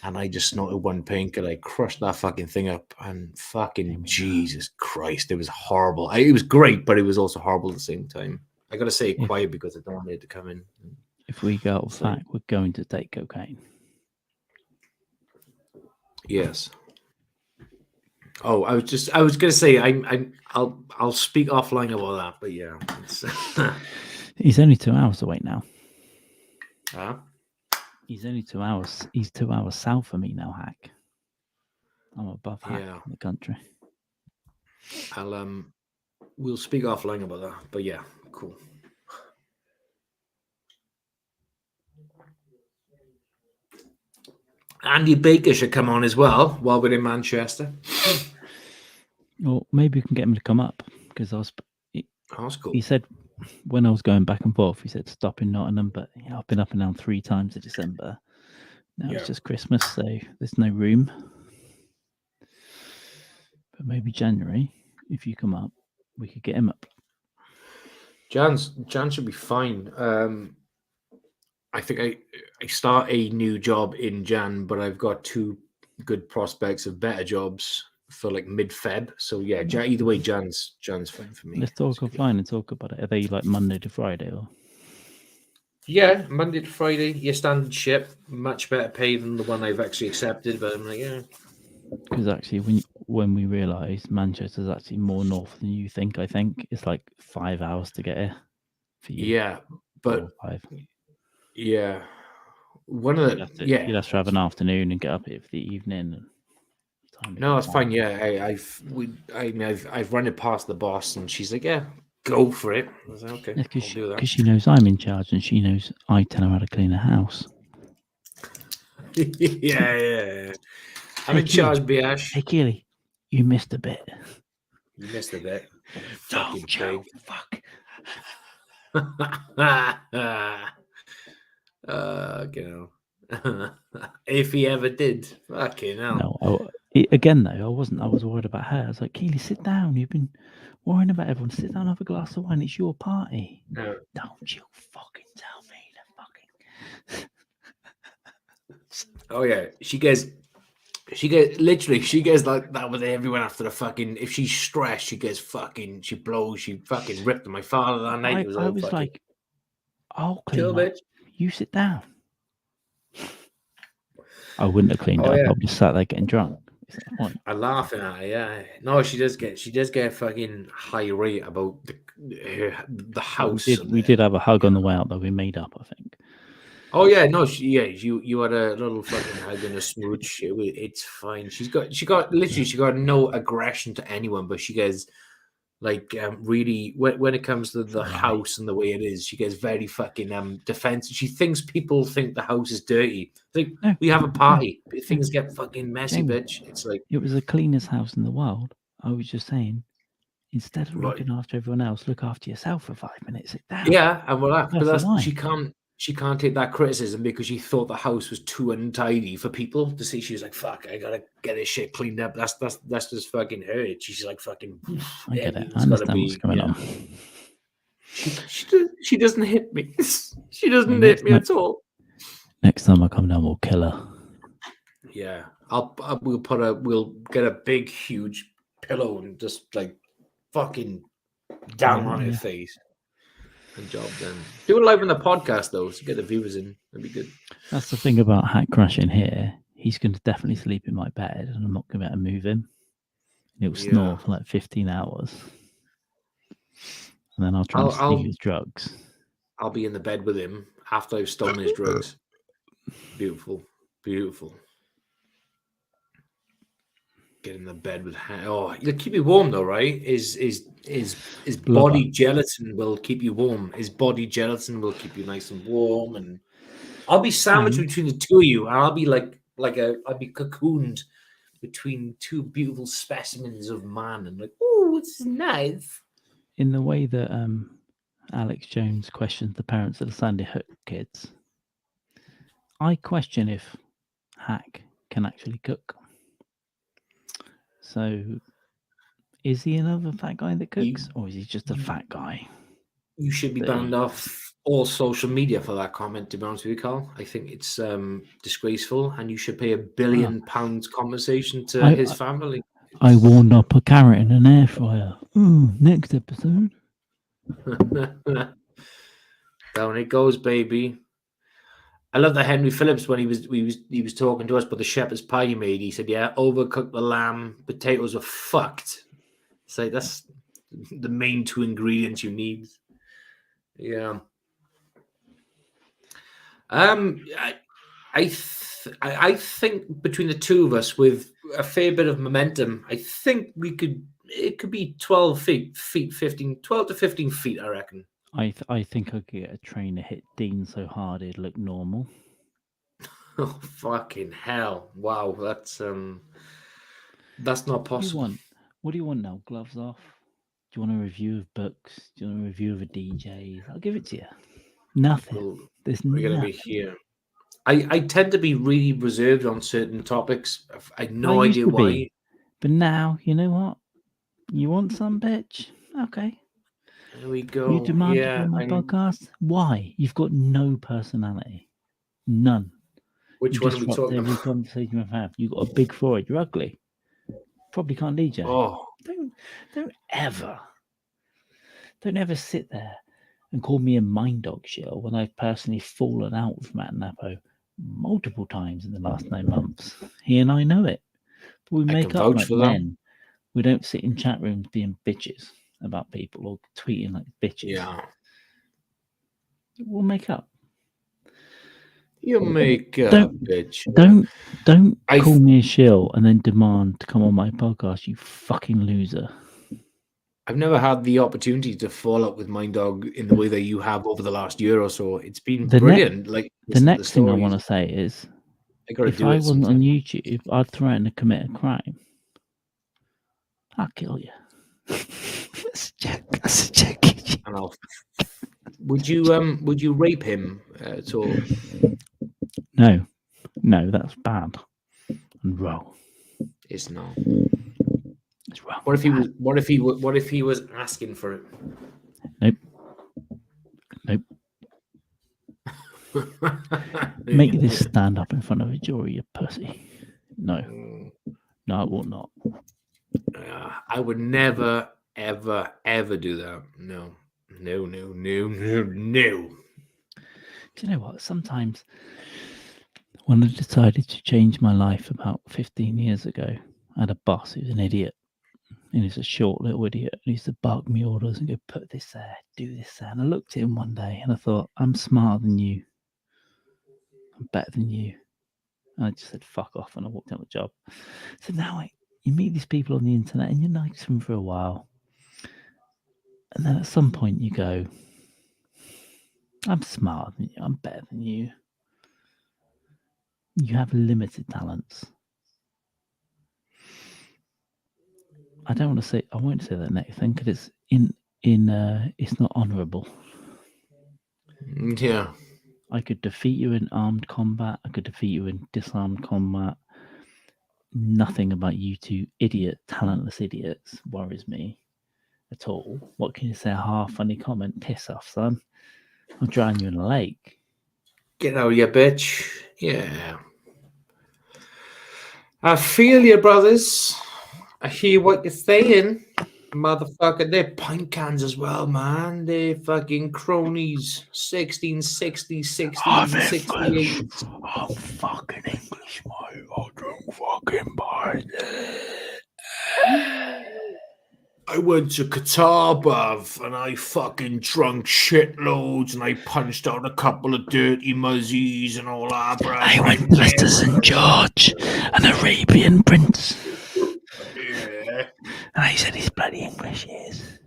And I just snorted one pink and I crushed that fucking thing up. And fucking Jesus Christ, it was horrible. It was great, but it was also horrible at the same time. I got to say it quiet because I don't want it to come in. If we go out back, we're going to take cocaine. Yes. Oh, I was going to say I'll speak offline about that, but yeah. He's only 2 hours away now. Huh? He's only 2 hours. He's 2 hours south of me now, Hack. I'm above Hack in the country. We'll speak offline about that. But yeah, cool. Andy Baker should come on as well while we're in Manchester. Well, maybe we can get him to come up because that's cool. He said when I was going back and forth, he said stop in Nottingham, but I've been up and down 3 times in December. Now it's just Christmas, so there's no room. But maybe January, if you come up, we could get him up. Jan should be fine. I think I start a new job in Jan, but I've got 2 good prospects of better jobs for like mid-Feb. So yeah, either way, Jan's fine for me. Let's talk offline and talk about it. Are they like Monday to Friday or? Yeah, Monday to Friday. Your standard ship, much better pay than the one I've actually accepted. But I'm like, yeah. Because actually, when we realised Manchester's actually more north than you think, I think it's like 5 hours to get here. For you. Yeah, but 5. Yeah, one of the you'd have to have an afternoon and get up here for the evening. No, it's fine. Yeah, I've run it past the boss, and she's like, "Yeah, go for it. I was like, okay, I'll do that. Because she knows I'm in charge, and she knows I tell her how to clean a house. yeah. I'm in charge, Biash. Hey, Keely, you missed a bit. You missed a bit. Don't you? Fuck. You know. If he ever did. Fucking hell. No, again, though, I was worried about her. I was like, Keely, sit down. You've been worrying about everyone. Sit down, have a glass of wine. It's your party. No. Don't you fucking tell me the fucking... Oh, yeah. She gets like that with everyone after the fucking, if she's stressed, she fucking ripped my father that night. I was like, I'll clean chill, up. bitch. You sit down. I wouldn't have cleaned up. Yeah. I'll just sat there getting drunk. I'm laughing at her, yeah. No, she does get fucking high rate about the house. We did have a hug on the way out, though. We made up, I think. Oh yeah, no, you had a little fucking hug and a smooch. It's fine. She got no aggression to anyone, but she gets like really when it comes to the house and the way it is, she gets very fucking defensive. She thinks people think the house is dirty. Like we have a party, things get fucking messy, bitch. It's like it was the cleanest house in the world. I was just saying, instead of looking after everyone else, look after yourself for 5 minutes. Sit down. Yeah, and she can't take that criticism because she thought the house was too untidy for people to see. She was like, "Fuck, I gotta get this shit cleaned up." That's just fucking her. She's like, "Fucking." I get it. I understand what's going on. She doesn't hit me. She doesn't hit me at all. Next time I come down, we'll kill her. Yeah, we'll get a big, huge pillow and just like fucking down on her face. And job then. Do it live on the podcast though, to get the viewers in. That'd be good. That's the thing about Hat Crashing here. He's going to definitely sleep in my bed, and I'm not going to be able to move him. He'll snore for like 15 hours, and then I'll try and steal his drugs. I'll be in the bed with him after I've stolen his drugs. Beautiful, beautiful. Get in the bed with you'll keep you warm though, right? His body gelatin will keep you warm. His body gelatin will keep you nice and warm, and I'll be sandwiched between the two of you, and I'll be I'll be cocooned between two beautiful specimens of man, and like, oh, it's nice. In the way that Alex Jones questions the parents of the Sandy Hook kids, I question if Hack can actually cook. So, is he another fat guy that cooks, or is he just a fat guy? You should be banned off all social media for that comment, to be honest with you, Carl. I think it's disgraceful, and you should pay £1 billion compensation to his family. I warmed up a carrot in an air fryer. Next episode. Down it goes, baby. I love that Henry Phillips, when he was talking to us about the shepherd's pie he made, he said, "Yeah, overcooked the lamb, potatoes are fucked." It's like that's the main 2 ingredients you need. Yeah. I think between the two of us, with a fair bit of momentum, I think it could be 12 to 15 feet, I reckon. I think I could get a trainer hit Dean so hard it'd look normal. Oh fucking hell! Wow, that's not possible. What do you want now? Gloves off? Do you want a review of books? Do you want a review of a DJ? I'll give it to you. Nothing. Well, there's we're nothing. Gonna be here. I tend to be really reserved on certain topics. I had no idea why. But now, you know what? You want some, bitch? Okay. There we go. You demand to be on my podcast? Why? You've got no personality. None. Which one are we talking every about? conversation we've had. You've got a big forehead. You're ugly. Probably can't DJ. Oh. Don't ever sit there and call me a mind dog shill when I've personally fallen out with Matt Napo multiple times in the last 9 months. He and I know it. But we make up like men. We don't sit in chat rooms being bitches about people or tweeting like bitches. Yeah. We'll make up. You make up, bitch. Don't call me a shill and then demand to come on my podcast, you fucking loser. I've never had the opportunity to fall out with my dog in the way that you have over the last year or so. It's been brilliant. The next thing I want to say is, if I wasn't on YouTube, I'd threaten to commit a crime. I'll kill you. That's a joke. Would you rape him at all? No, that's bad and wrong. It's not. It's wrong. What if he was asking for it? Nope. Make this stand up in front of a jury, you pussy. No, I will not. I would never, ever, ever do that. No. Do you know what? Sometimes when I decided to change my life about 15 years ago, I had a boss who's an idiot. And he's a short little idiot. He used to bark me orders and go, put this there, do this there. And I looked at him one day and I thought, I'm smarter than you. I'm better than you. And I just said, fuck off. And I walked out the job. So now you meet these people on the internet and you're nice to them for a while. And then at some point you go, I'm smarter than you. I'm better than you. You have limited talents. I won't say that next thing because it's it's not honourable. Yeah. I could defeat you in armed combat. I could defeat you in disarmed combat. Nothing about you two talentless idiots worries me at all. What can you say? A half funny comment? Piss off, son. I'll drown you in a lake. Get out, you bitch. Yeah. I feel you, brothers. I hear what you're saying. Motherfucker, they're pint cans as well, man. They're fucking cronies. 1660, 1668. I'm fucking English, mate. I don't fucking buy it. I went to Qatar, bruv, and I fucking drunk shitloads, and I punched out a couple of dirty muzzies and all that, bruv. I went to Mr. St. George, an Arabian prince. Yeah. And he said he's bloody English, he is.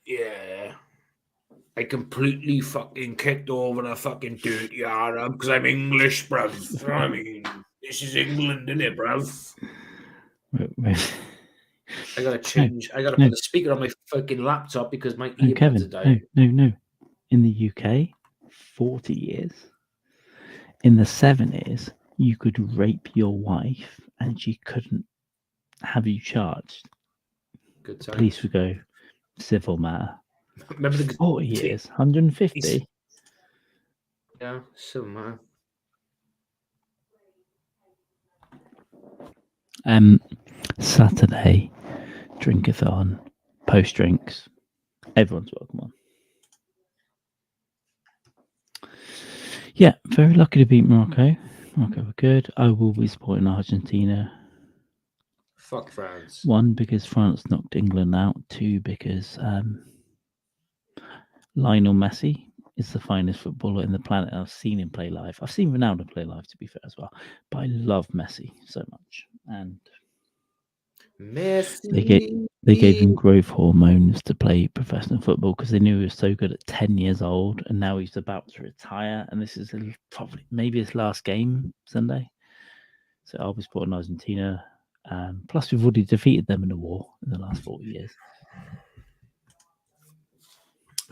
Yeah. I completely fucking kicked over the fucking dirty Arab because I'm English, bruv. I mean, this is England, innit, bruv? I gotta change. I gotta put the speaker on my fucking laptop because my earbuds are dying. No. In the UK, 40 years. In the 70s, you could rape your wife and she couldn't have you charged. Good time. Police would go, civil matter. Remember the 40 years, 150. Yeah, civil matter. Saturday, drinkathon, post drinks. Everyone's welcome on. Yeah, very lucky to beat Morocco. Morocco were good. I will be supporting Argentina. Fuck France. 1, because France knocked England out. 2, because Lionel Messi is the finest footballer in the planet. I've seen him play live. I've seen Ronaldo play live, to be fair, as well. But I love Messi so much. And Messi. They gave him growth hormones to play professional football because they knew he was so good at 10 years old, and now he's about to retire. And this is probably maybe his last game Sunday. So I'll be supporting Argentina. Plus, we've already defeated them in the war in the last 40 years.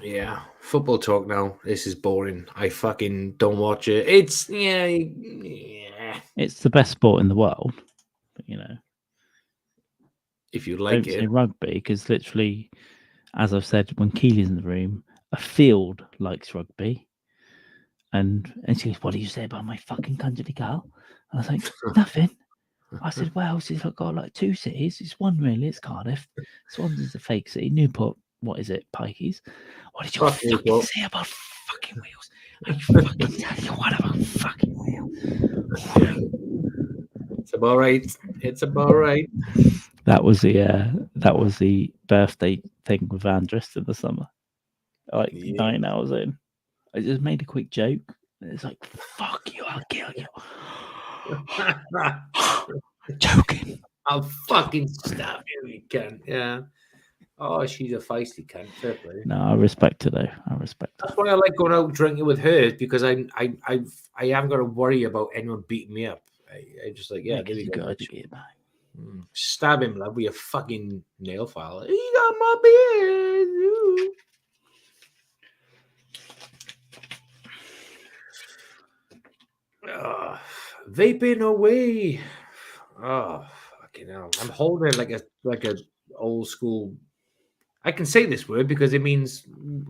Yeah, football talk now. This is boring. I fucking don't watch it. It's yeah. It's the best sport in the world, but if you like don't say rugby, because literally, as I've said, when Keely's in the room, a field likes rugby, and she goes, "What do you say about my fucking country, Carl?" And I was like, "Nothing." I said, "Well, she's got like 2 cities. It's one really. It's Cardiff. Swansea's a fake city. Newport, what is it? Pikeys. What did you fucking say about fucking Wales? I fucking tell you what about fucking Wales." Yeah. It's about right. It's about right. That was the birthday thing with Andrus in the summer. Like 9 hours in, I just made a quick joke. It's like, "Fuck you! I'll kill you." Joking. I'll fucking stab you. You can. Yeah. Oh, she's a feisty cunt. Fair play. No, I respect her though. I respect her. That's why I like going out drinking with her, because I haven't got to worry about anyone beating me up. I just like, yeah, there you you go. got to get it back. Stab him, love, with your fucking nail file. He got my beard. Ooh. Vaping away. Oh, fucking hell. I'm holding it like a old school. I can say this word because it means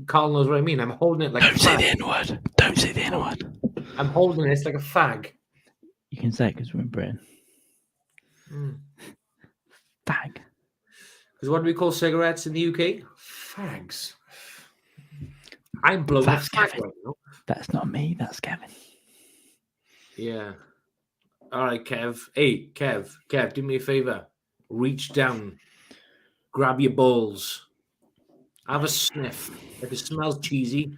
Carl knows what I mean. I'm holding it like Don't a say fag. the N-word. Don't say the N-word. I'm holding it like a fag. You can say it because we're in Britain. Fag. Because what do we call cigarettes in the UK? Fags. I'm blowing a fag right now. That's not me. That's Kevin. Yeah. All right, Kev. Hey, Kev, do me a favor. Reach down. Grab your balls. Have a sniff. If it smells cheesy,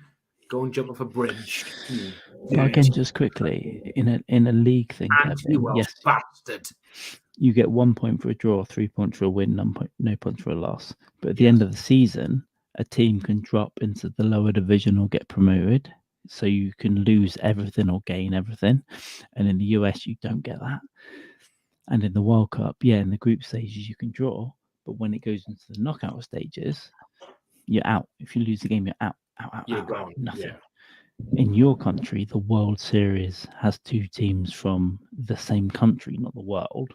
go and jump off a bridge. But again, just quickly, in a league thing, Kevin, yes, bastard. You get 1 point for a draw, 3 points for a win, no points for a loss. But at the end of the season, a team can drop into the lower division or get promoted. So you can lose everything or gain everything. And in the US, you don't get that. And in the World Cup, in the group stages, you can draw. But when it goes into the knockout stages, you're out. If you lose the game, you're out. You're gone. Nothing. Yeah. In your country, the World Series has 2 teams from the same country, not the world.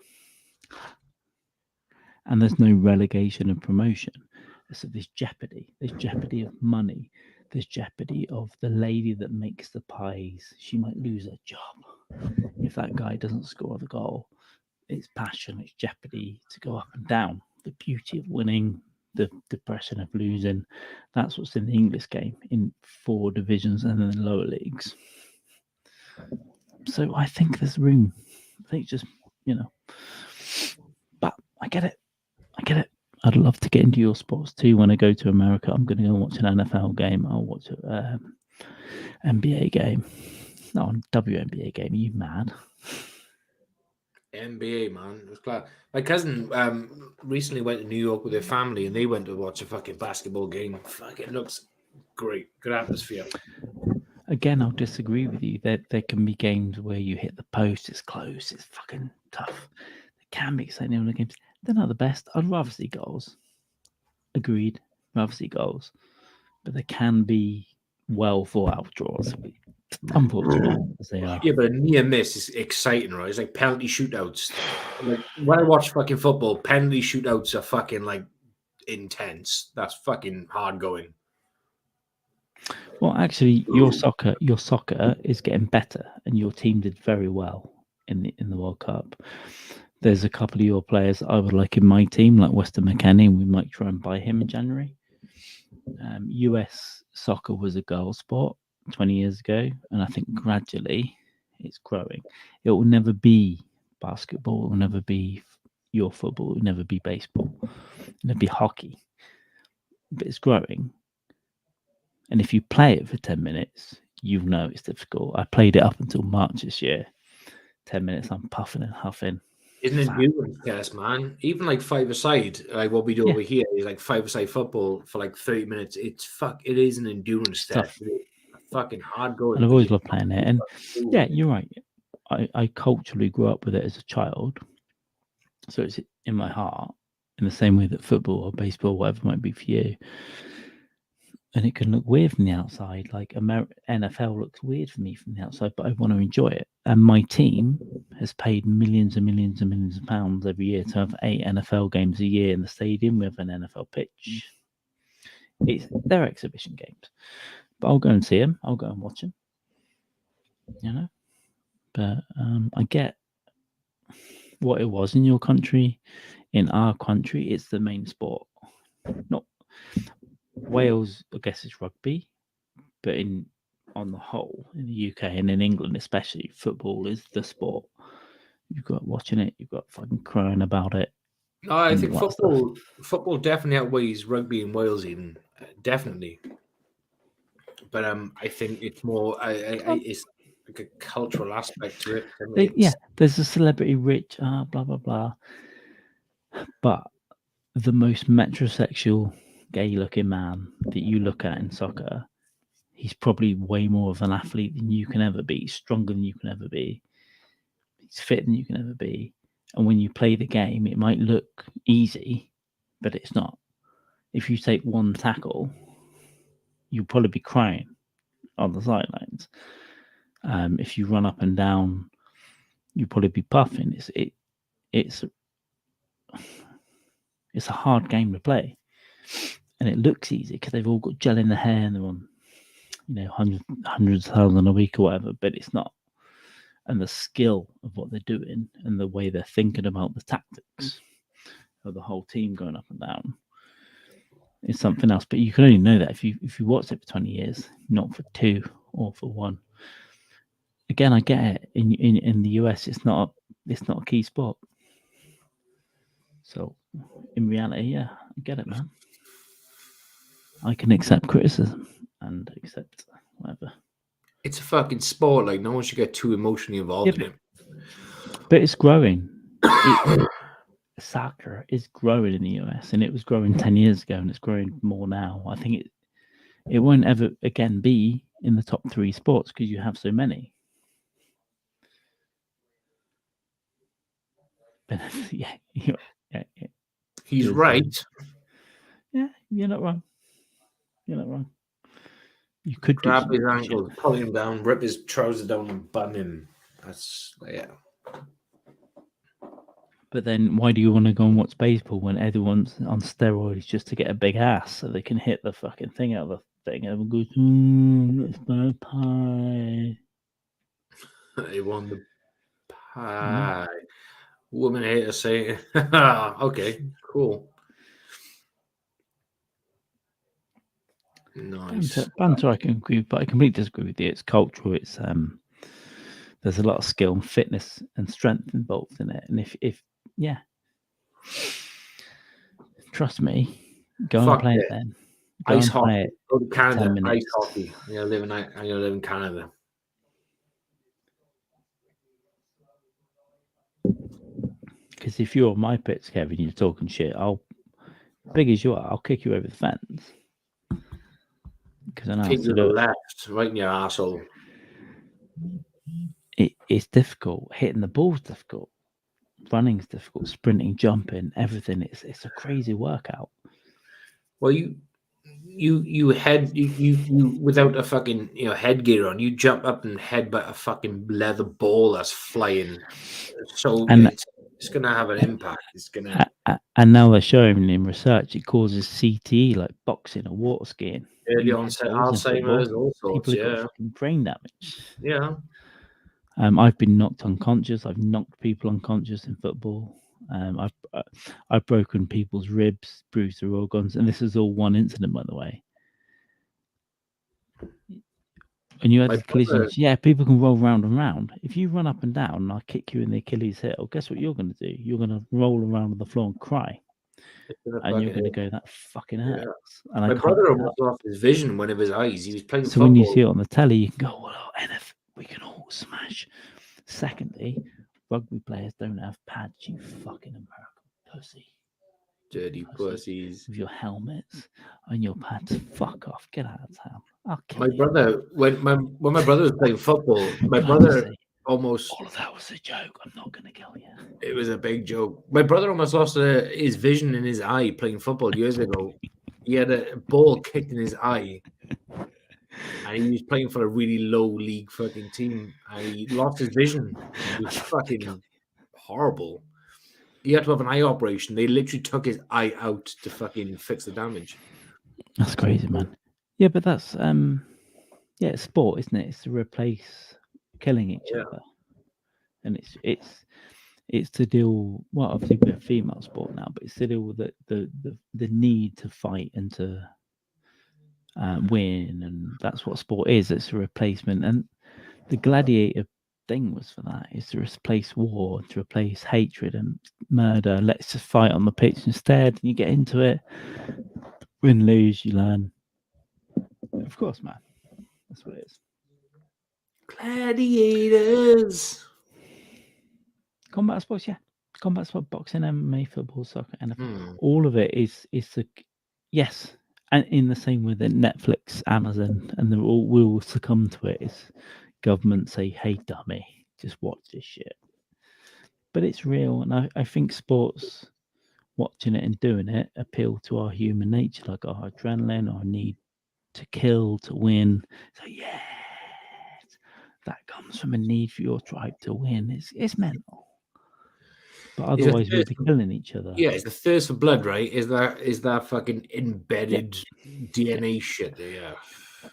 And there's no relegation and promotion. So there's jeopardy. There's jeopardy of money. There's jeopardy of the lady that makes the pies. She might lose her job if that guy doesn't score the goal. It's passion. It's jeopardy to go up and down. The beauty of winning, the depression of losing. That's what's in the English game in 4 divisions and then the lower leagues. So I think there's room. I think just, but I get it. I'd love to get into your sports too. When I go to America, I'm going to go watch an NFL game. I'll watch an NBA game. No, WNBA game. Are you mad? NBA, man. It was class. My cousin recently went to New York with her family, and they went to watch a fucking basketball game. Fuck, it looks great. Good atmosphere. Again, I'll disagree with you. There can be games where you hit the post, it's close, it's fucking tough. There can be exciting in the games. They're not the best. I'd rather see goals. Agreed. Rather see goals. But there can be well thought out draws. Unfortunately, as they are. Yeah, but a near miss is exciting, right? It's like penalty shootouts. Like when I watch fucking football, penalty shootouts are fucking like intense. That's fucking hard going. Well, actually, your soccer is getting better, and your team did very well in the World Cup. There's a couple of your players I would like in my team, like Weston McKennie. We might try and buy him in January. US soccer was a girl sport 20 years ago, and I think gradually it's growing. It will never be basketball. It will never be your football. It will never be baseball. It will never be hockey. But it's growing. And if you play it for 10 minutes, you know it's difficult. I played it up until March this year. 10 minutes, I'm puffing and huffing. Isn't it endurance test, man? Even like 5-a-side, like what we do over here is like 5-a-side football for like 30 minutes. It is an endurance test. It's fucking hard going. And I've always loved playing it. And yeah, you're right. I culturally grew up with it as a child. So it's in my heart in the same way that football or baseball, whatever it might be for you. And it can look weird from the outside. Like NFL looks weird for me from the outside, but I want to enjoy it. And my team has paid millions and millions and millions of pounds every year to have 8 NFL games a year in the stadium. We have an NFL pitch. They're exhibition games. But I'll go and see them. I'll go and watch them. But I get what it was in your country. In our country, it's the main sport. Not Wales, I guess, is rugby, but on the whole, in the UK and in England especially, football is the sport. You've got watching it, you've got fucking crying about it. No, I think football definitely outweighs rugby in Wales, even definitely. But I think it's more it's like a cultural aspect to it. There's a celebrity rich, blah blah blah. But the most metrosexual, gay-looking man that you look at in soccer, he's probably way more of an athlete than you can ever be, stronger than you can ever be, he's fit than you can ever be. And when you play the game, it might look easy, but it's not. If you take one tackle, you'll probably be crying on the sidelines. If you run up and down, you'll probably be puffing. It's a hard game to play, and it looks easy because they've all got gel in the hair and they're on, hundreds of thousands a week or whatever. But it's not. And the skill of what they're doing and the way they're thinking about the tactics of the whole team going up and down is something else. But you can only know that if you watch it for 20 years, not for 2 or for 1. Again, I get it. In the US, it's not a key sport. So in reality, yeah, I get it, man. I can accept criticism and accept whatever. It's a fucking sport. Like, no one should get too emotionally involved in it. But it's growing. Soccer is growing in the US, and it was growing 10 years ago, and it's growing more now. I think it won't ever again be in the top 3 sports because you have so many. But yeah. He's right. Yeah, you're not wrong. You could grab his ankles, pull him down, rip his trousers down, and bun him. That's But then, why do you want to go and watch baseball when everyone's on steroids just to get a big ass so they can hit the fucking thing out of the thing? Everyone goes, "That's my pie." They won the pie. Woman hater saying, "Okay, cool." Nice. Banter, I can agree, but I completely disagree with you. It's cultural. It's there's a lot of skill and fitness and strength involved in it. And if trust me, go and play it then. Ice hockey. Go to Canada. Ice hockey. I'm gonna live in Canada. Because if you're on my pitch, Kevin, you're talking shit. Big as you are, I'll kick you over the fence. Because I know kick to the left, right in your asshole. It's difficult. Hitting the ball's difficult. Running's difficult. Sprinting, jumping, everything. It's a crazy workout. Well, you without a fucking headgear on, you jump up and headbutt a fucking leather ball that's flying. So it's gonna have an impact. It's gonna. And now they're showing in research it causes CTE, like boxing or water skiing. Early onset Alzheimer's, all sorts. People have got fucking brain damage. Yeah. I've been knocked unconscious. I've knocked people unconscious in football. I've broken people's ribs, bruised their organs, and this is all one incident, by the way. And you had collisions. Yeah, people can roll round and round. If you run up and down and I kick you in the Achilles heel, guess what you're going to do? You're going to roll around on the floor and cry. And you're going to go, that fucking hurts. And my brother almost lost his vision, one of his eyes. He was playing football. So when you see it on the telly, you can go, well, NF, we can all smash. Secondly, rugby players don't have pads, you fucking American pussy. Dirty pussies. With your helmets and your pads. Fuck off. Get out of town. My brother, when my brother was playing football, my brother almost... All of that was a joke. I'm not going to kill you. It was a big joke. My brother almost lost his vision in his eye playing football years ago. He had a ball kicked in his eye. And he was playing for a really low league fucking team. And he lost his vision. It was fucking horrible. He had to have an eye operation. They literally took his eye out to fucking fix the damage. That's crazy, man. Yeah, but that's it's sport, isn't it? It's to replace killing each other. And it's to deal, well, obviously we're a female sport now, but it's to deal with the need to fight and to win, and that's what sport is. It's a replacement, and the gladiator thing was for that, is to replace war, to replace hatred and murder. Let's just fight on the pitch instead, and you get into it. Win, lose, you learn. Of course, man, that's what it is. Gladiators. Combat sports, yeah, combat sport, boxing, MMA, football, soccer, NFL. All of it is the yes, and in the same way that Netflix, Amazon, and they're all will succumb to it. Is government say, "Hey, dummy, just watch this shit." But it's real, and I think sports, watching it and doing it, appeal to our human nature, like our adrenaline, our need to kill, to win. So yes, that comes from a need for your tribe to win. It's mental. But otherwise, we'd be killing each other. Yeah, it's the thirst for blood, right? Is that fucking embedded DNA shit? Yeah.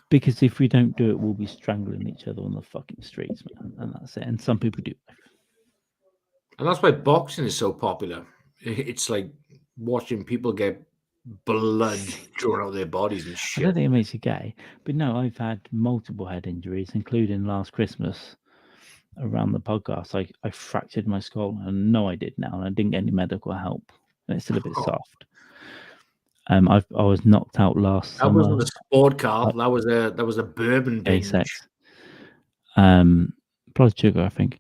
Because if we don't do it, we'll be strangling each other on the fucking streets, man. And that's it. And some people do. And that's why boxing is so popular. It's like watching people get blood drawn out of their bodies and shit. I don't think it makes you gay. But no, I've had multiple head injuries, including last Christmas around the podcast. I fractured my skull, and no, I did now, and I didn't get any medical help. And it's still a bit soft. I was knocked out last summer. That wasn't a sport, Carl. That was a bourbon binge. Sex. Blood sugar, I think.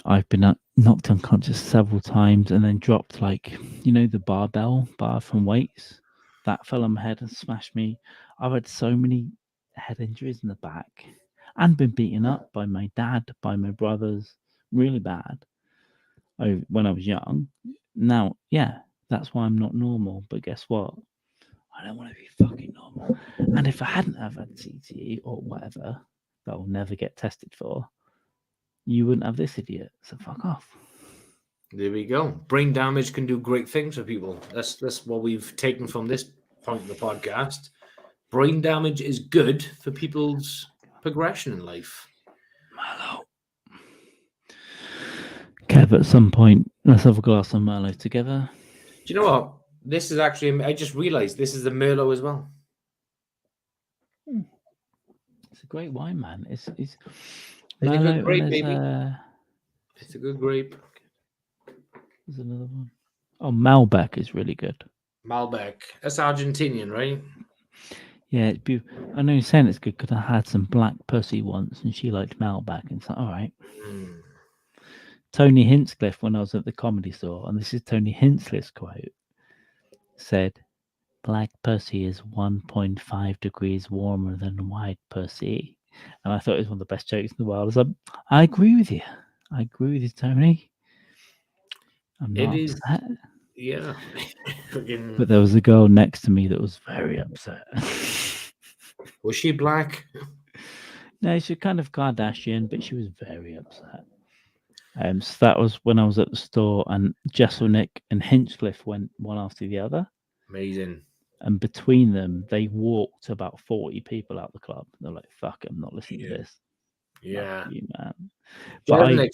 I've been knocked unconscious several times and then dropped, like, the barbell bar from weights. That fell on my head and smashed me. I've had so many head injuries in the back and been beaten up by my dad, by my brothers, really bad. When I was young. Now, yeah, that's why I'm not normal. But guess what? I don't want to be fucking normal. And if I hadn't have had CTE or whatever that I'll never get tested for, you wouldn't have this idiot. So fuck off. There we go. Brain damage can do great things for people. That's what we've taken from this point in the podcast. Brain damage is good for people's progression in life. Merlot. Kev, at some point, let's have a glass of Merlot together. Do you know what? This is actually, I just realized this is the Merlot as well. It's a great wine, man. It's Merlot, a good grape, baby. It's a good grape. There's another one. Oh, Malbec is really good. Malbec. That's Argentinian, right? Yeah, it's beautiful. I know you're saying it's good because I had some black pussy once and she liked Malbec. And it's like, all right. Tony Hinchcliffe, when I was at the Comedy Store, and this is Tony Hinchcliffe's quote, said, "Black pussy is 1.5 degrees warmer than white pussy." And I thought it was one of the best jokes in the world. I was like, I agree with you. I agree with you, Tony. I'm not upset. Yeah. But there was a girl next to me that was very upset. Was she black? No, she's kind of Kardashian, but she was very upset. So that was when I was at the store, and Jesselnick and Hinchcliffe went one after the other. Amazing. And between them, they walked about 40 people out the club. They're like, "Fuck, I'm not listening to this." Yeah, you, man. But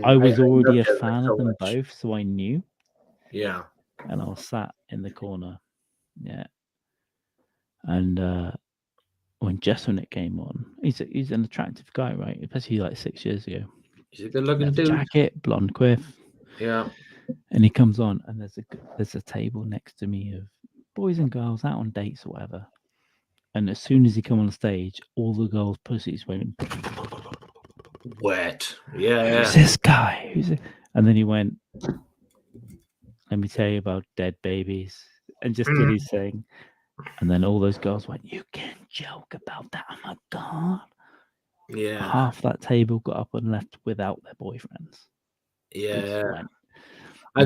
I was already a fan of them both, so I knew. Yeah. And I was sat in the corner. Yeah. And when Jesselnick came on, he's an attractive guy, right? Especially like 6 years ago. He's a good-looking dude. Jacket, blonde quiff. Yeah. And he comes on, and there's a table next to me of boys and girls out on dates or whatever. And as soon as he come on stage, all the girls' pussies went wet. Yeah. Who's this guy? And then he went, "Let me tell you about dead babies," and just did his thing. And then all those girls went, "You can joke about that? Oh my god!" Yeah. Half that table got up and left without their boyfriends. Yeah. I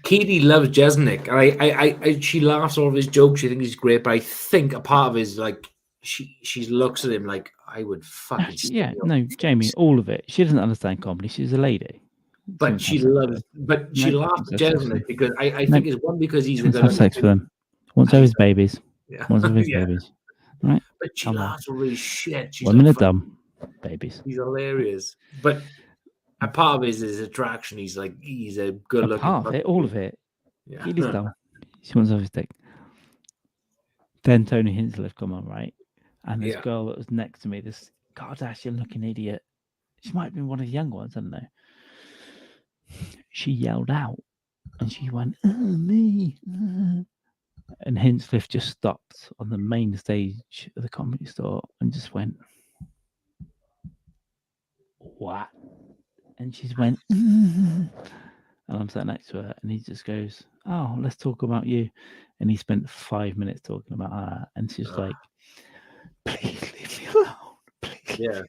Katie loves Jesselnick. She laughs at all of his jokes. She thinks he's great, but I think a part of it is like she looks at him like, I would fucking. No, Jamie, all of it. She doesn't understand comedy. She's a lady. But she laughs at Jesselnick because I think it's one because he's a good. Have sex with them. Wants to have his babies. Yeah. Wants to have his babies. Right. But she laughs at all his shit. Women are dumb. Babies. He's hilarious. But a part of his attraction. He's a good looking. Part of it, all of it. Yeah. He's dumb. She wants to have his dick. Then Tony Hinchcliffe come on, right? And this girl that was next to me, this Kardashian looking idiot. She might have been one of the young ones, I don't know. She yelled out and she went, "Oh, me." And Hinchcliffe just stopped on the main stage of the Comedy Store and just went, "What?" And she's went, and I'm sat next to her, and he just goes, "Oh, let's talk about you." And he spent 5 minutes talking about her, and she's like, "Please leave me alone, please." Yeah.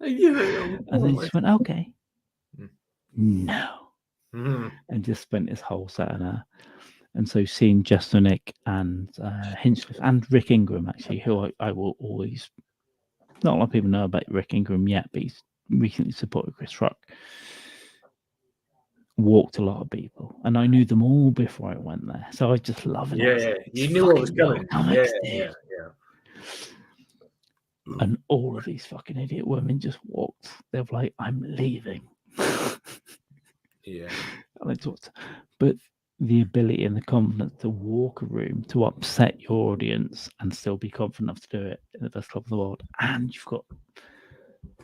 And then he just went, "Okay, no," Mm-hmm. and just spent his whole set on her. And so seeing Nick and Hinchcliffe and Rick Ingram, actually, who I will always, not a lot of people know about Rick Ingram yet, but he's recently supported Chris Rock, walked a lot of people. And I knew them all before I went there. So I was just loving it. Yeah, Like, you knew what was coming. Comics, Yeah. And all of these fucking idiot women just walked. They were like, "I'm leaving." Yeah. And I talked, but the ability and the confidence to walk a room, to upset your audience and still be confident enough to do it in the best club in the world. And you've got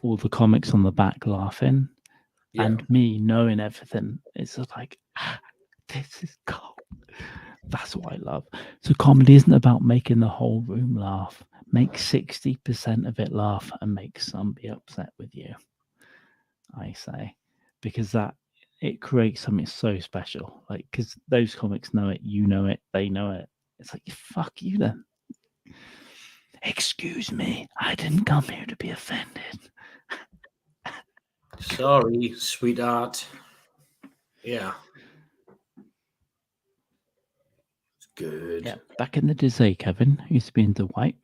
all the comics on the back laughing and me knowing everything. It's just like, this is gold. That's what I love. So comedy isn't about making the whole room laugh. Make 60% of it laugh and make some be upset with you, I say, because that it creates something so special. Like, because those comics know it, you know it, they know it. It's like, fuck you then. Excuse me, I didn't come here to be offended. Sorry, sweetheart. Yeah. It's good. Yeah, back in the day, Kevin used to be into white.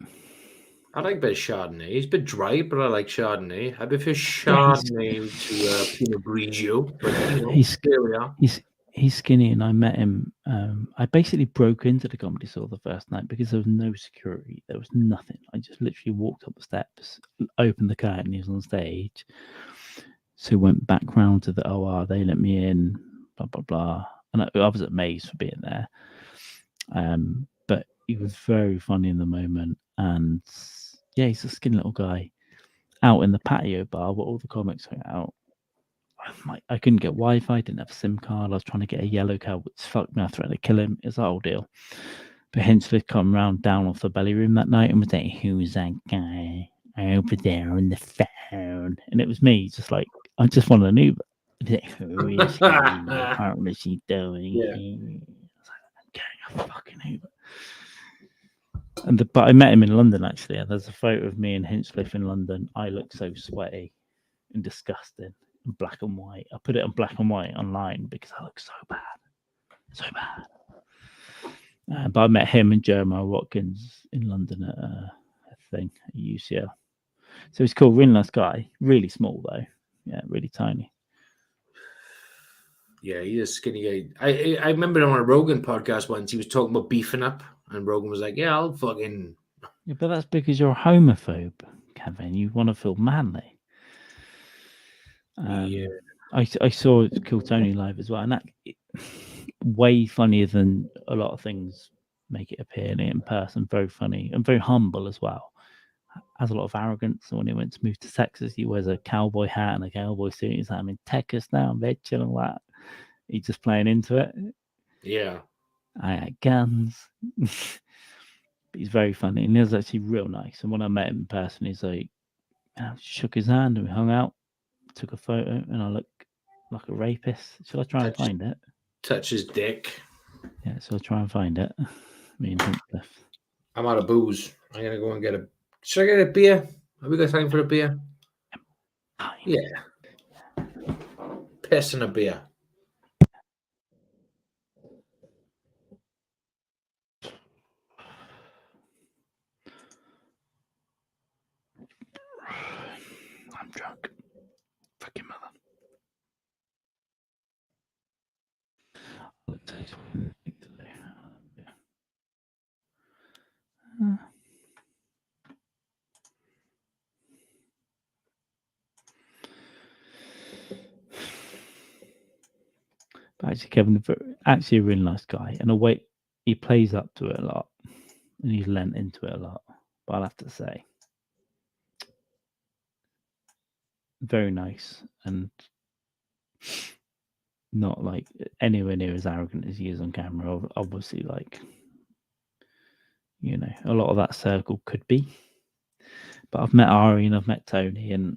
I like a bit of Chardonnay. It's a bit dry, but I like Chardonnay. I prefer Chardonnay to Pinot Grigio, but you know, there we are. He's skinny, and I met him. I basically broke into the comedy store the first night because there was no security. There was nothing. I just literally walked up the steps, opened the curtain, he was on stage. So went back round to the OR. They let me in. Blah blah blah. And I was amazed for being there. But he was very funny in the moment, and yeah, he's a skinny little guy out in the patio bar where all the comics hang out. I couldn't get Wi-Fi, didn't have a SIM card. I was trying to get a yellow card, which fucked me. I threatened to kill him. It's that whole deal. But Hinchcliffe come round down off the belly room that night and was like, "Who's that guy over there on the phone?" And it was me, just like, I just wanted an Uber. Like, "Who is he? How is he doing?" Yeah. I was like, "I'm getting a fucking Uber." But I met him in London, actually. There's a photo of me and Hinchcliffe in London. I look so sweaty and disgusting. Black and white. I put it on black and white online because I look so bad. But I met him and Jeremiah Watkins in London at a thing at UCL. So he's cool, really nice guy. Really small though. Yeah, really tiny. Yeah, he's a skinny guy. I remember him on a Rogan podcast once. He was talking about beefing up, and Rogan was like, "Yeah, I'll fucking." Yeah, but that's because you're a homophobe, Kevin. You want to feel manly. Yeah. I saw Kill Tony live as well, and that way funnier than a lot of things make it appear in person. Very funny and very humble as well. Has a lot of arrogance. So when he went to move to Texas, he wears a cowboy hat and a cowboy suit. He's like, "I'm in Texas now, I'm very chill and that." He's just playing into it. Yeah. I got guns. But he's very funny, and he was actually real nice. And when I met him in person, he's like, I shook his hand and we hung out, took a photo, and I look like a rapist. Shall I try and find it? Touch his dick. Yeah, so I'll try and find it. Me and Hinchcliffe. I'm out of booze. I'm gonna go and get a. Should I get a beer? Have we got time for a beer? Yeah. Piss and a beer. I'm drunk. Fucking mother. But actually, Kevin, actually a really nice guy, and a way he plays up to it a lot, and he's lent into it a lot. But I'll have to say, very nice and not like anywhere near as arrogant as he is on camera. Obviously, like, you know, a lot of that circle could be. But I've met Ari and I've met Tony, and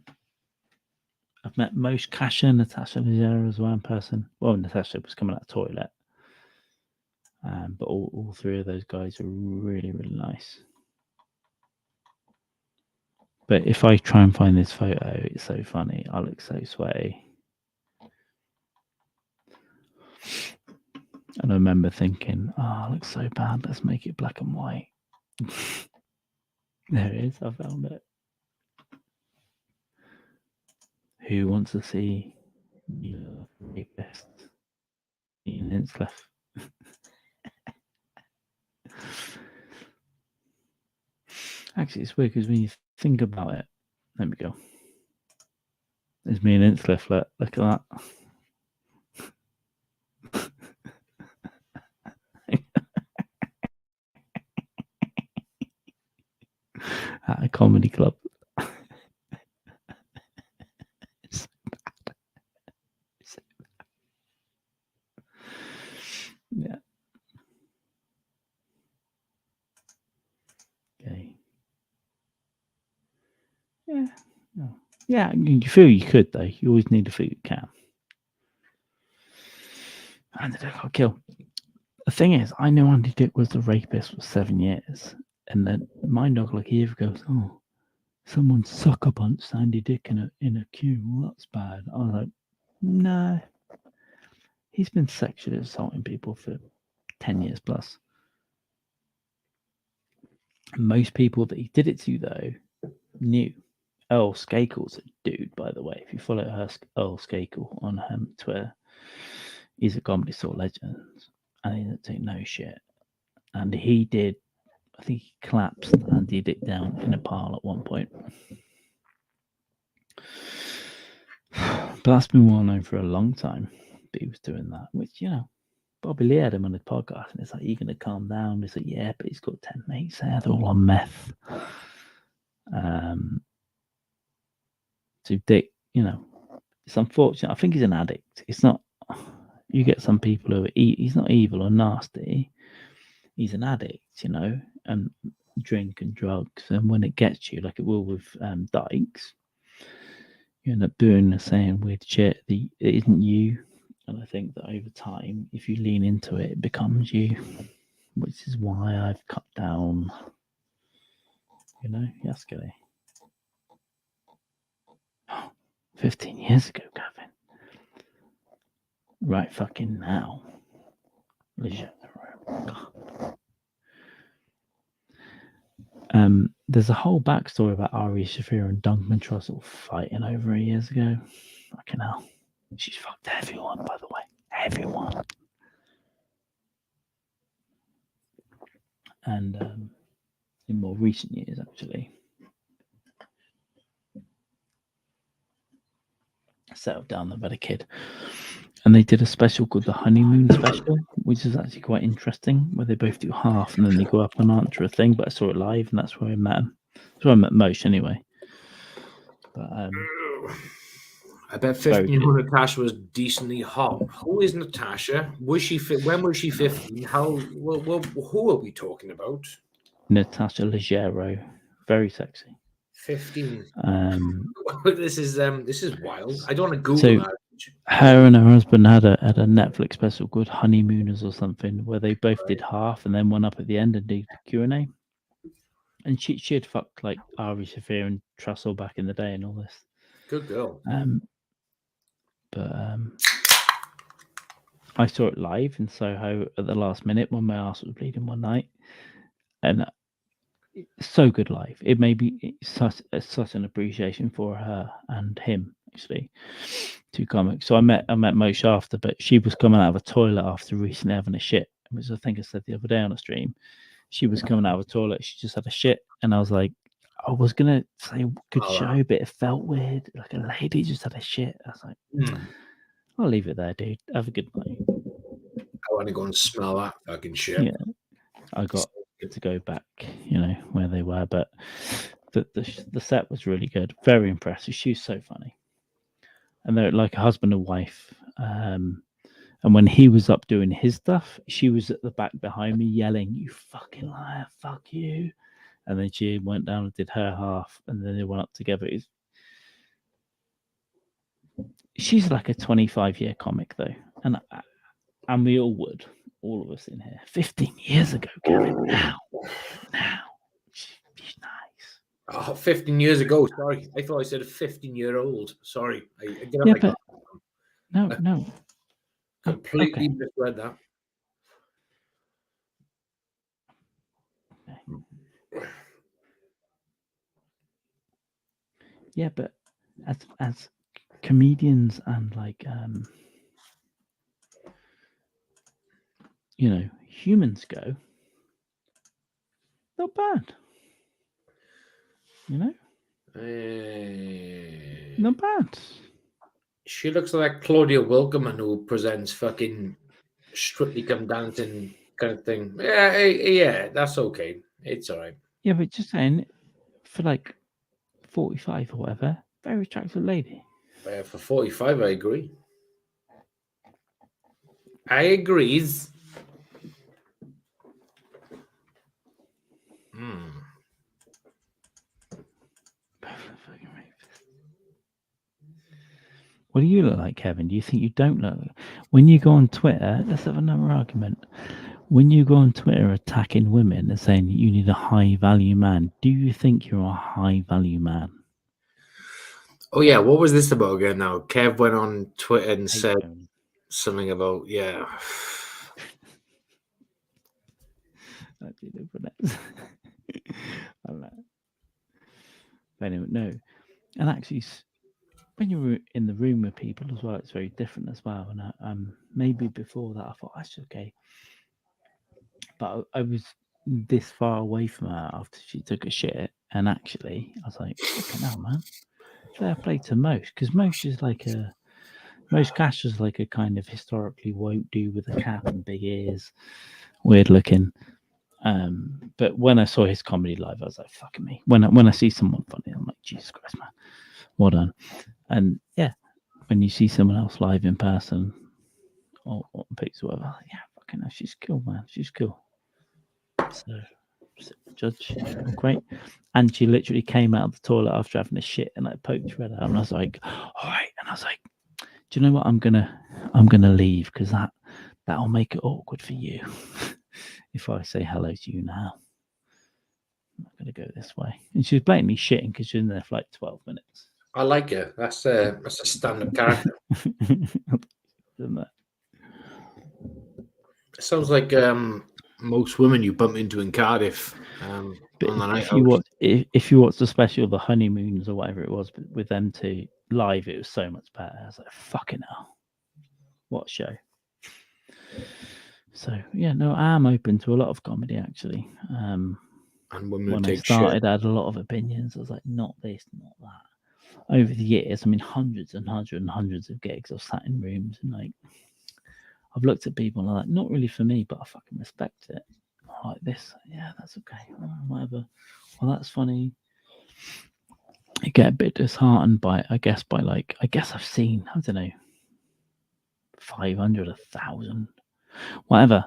I've met Moshe Kasher, Natasha Leggero as well in person. Well, Natasha was coming out of the toilet. But all three of those guys are really, really nice. But if I try and find this photo, it's so funny. I look so sweaty. And I remember thinking, oh, it looks so bad. Let's make it black and white. There it is. I found it. Who wants to see the rapist? Ian Hinscliffe. Actually, it's weird because when you think about it, there we go. There's me and Hinscliffe. Look at that. At a comedy club. It's so bad. It's so bad. Yeah. Okay. Yeah. Oh. Yeah, you feel you could, though. You always need to feel you can. Andy Dick got killed. The thing is, I knew Andy Dick was the rapist for 7 years. And then my dog, like a year ago, goes, oh, someone sucker punched Andy Dick in a queue. Well, that's bad. I was like, no. He's been sexually assaulting people for 10 years plus. Most people that he did it to, though, knew. Earl Skakel's a dude, by the way. If you follow Earl Skakel on Twitter, he's a comedy store legend, and he doesn't take no shit. And he did, I think he collapsed Andy Dick down in a pile at one point. But that's been well known for a long time that he was doing that, which, you know, Bobby Lee had him on his podcast, and it's like, you're going to calm down. He's like, yeah, but he's got 10 mates there. They're all on meth. So Dick, you know, it's unfortunate. I think he's an addict. It's not, you get some people who he's not evil or nasty. He's an addict, you know, and drink and drugs. And when it gets you, like it will with Dykes, you end up doing the same weird shit. It isn't you. And I think that over time, if you lean into it, it becomes you, which is why I've cut down, you know, yesterday. 15 years ago, Gavin. Right fucking now. There's a whole backstory about Ari Shaffir and Duncan Trussell fighting over years ago. Fucking hell. She's fucked everyone, by the way. Everyone. And in more recent years, actually, settled down, they've had a kid. And they did a special called the Honeymoon Special, which is actually quite interesting, where they both do half and then they go up and answer a thing. But I saw it live, and that's where I met him. That's where I met Moshe, anyway. But I bet 1500 Natasha was decently hot. Who is Natasha? Was she when was she 15? Who are we talking about? Natasha Leggero, very sexy. 15. This is wild. I don't want to Google that. Her and her husband had a Netflix special called Honeymooners or something, where they both did half and then went up at the end and did Q&A. And she had fucked like Ari Shaffir and Trussell back in the day and all this. Good girl. But I saw it live in Soho at the last minute when my ass was bleeding one night, and so good live. It made me such an appreciation for her and him, actually, two comics. So I met Moshe after, but she was coming out of a toilet after recently having a shit, which I think I said the other day on a stream. She was coming out of a toilet. She just had a shit, and I was like, I was gonna say good show, but it felt weird. Like a lady just had a shit. I was like, I'll leave it there, dude. Have a good night. I want to go and smell that fucking shit. Yeah, I got to go back, you know, where they were, but the set was really good. Very impressive. She was so funny, and they're like a husband and wife. And when he was up doing his stuff, she was at the back behind me yelling, "You fucking liar, fuck you!" And then she went down and did her half, and then they went up together. she's like a 25-year comic though, and we all of us in here, 15 years ago, Kevin. Now, she's nice. Oh, 15 years ago. Sorry, I thought I said a 15-year-old. Sorry, I get Yeah, but no. Completely misread that. Okay. Yeah, but as comedians and like humans go, not bad. Not bad. She looks like Claudia Wilkerman, who presents fucking Strictly Come Dancing kind of thing. Yeah, that's okay. It's all right. Yeah, but just saying, for like 45 or whatever, very attractive lady. For 45, I agree. I agrees. What do you look like, Kevin? Do you think you don't look like? When you go on Twitter, let's have another argument. When you go on Twitter attacking women and saying you need a high value man, do you think you're a high value man? Oh yeah, what was this about again now? Kev went on Twitter and said something about I don't know. Anyway, no. And actually, when you're in the room with people as well, it's very different as well. And maybe before that, I thought that's okay. But I was this far away from her after she took a shit, and actually, I was like, "Fucking hell, man! Fair play to Mosh, because Mosh Cash is like a kind of historically woke dude with a cap and big ears, weird looking." But when I saw his comedy live, I was like, "Fucking me!" When I see someone funny, I'm like, "Jesus Christ, man, well done!" And yeah, when you see someone else live in person or pics or whatever, yeah, fucking hell, she's cool, man. She's cool. So judge, great. And she literally came out of the toilet after having a shit and I poked her out, and I was like, "All right," and I was like, "Do you know what? I'm gonna leave because that'll make it awkward for you." If I say hello to you now, I'm not going to go this way. And she was blatantly shitting because she was in there for like 12 minutes. I like it. That's a stand-up character. Isn't it? It sounds like most women you bump into in Cardiff. But if you watch the special, the Honeymoons or whatever it was with them two live, it was so much better. I was like, fucking hell, what a show. So yeah, no, I am open to a lot of comedy actually. And when I started, I had a lot of opinions. I was like, not this, not that. Over the years, I mean, hundreds and hundreds of gigs. I've sat in rooms and like, I've looked at people and I'm like, not really for me, but I fucking respect it. I like this, yeah, that's okay, whatever. Well, that's funny. I get a bit disheartened by, I guess I've seen, I don't know, 500, 1,000, whatever,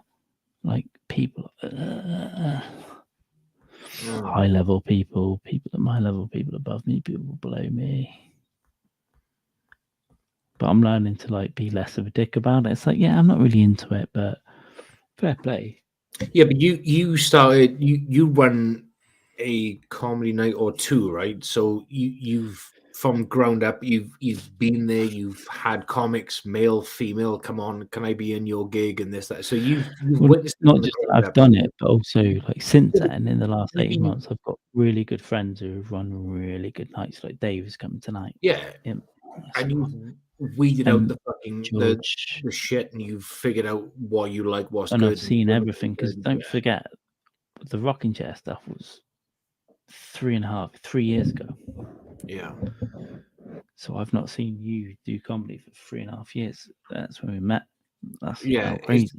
like people, high level people at my level, people above me, people below me. But I'm learning to like be less of a dick about it. It's like, yeah, I'm not really into it, but fair play. Yeah, but you started, you run a comedy night or two, right? So you've from ground up, you've been there, you've had comics, male, female, come on, can I be in your gig and this, that. So you've witnessed not just I've done it, but also like since then, in the last 8 months, I've got really good friends who have run really good nights. Like Dave is coming tonight. Yeah. And you've weeded out the fucking the shit, and you've figured out what you like, what's good. And I've seen everything, because don't forget, the rocking chair stuff was 3 years ago. Yeah. So I've not seen you do comedy for 3.5 years. That's when we met. That's crazy.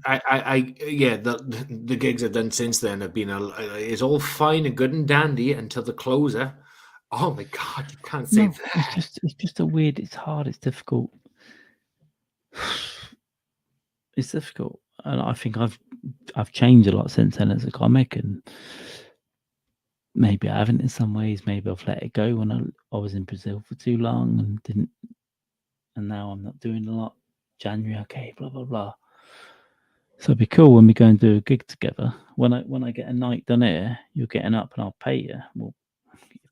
The gigs I've done since then have been it's all fine and good and dandy until the closer. Oh my god, you can't say that. It's just a weird. It's hard. It's difficult. It's difficult, and I think I've changed a lot since then as a comic, and maybe I haven't in some ways. Maybe I've let it go when I was in Brazil for too long and didn't and now I'm not doing a lot. January, okay, blah blah blah. So it'd be cool when we go and do a gig together. When I get a night done here, you're getting up and I'll pay you. We'll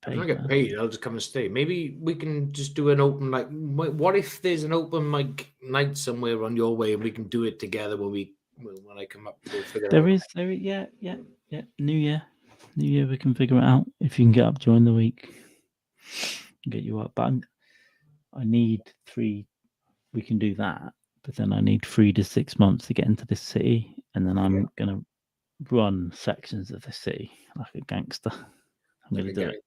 get If I get paid, I'll just come and stay. Maybe we can just do an open mic. What if there's an open mic night somewhere on your way and we can do it together when I come up? We'll figure There it out. is, yeah. New year, we can figure it out. If you can get up during the week, get you up. But I need 3. We can do that, but then I need 3 to 6 months to get into this city, and then I'm gonna run sections of the city like a gangster. I'm gonna do it.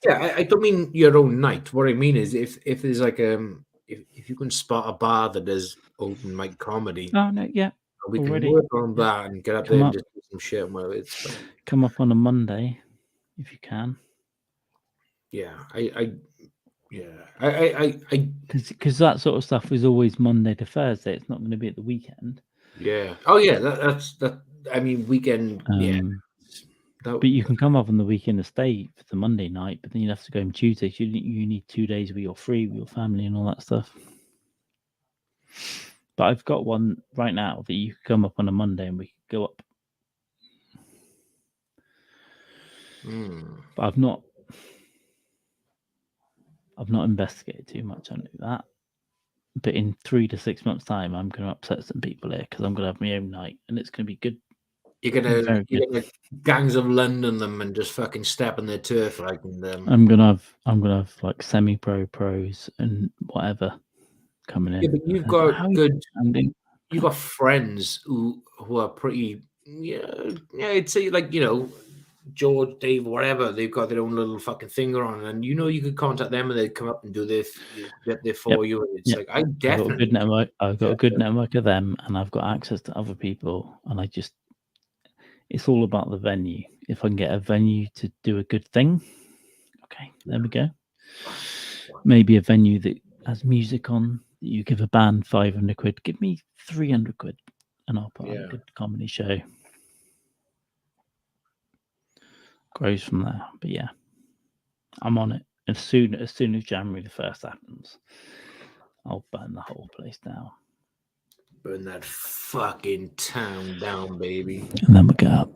Yeah, I don't mean your own night. What I mean is if there's like if you can spot a bar that does open mic comedy. Oh no, yeah. We can work on that and get up there and just do some shit. Well, it's come up on a Monday if you can. Yeah, because that sort of stuff is always Monday to Thursday. It's not going to be at the weekend. Yeah. Oh yeah, that's. I mean, weekend. Yeah. But you can come up on the weekend and stay for the Monday night, but then you have to go on Tuesday. So you need 2 days where you're free with your family and all that stuff. But I've got one right now that you can come up on a Monday and we can go up. But I've not investigated too much on that. But in 3 to 6 months' time, I'm going to upset some people here because I'm going to have my own night and it's going to be good. You're gonna Gangs of London them and just fucking step on their turf like. I'm gonna have like semi-pro, pros, and whatever coming in. Yeah, but you've got you've got friends who are pretty. Yeah, I'd say like George, Dave, whatever. They've got their own little fucking finger on, and you could contact them and they'd come up and do this, get there for you. And it's like I definitely. I've got a good network. I've got a good network of them, and I've got access to other people, and it's all about the venue. If I can get a venue to do a good thing, okay, there we go. Maybe a venue that has music on, you give a band 500 quid, give me 300 quid, and I'll put on a good comedy show. Grows from there. But yeah, I'm on it. As soon as January the 1st happens, I'll burn the whole place down. Burn that fucking town down, baby. And then we'll get up.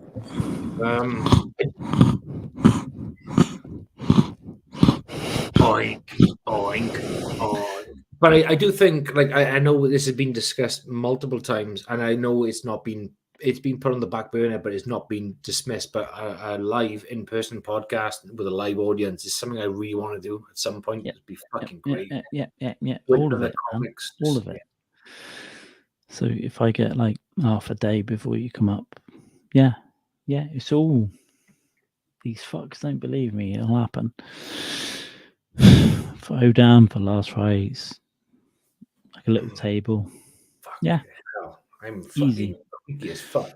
Oink, oink, oink. But I do think, like, I know this has been discussed multiple times, and I know it's been put on the back burner, but it's not been dismissed. But a live in-person podcast with a live audience is something I really want to do at some point. It'd be fucking great. Yeah. All of it, man. All of it. So if I get like half a day before you come up, yeah, it's all. These fucks don't believe me. It'll happen. Throw down for last rights, like a little table. Yeah, I'm fucking freaky as fuck.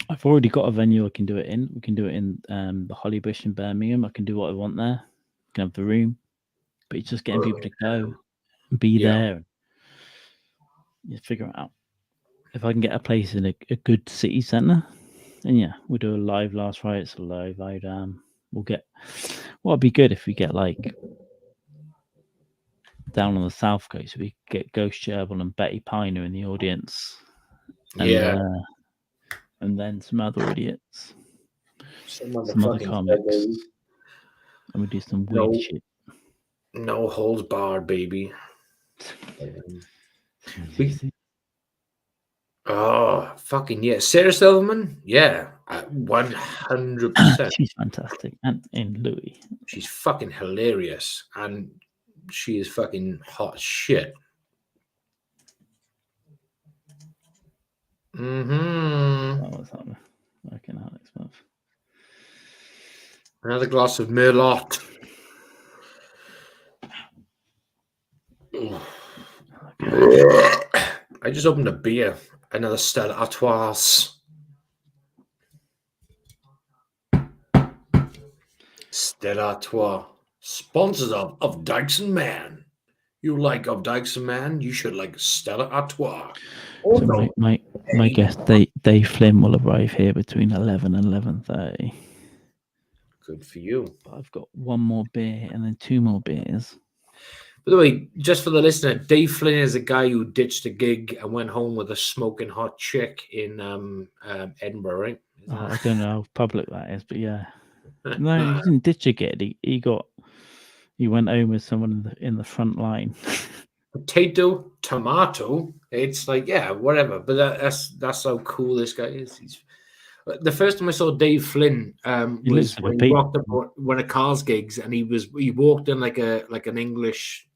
I've already got a venue I can do it in. We can do it in the Holly Bush in Birmingham. I can do what I want there. I can have the room, but it's just getting people to go and be there. You figure it out. If I can get a place in a good city centre, then we'll do a live last rights, a live we'll get. It'd be good if we get like down on the south coast. We get Ghost Gerbil and Betty Piner in the audience. And, and then some other idiots, some other comics, and we do some weird shit. No holds barred, baby. Oh, fucking yeah. Sarah Silverman? Yeah, 100%. She's fantastic. And in Louis. She's fucking hilarious. And she is fucking hot as shit. What's happening? Working out next month. Another glass of Merlot. I just opened a beer. Another Stella Artois. Stella Artois. Sponsors of Dykes Mann. You like of Dykes Mann? You should like Stella Artois. So my guest, Dave Flynn, will arrive here between 11 and 11:30. Good for you. But I've got one more beer and then 2 more beers. By the way, just for the listener, Dave Flynn is a guy who ditched a gig and went home with a smoking hot chick in Edinburgh, right? I don't know how public that is, but yeah. No, he didn't ditch a gig. He went home with someone in the front line. Potato, tomato. It's like, yeah, whatever. But that's how cool this guy is. The first time I saw Dave Flynn was when he walked up one of Carl's gigs, and he walked in like an English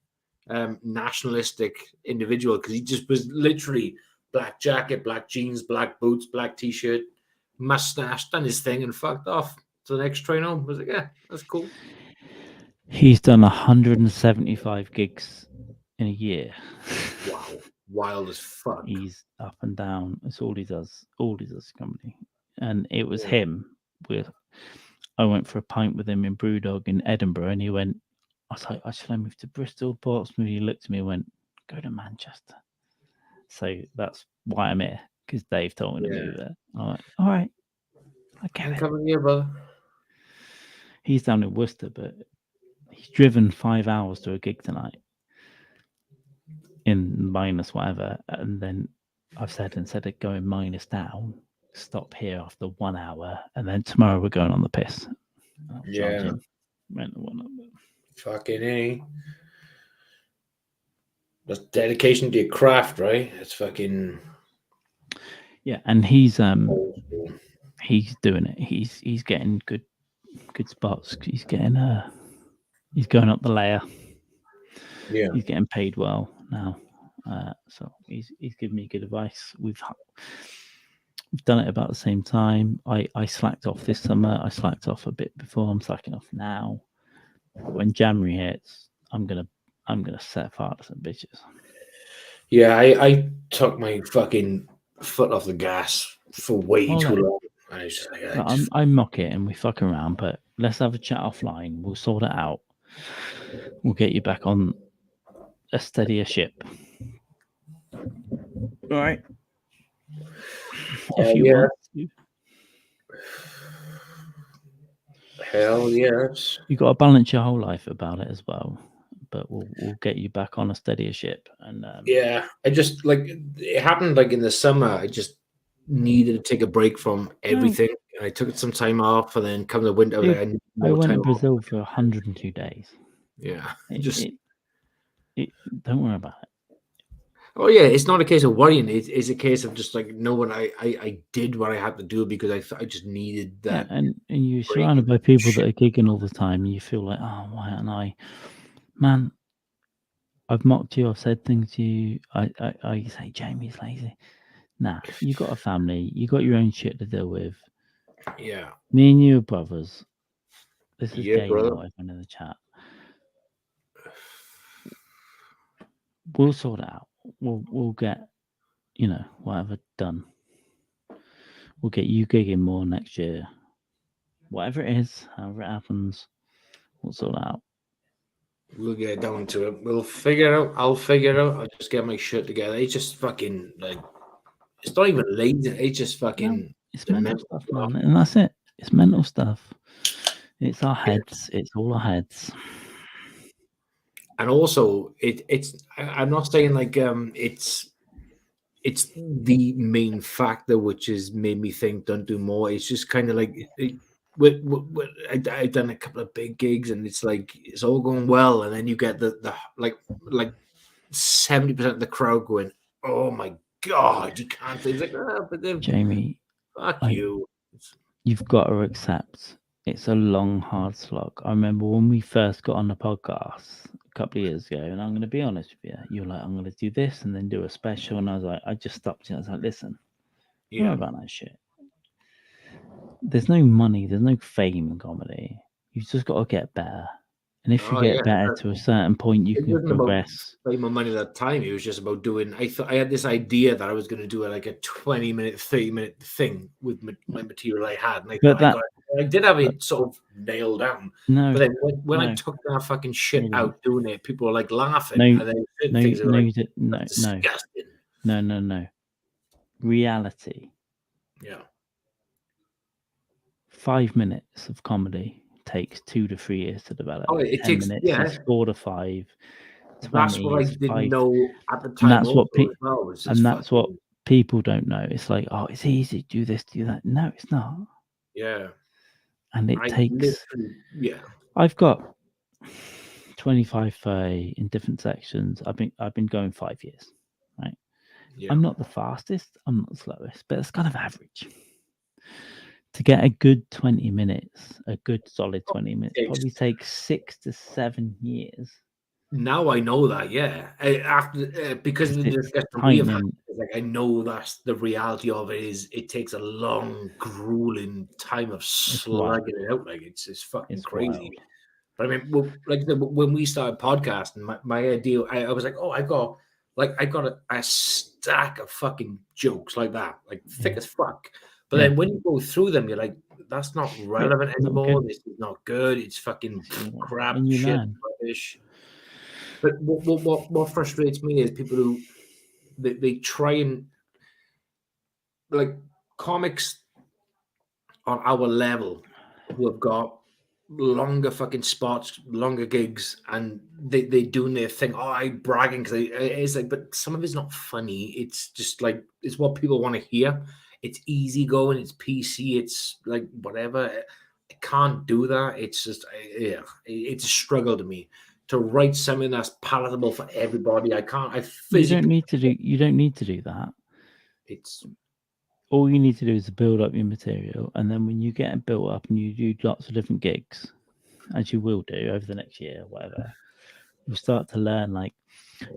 nationalistic individual, because he just was literally black jacket, black jeans, black boots, black t-shirt, mustache, done his thing, and fucked off to the next train home. I was like, yeah, that's cool. He's done 175 gigs in a year. Wow, wild as fuck. He's up and down. It's all he does. Comedy. And it was him. I went for a pint with him in Brewdog in Edinburgh, and he went, I was like, should I move to Bristol, Portsmouth? He looked at me and went, go to Manchester. So that's why I'm here, because Dave told me to move there. I'm like, all right, I get it. Coming here, brother. He's down in Worcester, but he's driven 5 hours to a gig tonight in minus whatever. And then I've said, instead of going minus down, stop here after 1 hour, and then tomorrow we're going on the piss. Yeah. Fucking A. That's dedication to your craft, right? It's fucking. Yeah, and he's doing it. He's getting good spots. He's getting he's going up the layer. Yeah, he's getting paid well now. So he's giving me good advice. We've done it about the same time. I slacked off this summer. I slacked off a bit before. I'm slacking off now. When January hits, I'm gonna set fire to some bitches. Yeah, I took my fucking foot off the gas for way too long. I was just like, I mock it and we fuck around, but let's have a chat offline. We'll sort it out. We'll get you back on a steadier ship. All right. If you want to. Hell yes. You got to balance your whole life about it as well. But we'll get you back on a steadier ship. And yeah, I just it happened in the summer. I just needed to take a break from everything. And I took some time off, and then come the winter, I went to Brazil for 102 days. Yeah, don't worry about it. Oh yeah, it's not a case of worrying. It's a case of just knowing I did what I had to do because I just needed that. Yeah, and you're surrounded by people that are gigging all the time, and you feel like, oh, why aren't I? Man, I've mocked you. I've said things to you. I say Jamie's lazy. Nah, you got a family. You got your own shit to deal with. Yeah. Me and you are brothers. This is gay brother. now. I've been in the chat. We'll sort it out. We'll get, whatever done. We'll get you gigging more next year. Whatever it is, however it happens, we'll sort it out. We'll get down to it. We'll figure it out. I'll figure it out. I'll just get my shit together. It's just fucking it's not even lazy. It's just fucking. It's mental stuff, man, and that's it. It's mental stuff. It's our heads. It's all our heads. And also, it's. I'm not saying it's the main factor which has made me think don't do more. It's just kind of I've done a couple of big gigs, and it's it's all going well, and then you get the 70% of the crowd going, "Oh my god, you can't!" It's but then, Jamie, fuck you. You've got to accept it's a long, hard slog. I remember when we first got on the podcast a couple of years ago, and I'm going to be honest with you, you're like, I'm going to do this and then do a special, and I was like, I just stopped you. I was like, listen, don't worry about that shit. There's no money, there's no fame in comedy. You've just got to get better. And if you get better to a certain point, you can progress. Pay my money at that time. It was just about doing. I had this idea that I was going to do a 20-minute, 30-minute thing with my material I had, and I did have it sort of nailed down. No, but then when I took that fucking shit out doing it, people were laughing. No. Reality. Yeah. 5 minutes of comedy takes 2 to 3 years to develop. Oh, it 10 takes minutes is 4 to 5. That's what I didn't know at the time. And that's what that's what people don't know. It's like, oh, it's easy. Do this, do that. No, it's not. Yeah. And it takes. Yeah. I've got 25 in different sections. I've been going 5 years, right? Yeah. I'm not the fastest. I'm not the slowest, but it's kind of average. To get a good 20 minutes, a good solid 20 minutes, probably takes 6 to 7 years. Now I know that, yeah. After because of the discussion we have had, like I know that's the reality of it is it takes a long, grueling time of slugging it out. Like it's fucking crazy. Wild. But I mean, when we started podcasting, my idea, I was like, oh, I got a stack of fucking jokes like that, like thick as fuck. But then when you go through them, you're like, that's not relevant anymore. This is not good. It's fucking crap, shit, rubbish. But what frustrates me is people who they try and like comics on our level who have got longer fucking spots, longer gigs, and they doing their thing. Oh, I bragging because it's like, but some of it's not funny. It's just like it's what people want to hear. It's easy going. It's PC. It's like whatever. I can't do that. It's just it's a struggle to me to write something that's palatable for everybody. I can't. You don't need to do that. It's all you need to do is build up your material, and then when you get it built up and you do lots of different gigs, as you will do over the next year, whatever, you'll start to learn. Like,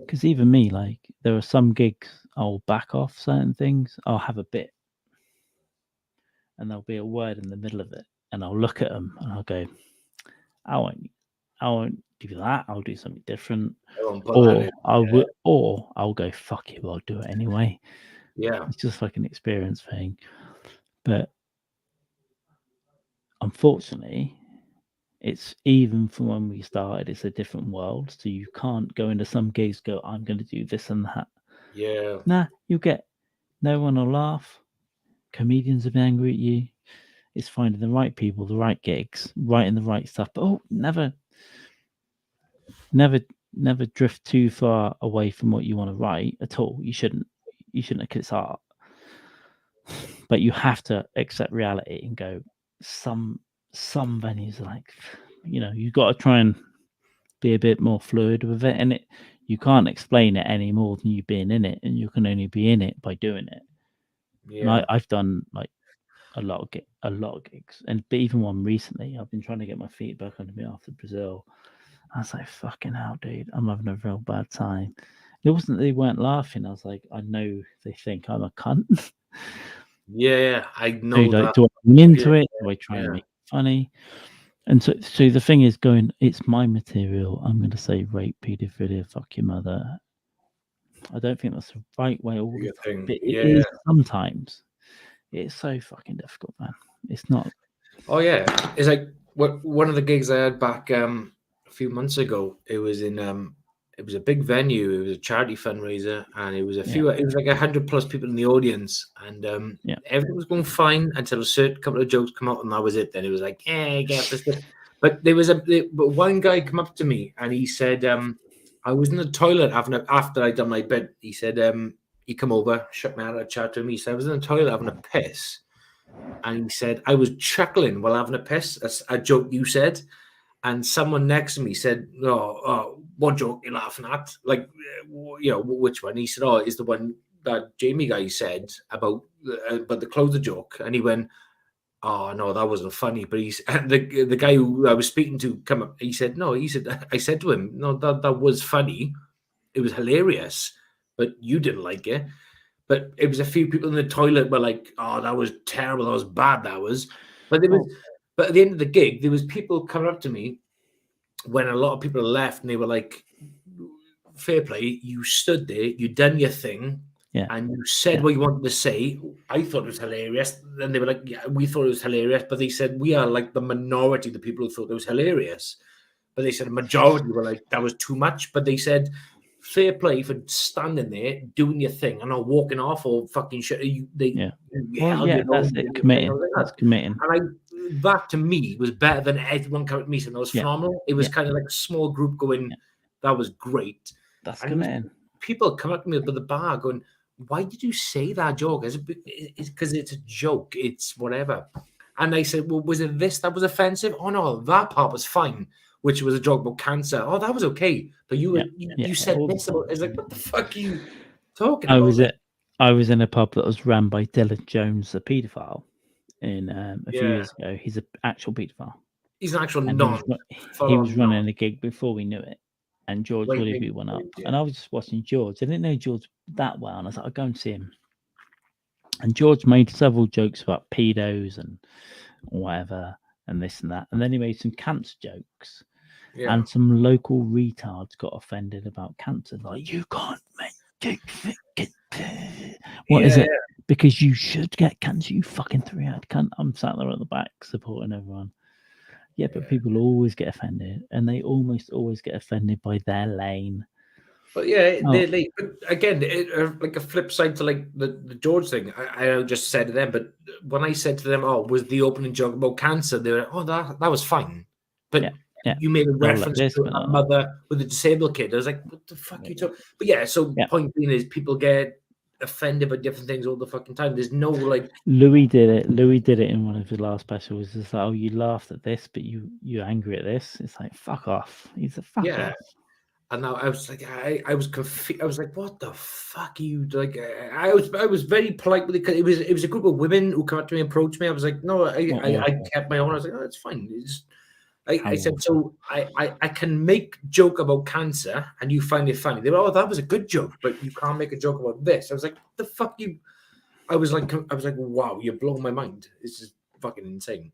because even me, like, there are some gigs I'll back off certain things. I'll have a bit, and there'll be a word in the middle of it, and I'll look at them and I'll go, I won't do that. I'll do something different, or I'll go, fuck you, I'll do it anyway. Yeah, it's just like an experience thing. But unfortunately, it's even from when we started, it's a different world. So you can't go into some gigs, go, I'm going to do this and that. Yeah. Nah, you'll get, no one will laugh. Comedians will be angry at you. It's finding the right people, the right gigs, writing the right stuff. But never drift too far away from what you want to write at all. You shouldn't, because it's art. But you have to accept reality and go, some venues are like, you've got to try and be a bit more fluid with it, and you can't explain it any more than you being in it, and you can only be in it by doing it. Yeah. And I've done like a lot of gigs, but even one recently. I've been trying to get my feet back under me after Brazil. I was like, fucking hell, dude, I'm having a real bad time. It wasn't that they weren't laughing. I was like, I know they think I'm a cunt. Yeah, I know that. Do I come into it? Do I try and make it funny? And so the thing is going, it's my material. I'm going to say rape, paedophilia, fuck your mother. I don't think that's the right way all the time. But it is sometimes. It's so fucking difficult, man. It's not. Oh, yeah. It's like one of the gigs I had back a few months ago. It was in it was a big venue. It was a charity fundraiser, and it was it was like 100+ people in the audience, and everything was going fine until a certain couple of jokes come out, and that was it. Then it was like, get this. But but one guy come up to me and he said, I was in the toilet after I'd done my bit. He said, he come over, shook my hand, and chat to me. He said, I was in the toilet having a piss, and he said I was chuckling while having a piss. A joke you said. And someone next to me said, "Oh, what joke you laughing at? Like, which one?" He said, "Oh, it's the one that Jamie guy said about the closer joke." And he went, "Oh no, that wasn't funny." But the guy who I was speaking to come up. He said, "No." He said, "I said to him, no, that was funny. It was hilarious, but you didn't like it." But it was a few people in the toilet were like, "Oh, that was terrible. That was bad. That was." But there was. But at the end of the gig, there was people coming up to me when a lot of people left, and they were like, "Fair play, you stood there, you done your thing, and you said what you wanted to say. I thought it was hilarious." Then they were like, "Yeah, we thought it was hilarious," but they said we are like the minority of the people who thought it was hilarious. But they said a majority were like, that was too much. But they said, fair play for standing there, doing your thing, and not walking off or fucking shit. That's it. Committing. That's committing. And that to me was better than everyone coming to me saying that was phenomenal. It was kind of like a small group going, that was great. That's committing. People come up to me with the bar going, "Why did you say that joke? It's because it's a joke. It's whatever." And I said, "Well, was it this that was offensive? Oh no, that part was fine, which was a joke about cancer. Oh, that was okay. But you said this about." It's like, what the fuck are you talking about? I was in a pub that was run by Dylan Jones, a paedophile, in a few years ago. He's an actual paedophile. He's an actual he was running a gig before we knew it, and George Willoughby went up, and I was just watching George. I didn't know George that well, and I was like, I'll go and see him. And George made several jokes about pedos and whatever, and this and that, and then he made some cancer jokes. Yeah. And some local retards got offended about cancer. Like, you can't make it. What is it? Because you should get cancer, you fucking three-eyed cunt. I'm sat there at the back supporting everyone. Yeah, but people always get offended, and they almost always get offended by their lane. But but again, like a flip side to like the George thing. I just said to them, but when I said to them, "Oh, was the opening joke about cancer?" They were like, "Oh, that was fine," but you made a reference to a mother with a disabled kid. I was like, "What the fuck are you talking?" But point being is, people get offended by different things all the fucking time. There's no like. Louis did it in one of his last specials. It's like, "Oh, you laughed at this, but you're angry at this." It's like, fuck off. He's a fuck off. And now I was like, I was confused. I was like, "What the fuck are you like?" I was very polite with it because it was a group of women who came up to me and approached me. I was like, "No, I kept my own." I was like, "Oh, it's fine." I said, "So I can make joke about cancer and you find it funny." They were, "Oh, that was a good joke, but you can't make a joke about this." I was like, "What the fuck you?" I was like, "Wow, you're blowing my mind. This is fucking insane."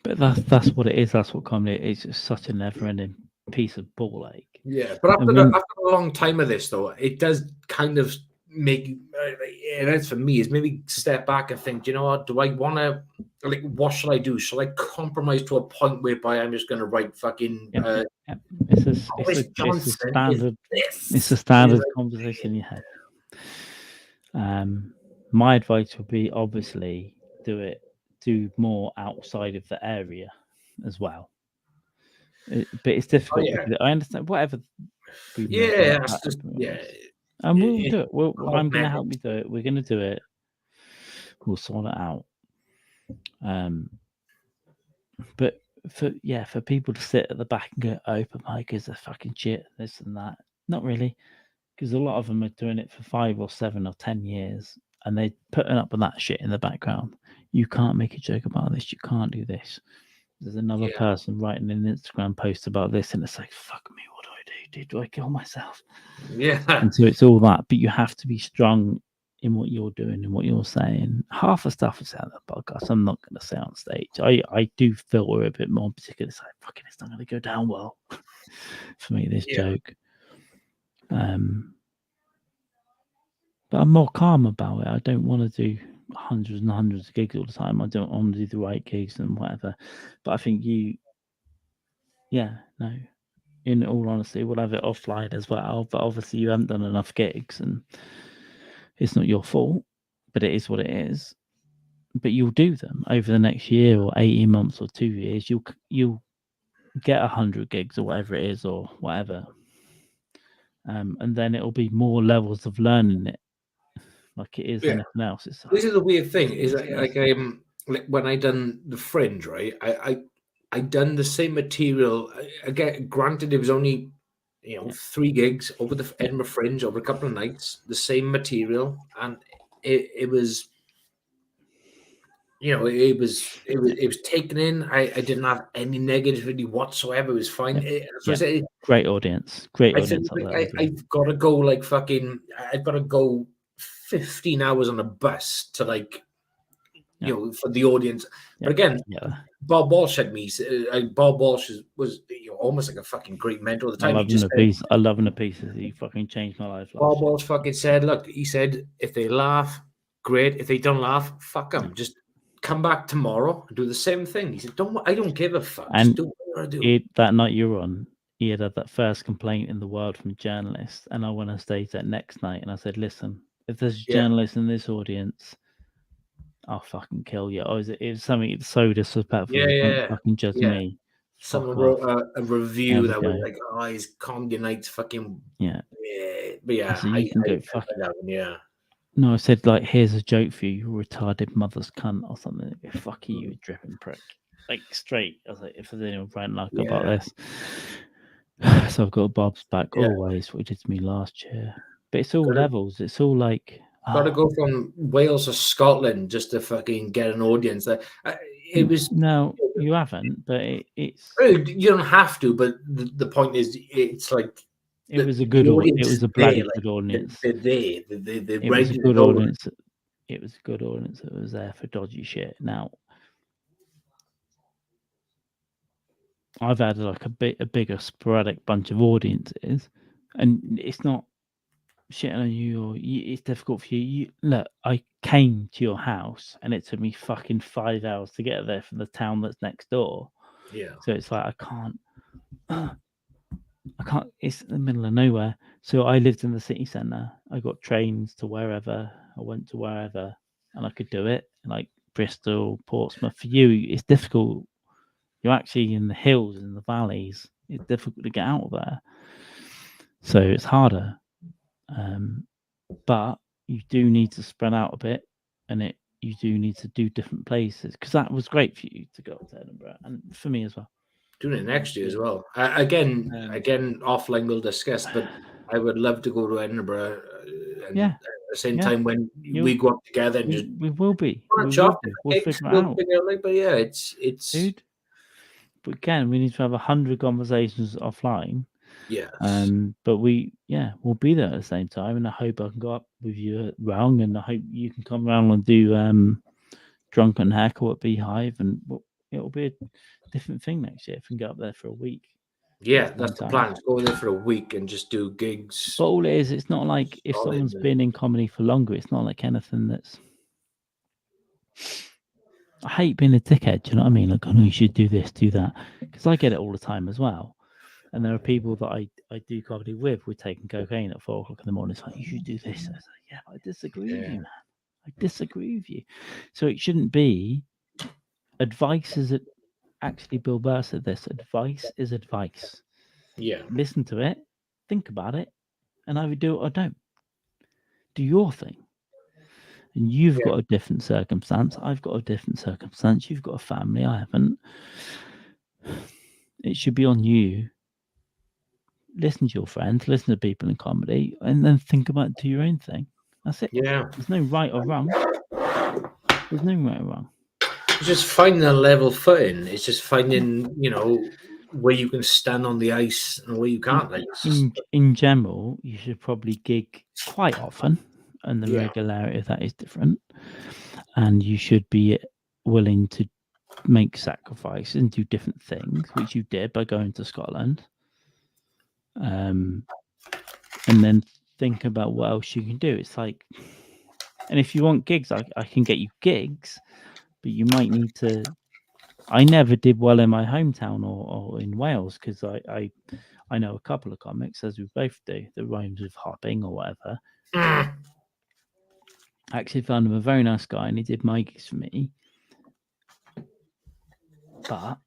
But that's what it is. That's what comedy is. It's just such a never-ending piece of ball ache. Yeah, but after a long time of this, though, it does kind of make you. It is for me. Is maybe step back and think, you know what? Do I want to? Like, what shall I do? Shall I compromise to a point whereby I'm just going to write fucking? It's a standard conversation you have. My advice would be obviously do more outside of the area as well. But it's difficult. Because I understand whatever. And we'll do it. I'm going to help you do it. We're going to do it. We'll sort it out. But for people to sit at the back and go, open micers are fucking shit, this and that. Not really, because a lot of them are doing it for 5 or 7 or 10 years, and they're putting up with that shit in the background. You can't make a joke about this. You can't do this. There's another person writing an Instagram post about this, and it's like, fuck me, what do I do? Do I kill myself? Yeah. And so it's all that, but you have to be strong in what you're doing and what you're saying. Half the stuff is out of the podcast. I'm not going to say on stage. I do filter a bit more, particularly it's like, fucking, it's not going to go down well for me, this joke. But I'm more calm about it. I don't want to do hundreds and hundreds of gigs all the time. I don't want to do the right gigs and whatever. But I think in all honesty, we'll have it offline as well. But obviously you haven't done enough gigs, and it's not your fault, but it is what it is. But you'll do them over the next year or 18 months or 2 years. You'll get 100 gigs or whatever it is or whatever. And then it'll be more levels of learning it, like it is anything else. This is the weird thing. Is like when I done the Fringe, right? I done the same material. Again, granted, it was only 3 gigs over the Edinburgh Fringe over a couple of nights. The same material, and it was. It was taken in. I didn't have any negativity whatsoever. It was fine. I said, great audience. I've got to go like fucking. I've got to go 15 hours on a bus to for the audience. But again, Bob Walsh had me. Bob Walsh was almost like a fucking great mentor at the time. I love him a piece. He fucking changed my life. Bob Walsh fucking said, "Look," he said, "if they laugh, great. If they don't laugh, fuck them. Just come back tomorrow and do the same thing." He said, I don't give a fuck. And just do what I do." That night you were on, he had that first complaint in the world from journalists, and I went on stage that next night and I said, "Listen, if there's a journalist in this audience, I'll fucking kill you." It was something so disrespectful. You can't fucking judge me Someone wrote a review that was like, "Oh, his comedy night's fucking yeah." But yeah, So you can go fuck. Yeah. No, I said like, "Here's a joke for you, you retarded mother's cunt," or something. Fuck you, you dripping prick. Like straight. I was like, if there's anyone writing like about this. So I've got Bob's back always, what he did to me last year. But it's all levels. It's all like got to go from Wales to Scotland just to fucking get an audience. It was no, you haven't, but it's you don't have to. But the point is, it's like it was a good audience. It was a bloody good audience. They're there. It was a good audience. It was a good audience that was there for dodgy shit. Now, I've had like a bigger sporadic bunch of audiences, and it's not shit on you, or it's difficult for you. Look, I came to your house, and it took me fucking 5 hours to get there from the town that's next door. Yeah. So it's like I can't. It's in the middle of nowhere. So I lived in the city centre. I got trains to wherever. I went to wherever, and I could do it. Like Bristol, Portsmouth. For you, it's difficult. You're actually in the hills and the valleys. It's difficult to get out of there. So it's harder. But you do need to spread out a bit, and you do need to do different places, because that was great for you to go up to Edinburgh, and for me as well. Doing it next year as well. Again, offline we'll discuss, but I would love to go to Edinburgh. And at the same time, when we go up together and just we will be. We'll figure it out. But yeah, it's dude. But again, we need to have 100 conversations offline. Yeah. But we'll be there at the same time, and I hope I can go up with you round, and I hope you can come around and do Drunken Heckle at Beehive, and it'll be a different thing next year if we can go up there for a week. Yeah, that's the plan. Go there for a week and just do gigs. But all it is, it's not like if someone's been in comedy for longer, it's not like anything that's. I hate being a dickhead. Do you know what I mean? Like, oh no, you should do this, do that, because I get it all the time as well. And there are people that I do comedy with. We're taking cocaine at 4 o'clock in the morning. It's like, you should do this. I was like, yeah, I disagree with you, man. I disagree with you. So it shouldn't be. Advice is actually, Bill Burr said this. Advice is advice. Yeah. Listen to it, think about it, and either do it or don't. Do your thing. And you've got a different circumstance. I've got a different circumstance. You've got a family. I haven't. It should be on you. Listen to your friends, listen to people in comedy, and then think about do your own thing. That's it. Yeah. There's no right or wrong. There's no right or wrong. It's just finding a level footing. It's just finding, where you can stand on the ice and where you can't. In general, you should probably gig quite often, and the regularity of that is different. And you should be willing to make sacrifices and do different things, which you did by going to Scotland. And then think about what else you can do. It's like, and if you want gigs, I can get you gigs, but you might need to. I never did well in my hometown or in Wales, because I know a couple of comics, as we both do, that rhymes with hopping or whatever. I actually found him a very nice guy, and he did my gigs for me. But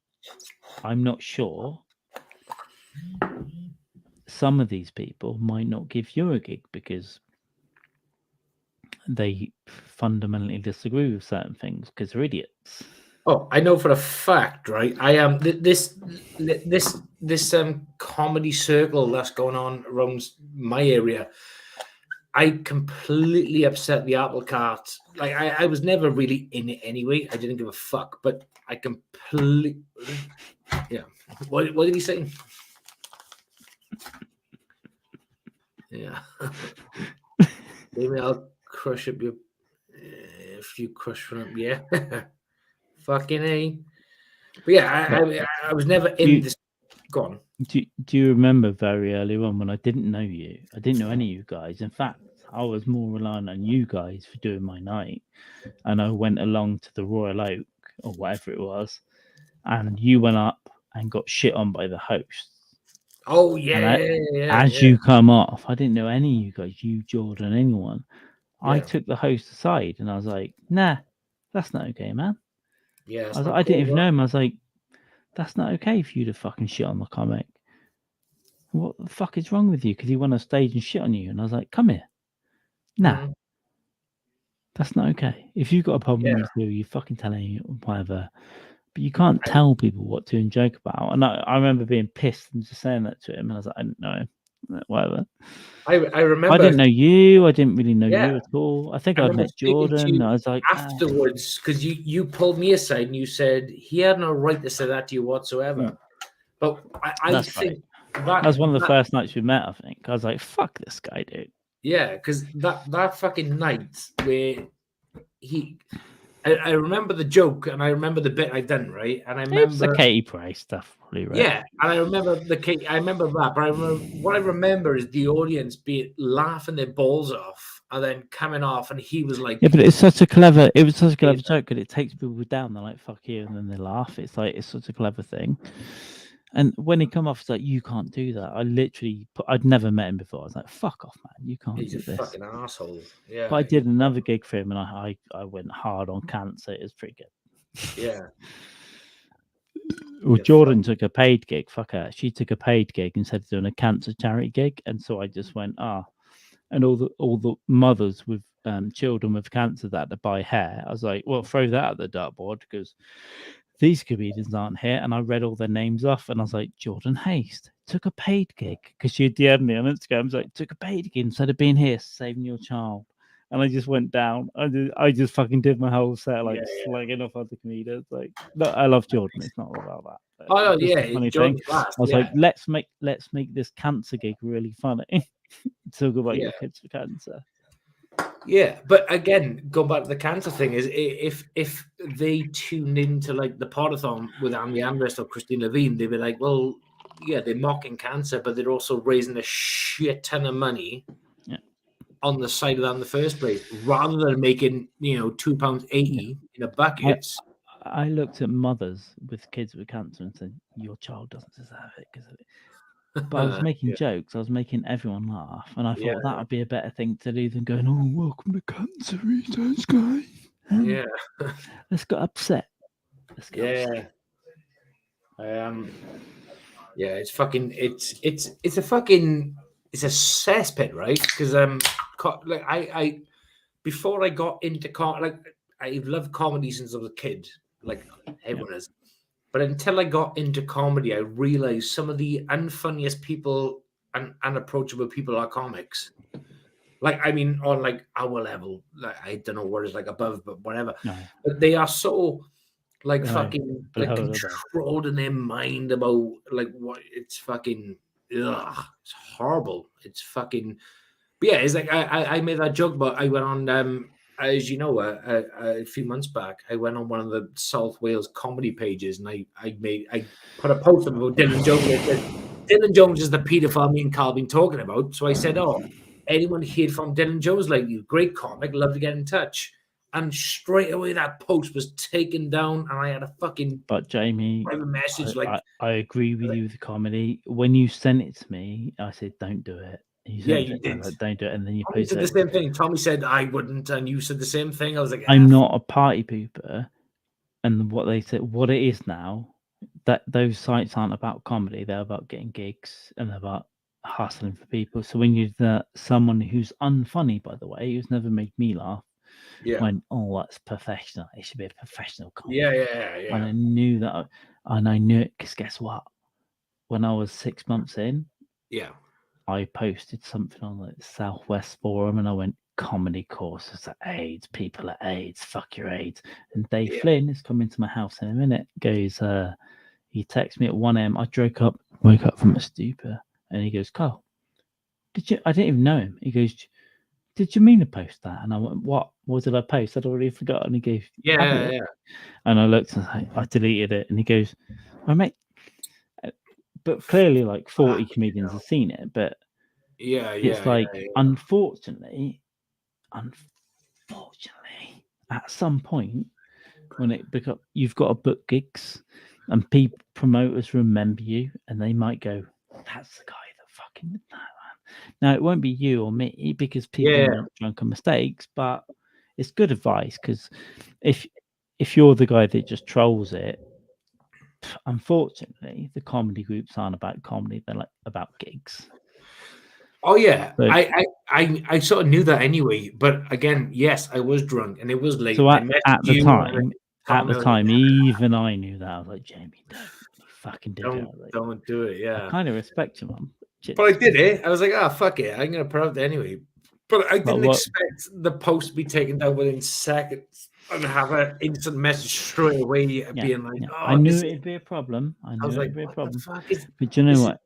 I'm not sure. Some of these people might not give you a gig because they fundamentally disagree with certain things because they're idiots. Oh, I know for a fact, right? I am this comedy circle that's going on around my area. I completely upset the apple cart. Like I was never really in it anyway. I didn't give a fuck, but I completely. Yeah. What did he say? Yeah. Maybe I'll crush up your. If you crush from up, yeah. Fucking A. But yeah, I was never in this. Go on. Do you remember very early on when I didn't know you? I didn't know any of you guys. In fact, I was more relying on you guys for doing my night. And I went along to the Royal Oak or whatever it was. And you went up and got shit on by the host. Oh, yeah. As you come off, I didn't know any of you guys, you, Jordan, anyone. Yeah. I took the host aside and I was like, nah, that's not okay, man. Yeah, I didn't even know him. I was like, That's not okay for you to fucking shit on the comic. What the fuck is wrong with you? Because he went on stage and shit on you. And I was like, come here. Nah. That's not okay. If you've got a problem with you fucking telling you whatever. But you can't tell people what to and joke about. And I remember being pissed and just saying that to him. And I was like, I didn't know him. Whatever. I remember. I didn't know you. I didn't really know you at all. I think I'd met Jordan. I was like, afterwards, because you pulled me aside and you said he had no right to say that to you whatsoever. But I think that was one of the first nights we met. I think I was like, fuck this guy, dude. Yeah, because that fucking night where I remember the joke and I remember the bit I done, right? And I remember the Katy Perry stuff, probably, right? Yeah, and I remember I remember that, but what I remember is the audience laughing their balls off and then coming off, and he was like, "Yeah, but it's such a clever joke because it takes people down. They're like, fuck you,' and then they laugh. It's like it's such a clever thing." And when he come off, it's like, you can't do that. I'd never met him before. I was like, fuck off, man. You can't do this. He's a fucking asshole. Yeah. But I did another gig for him and I went hard on cancer. It was pretty good. Yeah. Well, Jordan took a paid gig. Fuck her. She took a paid gig instead of doing a cancer charity gig. And so I just went, and all the mothers with children with cancer that had to buy hair. I was like, well, throw that at the dartboard because these comedians aren't here. And I read all their names off and I was like, Jordan Haste took a paid gig because she DM'd me on Instagram. I was like, took a paid gig instead of being here, saving your child. And I just went down. I just fucking did my whole set, like slagging off other comedians. Like, no, I love Jordan. It's not all about that. Oh yeah, funny thing. I was like, let's make this cancer gig really funny. Talk about your kids for cancer. Yeah, but again, going back to the cancer thing, is if they tuned into like the podathon with Andy Ambrose or Christine Levine, they'd be like, well, yeah, they're mocking cancer, but they're also raising a shit ton of money on the side of that in the first place, rather than making £2.80 in a bucket. I looked at mothers with kids with cancer and said, your child doesn't deserve it because of it. But I was making jokes. I was making everyone laugh. And I thought that would be a better thing to do than going, oh, welcome to Cancer Research, guys. Yeah. Let's get upset. Upset. Yeah, it's fucking, it's a fucking, it's a cesspit, right? Because like I before I got into I've loved comedy since I was a kid, like everyone is. But until I got into comedy, I realized some of the unfunniest people and unapproachable people are comics. Like, I mean, on like our level, like I don't know what is like above, but whatever. No. But they are so like fucking like controlled in their mind about like what it's fucking. Ugh, it's horrible. It's fucking. But yeah, it's like I made that joke, but I went on as you know, a few months back, I went on one of the South Wales comedy pages, and I put a post about Dylan Jones. Dylan Jones is the paedophile me and Carl been talking about. So I said, "Oh, anyone heard from Dylan Jones like you? Great comic, love to get in touch." And straight away, that post was taken down, and I had a fucking. But Jamie, private message I agree with you with the comedy. When you sent it to me, I said, "Don't do it." You did. Like, don't do it, and then you posted the same thing. Tommy said I wouldn't, and you said the same thing. I was like, I'm not a party pooper, and what they said, what it is now, that those sites aren't about comedy; they're about getting gigs and they're about hustling for people. So when you're someone who's unfunny, by the way, who's never made me laugh, when that's professional, it should be a professional comedy. Yeah. And I knew that, and I knew it because guess what? When I was 6 months in, I posted something on the Southwest Forum and I went, comedy courses at AIDS, people at AIDS, fuck your AIDS. And Dave Flynn is coming to my house in a minute, goes, he texts me at 1 a.m. I woke up from a stupor and he goes, Carl, I didn't even know him. He goes, did you mean to post that? And I went, what did I post? I'd already forgotten. He goes, yeah. And I looked and I deleted it. And he goes, oh, mate. But clearly, like 40 comedians have seen it. But it's like, unfortunately, at some point, when you've got to book gigs, and people promoters remember you, and they might go, "That's the guy that fucking did that." Now it won't be you or me because people make drunken mistakes, but it's good advice because if you're the guy that just trolls it, unfortunately, the comedy groups aren't about comedy; they're like about gigs. Oh yeah, So, I sort of knew that anyway. But again, yes, I was drunk and it was late. so I at messaged the you time, even I knew that. I was like, Jamie, don't you fucking do it. Like, don't do it. Yeah, I kind of respect you, man. but I did it. I was like, fuck it, I'm gonna put it out there anyway. But I didn't expect the post to be taken down within seconds and have an instant message straight away being like, "Oh, I knew it'd be a problem. I knew it'd be a problem. But you know what?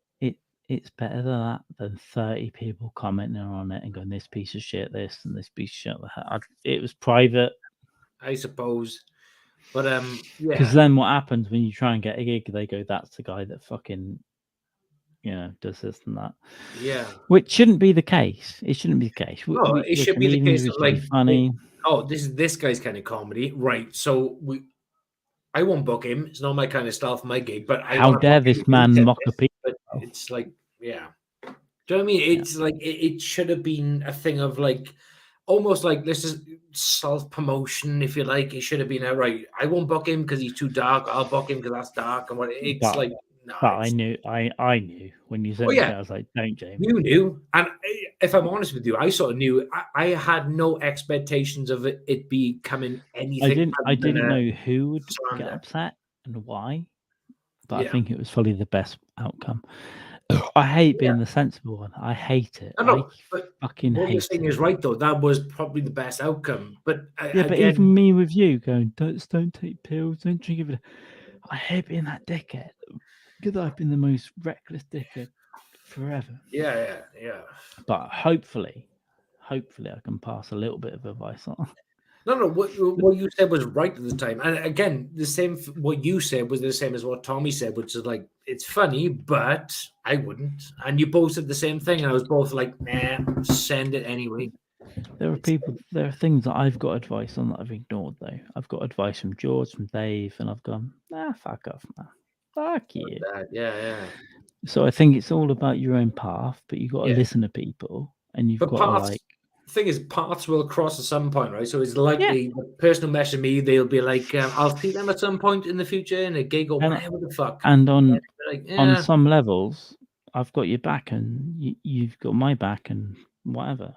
It's better than that than 30 people commenting on it and going, this piece of shit, this and this piece of shit. It was private. I suppose. But yeah. Because then what happens when you try and get a gig, they go, that's the guy that fucking, does this and that. Yeah. Which shouldn't be the case. It shouldn't be the case. No, it should be the case of like, funny. This guy's kind of comedy. Right. So I won't book him. It's not my kind of style for my gig. But how dare this man mock a people? But it's like, yeah. Do you know what I mean? It's like it should have been a thing of like almost like this is self-promotion, if you like. It should have been right. I won't book him because he's too dark. I'll book him because that's dark. And what it's like. No, but I knew when you said it, I was like, don't, James. You knew, and if I'm honest with you, I sort of knew. I had no expectations of it becoming anything. I didn't know who would get upset and why, but I think it was probably the best outcome. I hate being the sensible one. I hate it. I fucking what hate you're saying is right though. That was probably the best outcome. But but even me with you going, don't take pills, don't drink it. I hate being that dickhead because I've been the most reckless dickhead forever. Yeah. But hopefully I can pass a little bit of advice on. No. What you said was right at the time, and again, the same. What you said was the same as what Tommy said, which is like it's funny, but I wouldn't. And you both said the same thing, and I was both like, nah, send it anyway. There are things that I've got advice on that I've ignored though. I've got advice from George, from Dave, and I've gone, fuck off, man. Fuck you. Yeah. So I think it's all about your own path, but you've got to listen to people, and you've got to like. The thing is, paths will cross at some point, right? So it's likely the person who messaged me, they'll be like, I'll see them at some point in the future in a gig or whatever the fuck. And on some levels, I've got your back, and you've got my back, and whatever.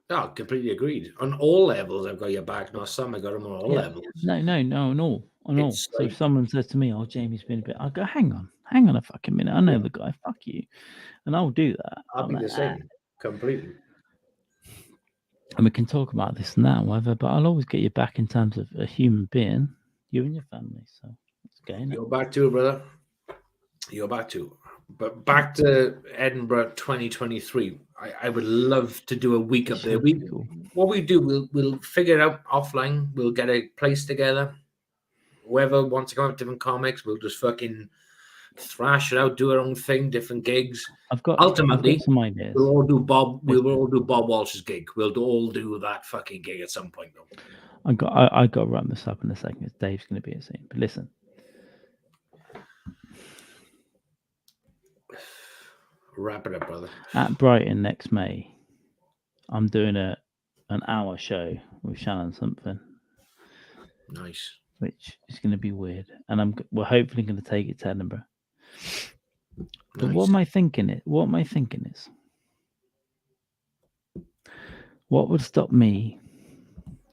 Oh, completely agreed. On all levels, I've got your back. Not some, I got them on all levels. No, on all. So if someone says to me, "Oh, Jamie's been a bit," I'll go, "Hang on a fucking minute. I know the guy. Fuck you," and I'll do that. I'll be the same, completely. And we can talk about this and that, and whatever. But I'll always get you back in terms of a human being, you and your family. So it's going. You're back to it, brother. You're back to. But back to Edinburgh 2023. I would love to do a week up there. What we do, we'll figure it out offline. We'll get a place together. Whoever wants to come up with different comics, we'll just fucking thrash it out, do our own thing, different gigs. Ultimately, some ideas. We'll all do Bob Walsh's gig. We'll all do that fucking gig at some point, though. I got to run this up in a second. Dave's going to be a scene. But listen. Wrap it up, brother. At Brighton next May, I'm doing an hour show with Shannon something. Nice. Which is going to be weird, and we're hopefully going to take it to Edinburgh. But what am I thinking? What would stop me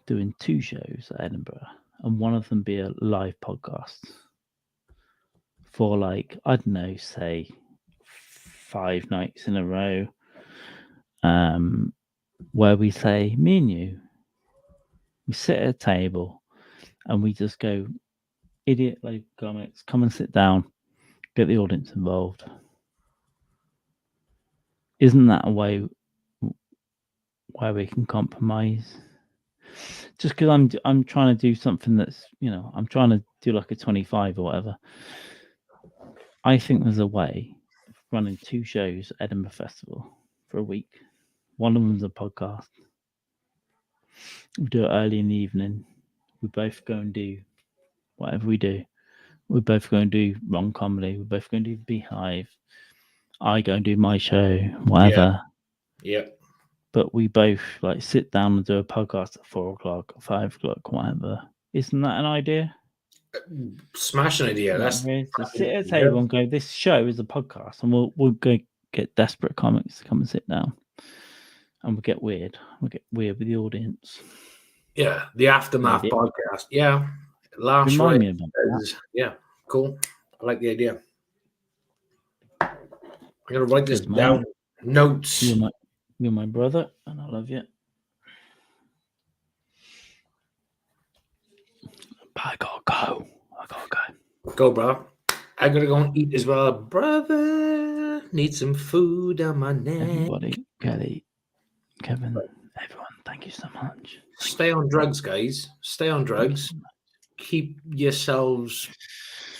doing 2 shows at Edinburgh, and one of them be a live podcast for like, I don't know, say 5 nights in a row, where we say, me and you, we sit at a table and we just go, idiot like comics, come and sit down, get the audience involved. Isn't that a way where we can compromise? Just because I'm trying to do something that's, I'm trying to do like a 25 or whatever. I think there's a way of running 2 shows at Edinburgh Festival for a week. One of them's a podcast. We do it early in the evening. We both go and do whatever we do. We're both going to do Wrong Comedy. We're both going to do Beehive. I go and do my show, whatever. Yeah. But we both like sit down and do a podcast at 4 o'clock, 5 o'clock, whatever. Isn't that an idea? Smashing idea. That's so sit at a table and go, this show is a podcast, and we'll go get desperate comics to come and sit down, and we'll get weird. We'll get weird with the audience. Yeah, the Aftermath podcast. Yeah, remind me about that. Yeah, cool. I like the idea. I'm gonna write this down. Notes. You're my brother, and I love you. But I gotta go. Go, bro. I gotta go and eat as well, brother. Need some food down my neck. Everybody, Kelly, Kevin, everyone, thank you so much. Stay on drugs, guys. Stay on drugs. Keep yourselves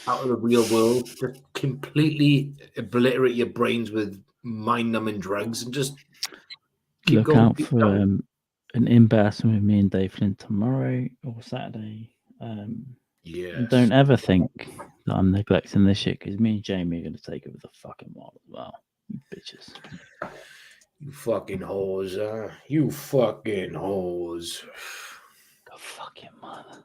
out of the real world. Just completely obliterate your brains with mind-numbing drugs, and just keep look going. Out for an in-person with me and Dave Flynn tomorrow or Saturday. Yeah. Don't ever think that I'm neglecting this shit, because me and Jamie are going to take it with a fucking wall as well. You bitches. You fucking hoes, You fucking hoes. Go fuck your mother.